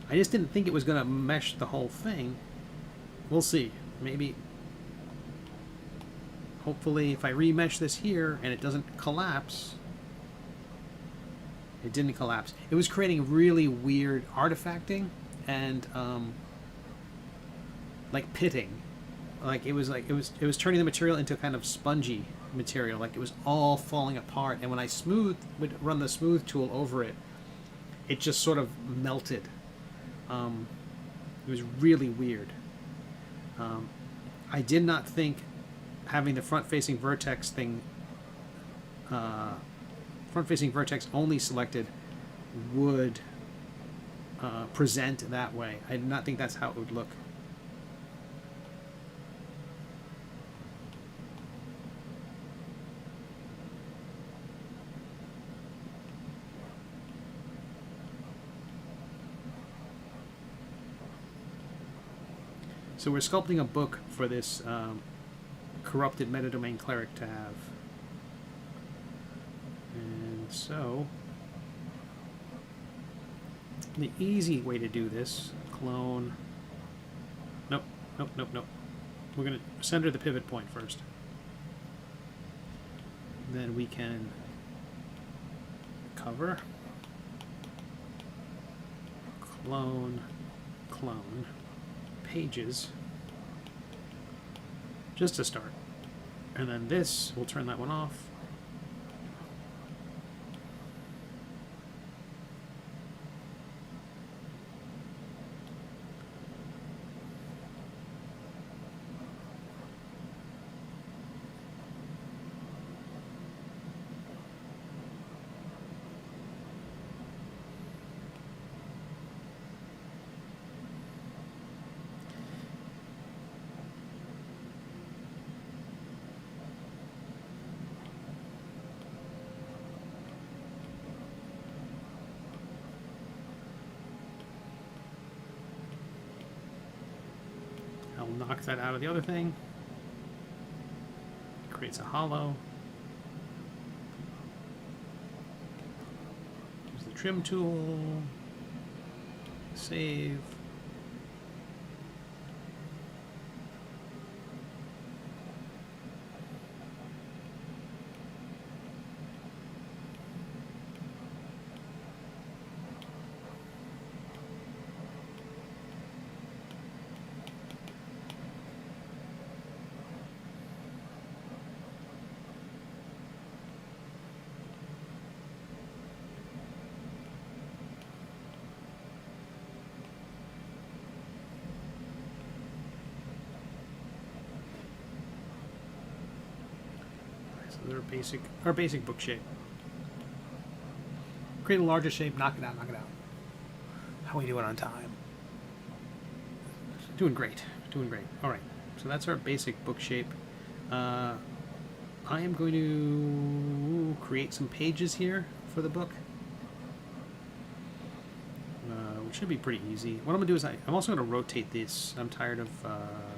I just didn't think it was going to mesh the whole thing. We'll see. Maybe. Hopefully, if I remesh this here and it doesn't collapse. It didn't collapse. It was creating really weird artifacting and like pitting. It was turning the material into kind of spongy material. Like it was all falling apart. And when I would run the smooth tool over it, it just sort of melted. It was really weird. I did not think having the front-facing vertex thing, front-facing vertex only selected, would present that way. I did not think that's how it would look. So we're sculpting a book for this corrupted Meta Domain Cleric to have. And so, the easy way to do this, clone, nope. We're going to center the pivot point first. Then we can cover, clone, pages, just to start. And then this, we'll turn that one off. I'll knock that out of the other thing. Creates a hollow. Use the trim tool. Save. So they're our basic book shape. Create a larger shape, knock it out, knock it out. How are we doing on time? Doing great, doing great. All right, so that's our basic book shape. I am going to create some pages here for the book. Which should be pretty easy. What I'm going to do is I'm also going to rotate this. I'm tired of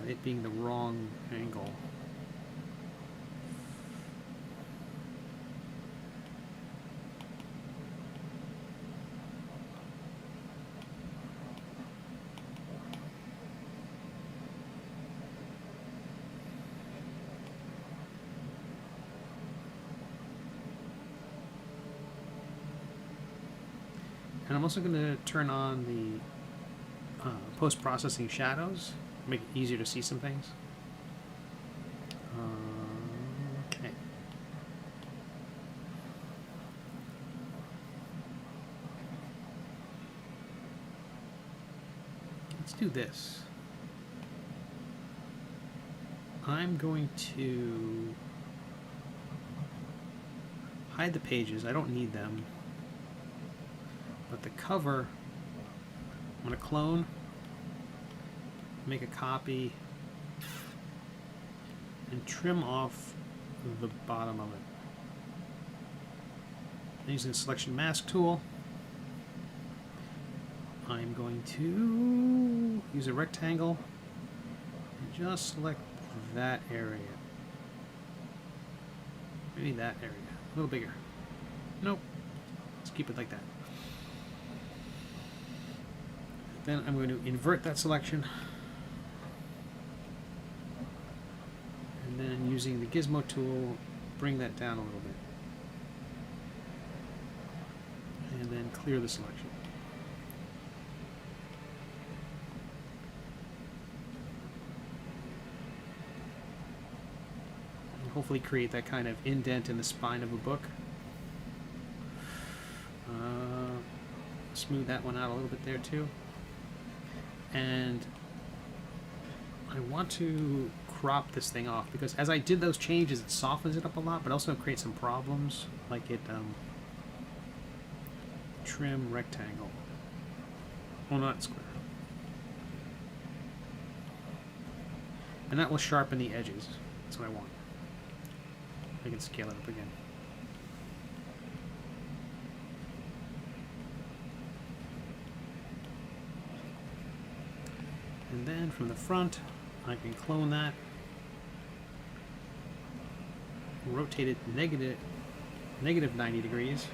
it being the wrong angle. And I'm also going to turn on the post-processing shadows, make it easier to see some things. Okay. Let's do this. I'm going to hide the pages. I don't need them. But the cover, I'm going to clone, make a copy, and trim off the bottom of it. And using the selection mask tool, I'm going to use a rectangle and just select that area. Maybe that area, a little bigger. Nope, let's keep it like that. Then I'm going to invert that selection, and then using the gizmo tool, bring that down a little bit, and then clear the selection. And hopefully create that kind of indent in the spine of a book. Smooth that one out a little bit there too. And I want to crop this thing off because as I did those changes, it softens it up a lot, but also creates some problems, like it trim rectangle. Well, not square. And that will sharpen the edges. That's what I want. I can scale it up again. And then from the front, I can clone that, rotate it negative 90 degrees,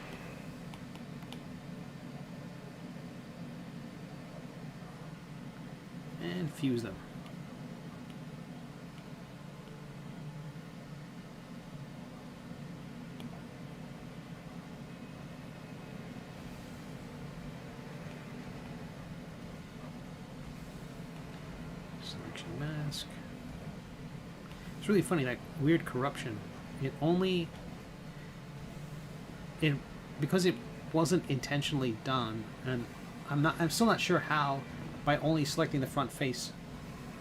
and fuse them. Selection mask. It's really funny, that weird corruption. Because it wasn't intentionally done, and I'm still not sure how, by only selecting the front face,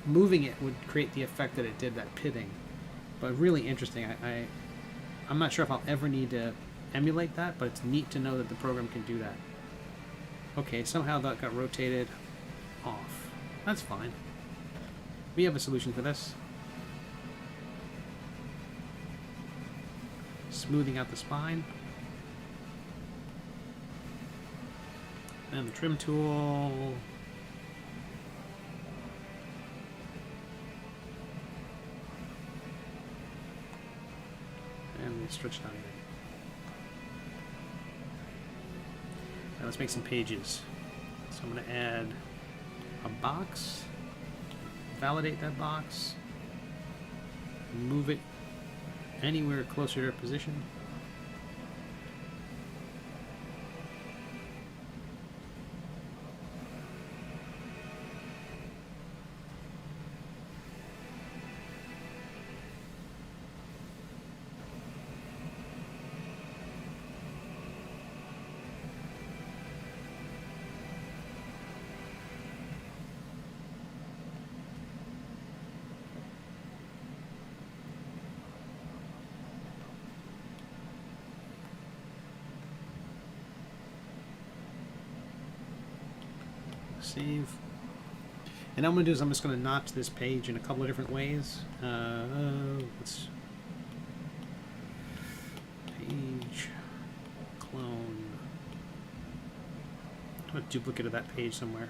moving it would create the effect that it did, that pitting. But really interesting. I'm not sure if I'll ever need to emulate that, but it's neat to know that the program can do that. Okay, somehow that got rotated off. That's fine. We have a solution for this. Smoothing out the spine. And the trim tool. And we stretch down again. Now let's make some pages. So I'm going to add a box. Validate that box, move it anywhere closer to position. Save. And now what I'm going to do is I'm just going to notch this page in a couple of different ways. Let's page clone. A duplicate of that page somewhere.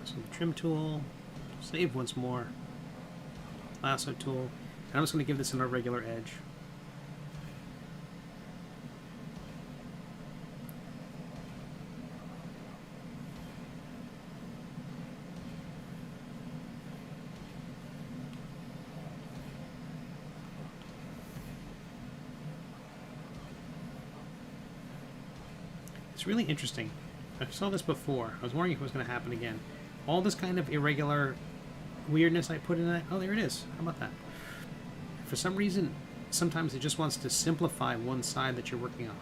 So trim tool, save once more, lasso tool, and I'm just going to give this an irregular edge. It's really interesting. I saw this before. I was wondering if it was going to happen again. All this kind of irregular weirdness I put in it. Oh, there it is. How about that? For some reason, sometimes it just wants to simplify one side that you're working on.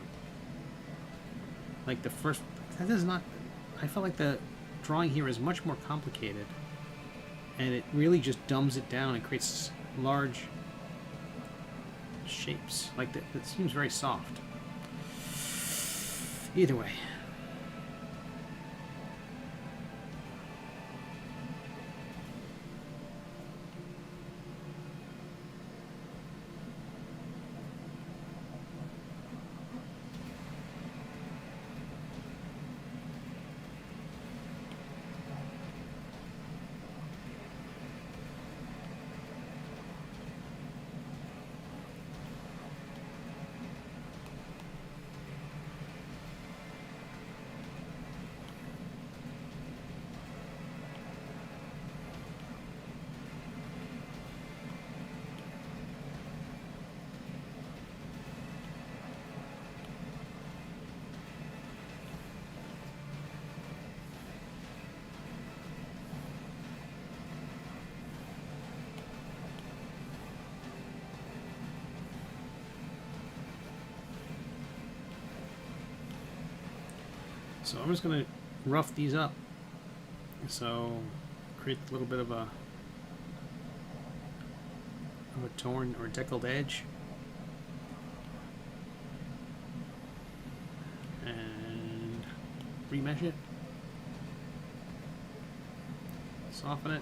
Like the first... That is not... I felt like the drawing here is much more complicated. And it really just dumbs it down and creates large shapes. Like that. It seems very soft. Either way. So I'm just going to rough these up. So create a little bit of a torn or deckled edge. And remesh it. Soften it.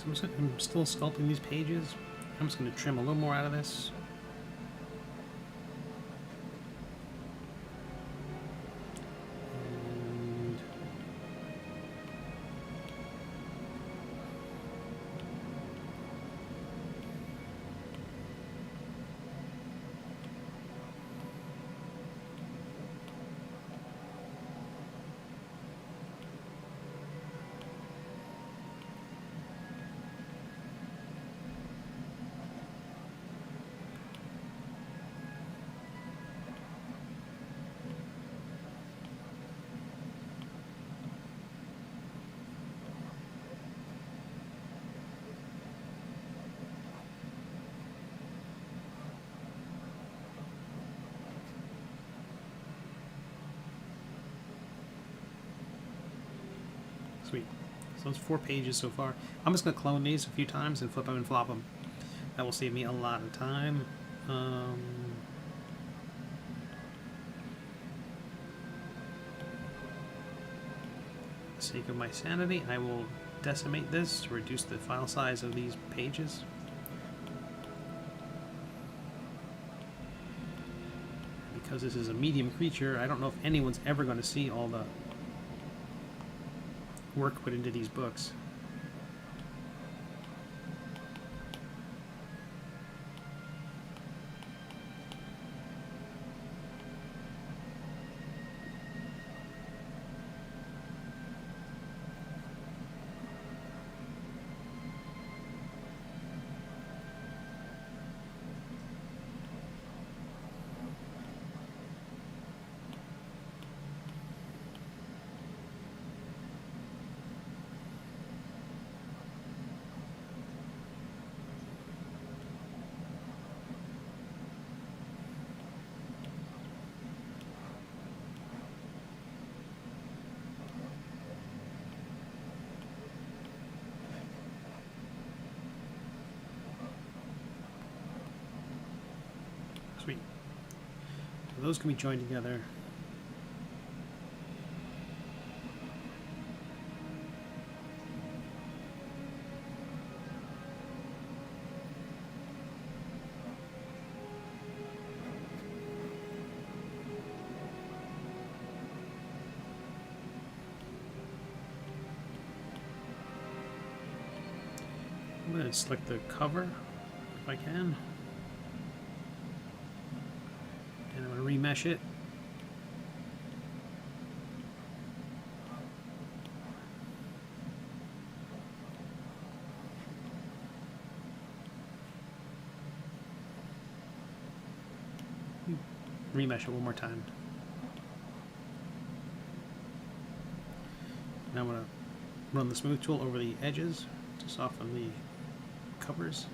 So I'm still sculpting these pages. I'm just going to trim a little more out of this. Sweet. So it's 4 pages so far. I'm just going to clone these a few times and flip them and flop them. That will save me a lot of time. For the sake of my sanity, I will decimate this to reduce the file size of these pages. Because this is a medium creature, I don't know if anyone's ever going to see all the work put into these books. Sweet. So those can be joined together. I'm going to select the cover if I can. And I'm going to remesh it. Remesh it one more time. Now I'm going to run the smooth tool over the edges to soften the covers.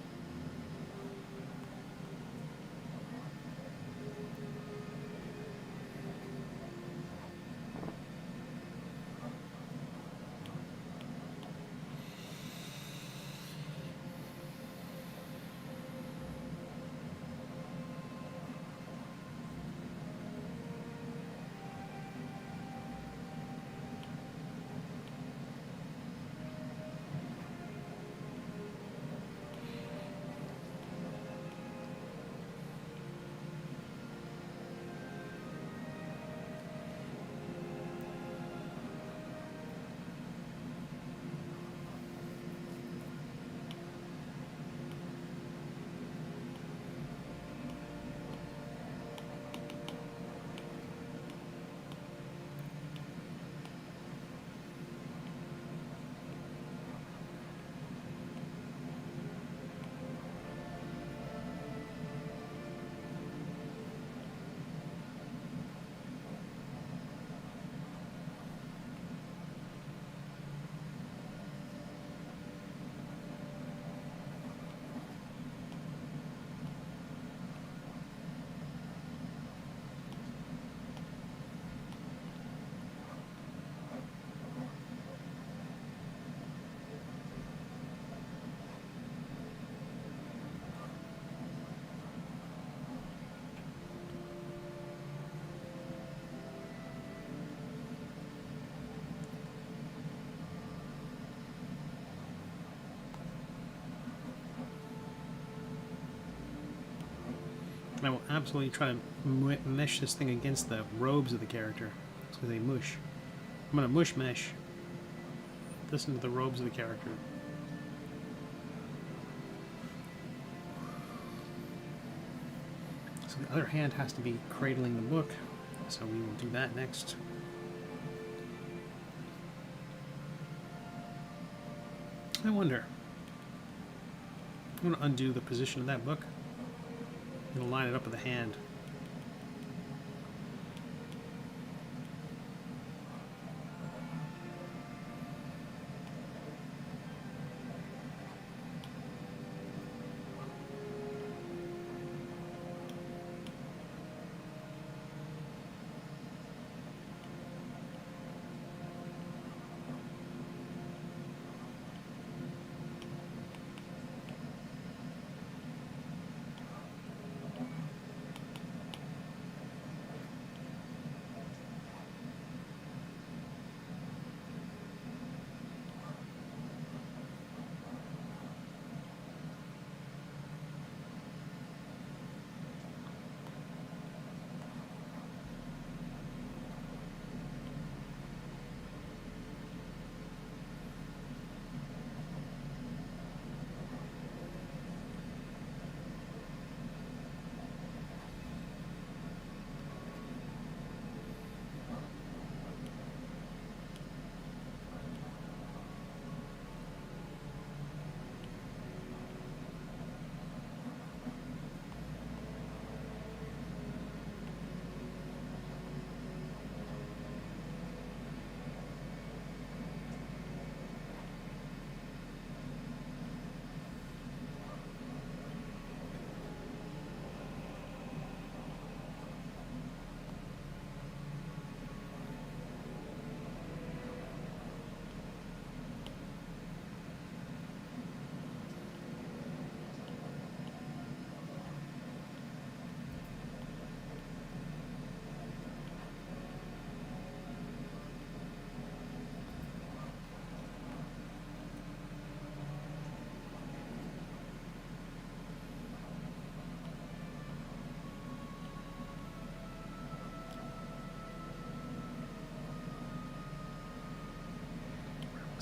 I will absolutely try to mesh this thing against the robes of the character. So they mush. I'm going to mush mesh this into the robes of the character. So the other hand has to be cradling the book. So we will do that next. I wonder. I'm going to undo the position of that book. I'm going to line it up with the hand.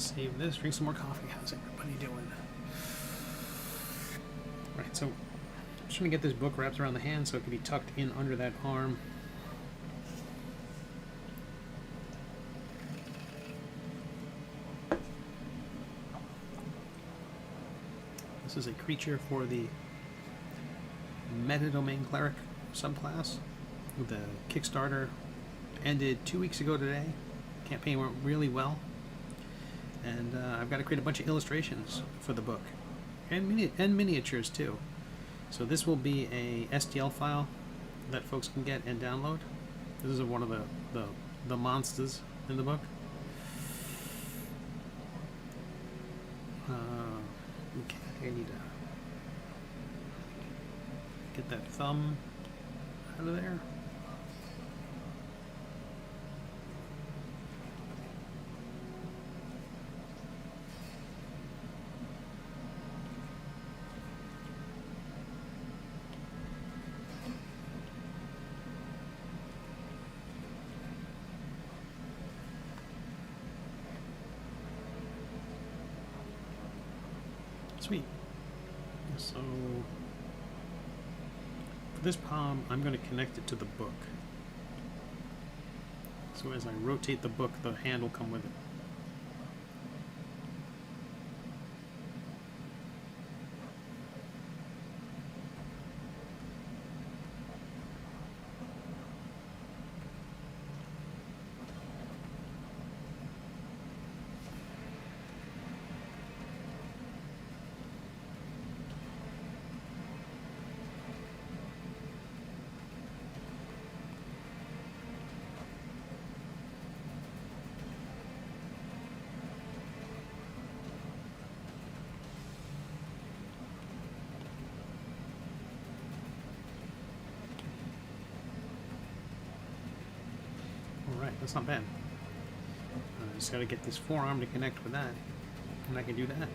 Save this, drink some more coffee. How's everybody doing? Right, so I'm just trying to get this book wrapped around the hand so it can be tucked in under that arm. This is a creature for the Meta Domain Cleric subclass. The Kickstarter ended 2 weeks ago today. Campaign went really well. And I've got to create a bunch of illustrations for the book. And miniatures too. So this will be a STL file that folks can get and download. This is one of the monsters in the book. Okay, I need to get that thumb out of there. Sweet. So for this palm, I'm going to connect it to the book. So as I rotate the book, the hand will come with it. Alright, that's not bad. I just gotta get this forearm to connect with that, and I can do that.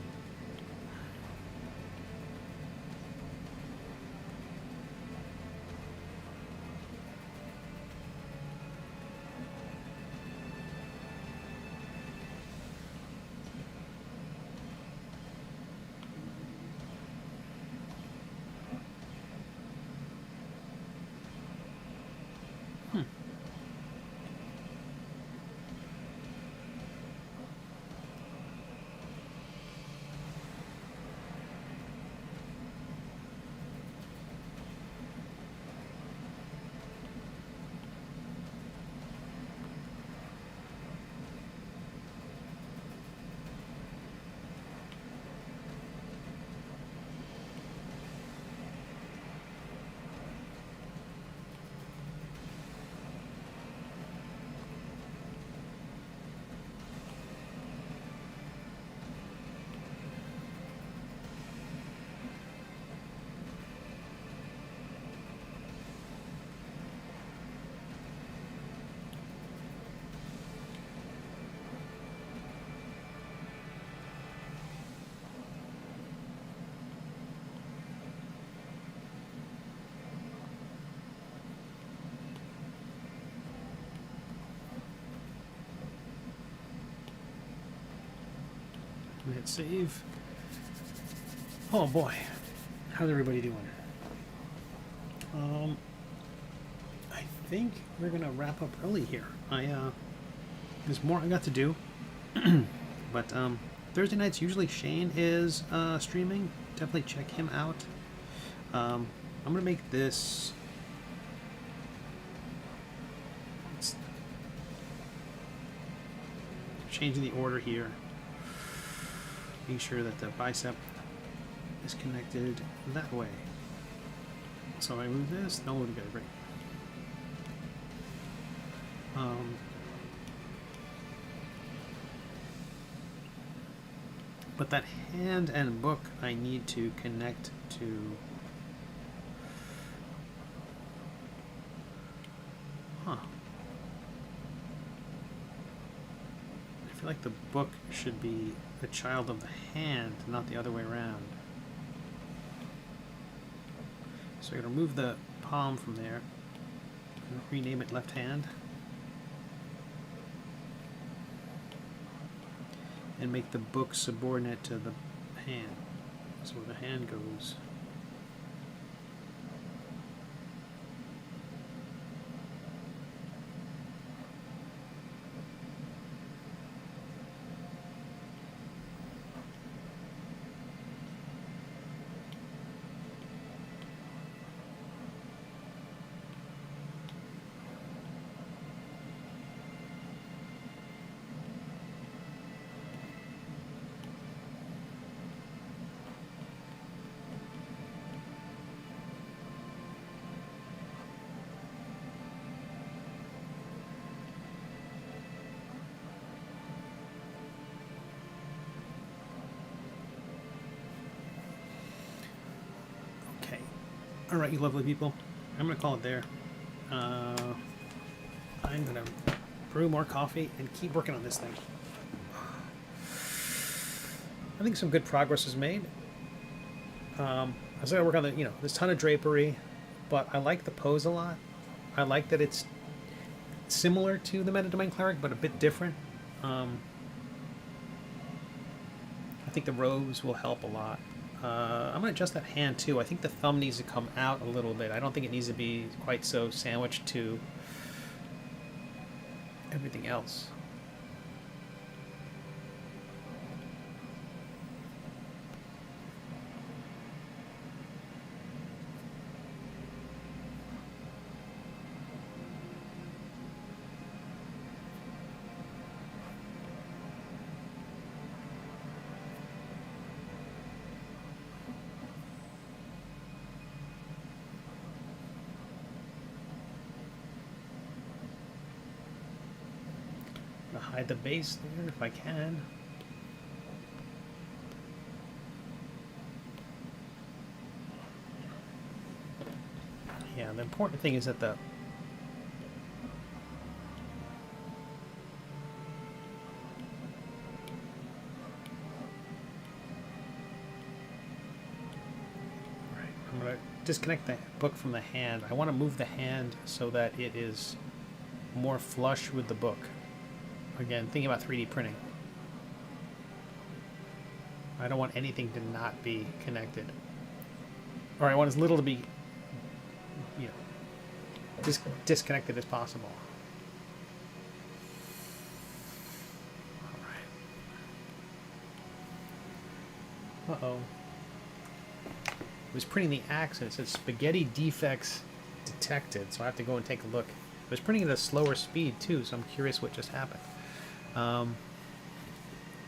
Hit save. Oh boy, how's everybody doing? I think we're gonna wrap up early here. There's more I got to do, but Thursday nights usually Shane is streaming. Definitely check him out. I'm gonna make this. Changing the order here. Making sure that the bicep is connected that way. So I move this, no, we got it, great. But that hand and book I need to connect to. I feel like the book should be the child of the hand, not the other way around. So I'm going to remove the palm from there and rename it left hand. and make the book subordinate to the hand. So where the hand goes. All right, you lovely people. I'm going to call it there. I'm going to brew more coffee and keep working on this thing. I think some good progress is made. I was going to work on there's a ton of drapery, but I like the pose a lot. I like that it's similar to the Meta Domain Cleric, but a bit different. I think the robes will help a lot. I'm going to adjust that hand too. I think the thumb needs to come out a little bit. I don't think it needs to be quite so sandwiched to everything else. Hide the base there if I can. Yeah, the important thing is that the I'm going to disconnect the book from the hand. I want to move the hand so that it is more flush with the book. Again, thinking about 3D printing. I don't want anything to not be connected. Or I want as little to be, disconnected as possible. All right. Uh-oh. I was printing the axe and it said spaghetti defects detected, so I have to go and take a look. I was printing at a slower speed too, so I'm curious what just happened.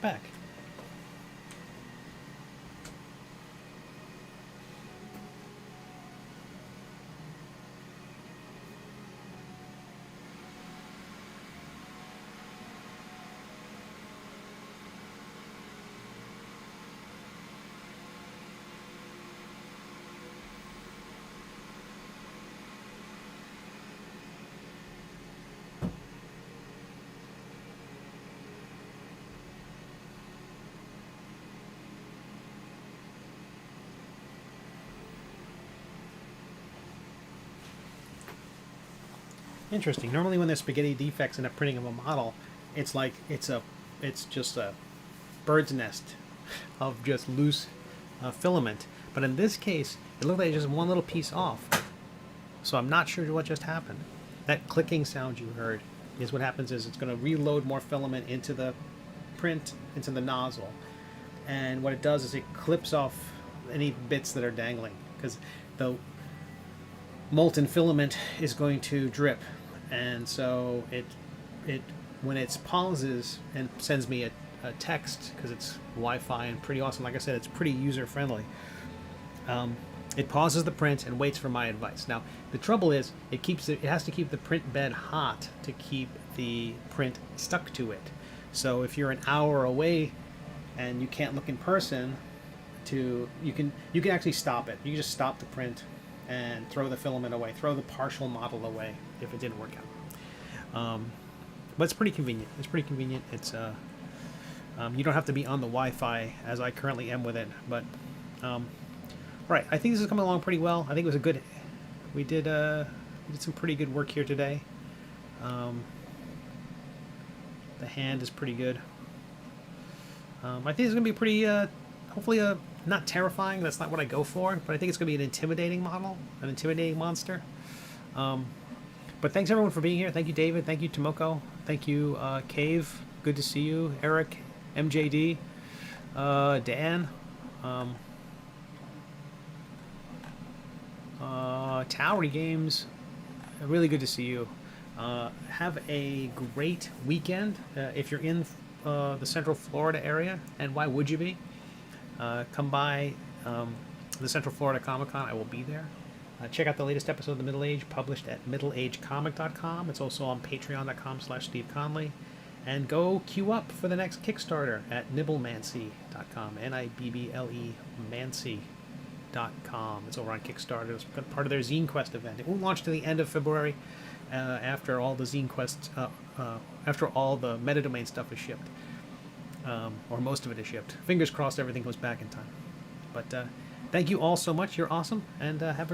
Back. Interesting. Normally when there's spaghetti defects in a printing of a model, it's like it's just a bird's nest of just loose filament. But in this case, it looked like just one little piece off. So I'm not sure what just happened. That clicking sound you heard is what happens is it's going to reload more filament into the print, into the nozzle. And what it does is it clips off any bits that are dangling, because the molten filament is going to drip. And so it when it pauses and sends me a text, because it's Wi-Fi and pretty awesome, like I said, it's pretty user-friendly. It pauses the print and waits for my advice. Now, the trouble is, it has to keep the print bed hot to keep the print stuck to it. So if you're an hour away and you can't look in person, you can actually stop it. You can just stop the print and throw the filament away, throw the partial model away if it didn't work out. But it's pretty convenient. It's pretty convenient. It's you don't have to be on the Wi-Fi as I currently am with it. But all right, I think this is coming along pretty well. I think it was a good. We did some pretty good work here today. The hand is pretty good. I think it's going to be pretty, hopefully, not terrifying. That's not what I go for, but I think it's going to be an intimidating model, an intimidating monster. But thanks everyone for being here. Thank you, David. Thank you, Tomoko. Thank you, Cave. Good to see you. Eric, MJD, Dan, Towery Games. Really good to see you. Have a great weekend if you're in the Central Florida area, and why would you be? Come by the Central Florida Comic-Con. I will be there. Check out the latest episode of The Middle Age, published at middleagecomic.com. It's also on patreon.com/Steve Conley. And go queue up for the next Kickstarter at nibblemancy.com. Nibble mancy.com. It's over on Kickstarter. It's part of their Zine Quest event. It won't launch to the end of February after all the Zine Quest, after all the Meta Domain stuff is shipped. Or most of it is shipped. Fingers crossed everything goes back in time. But thank you all so much. You're awesome. And have a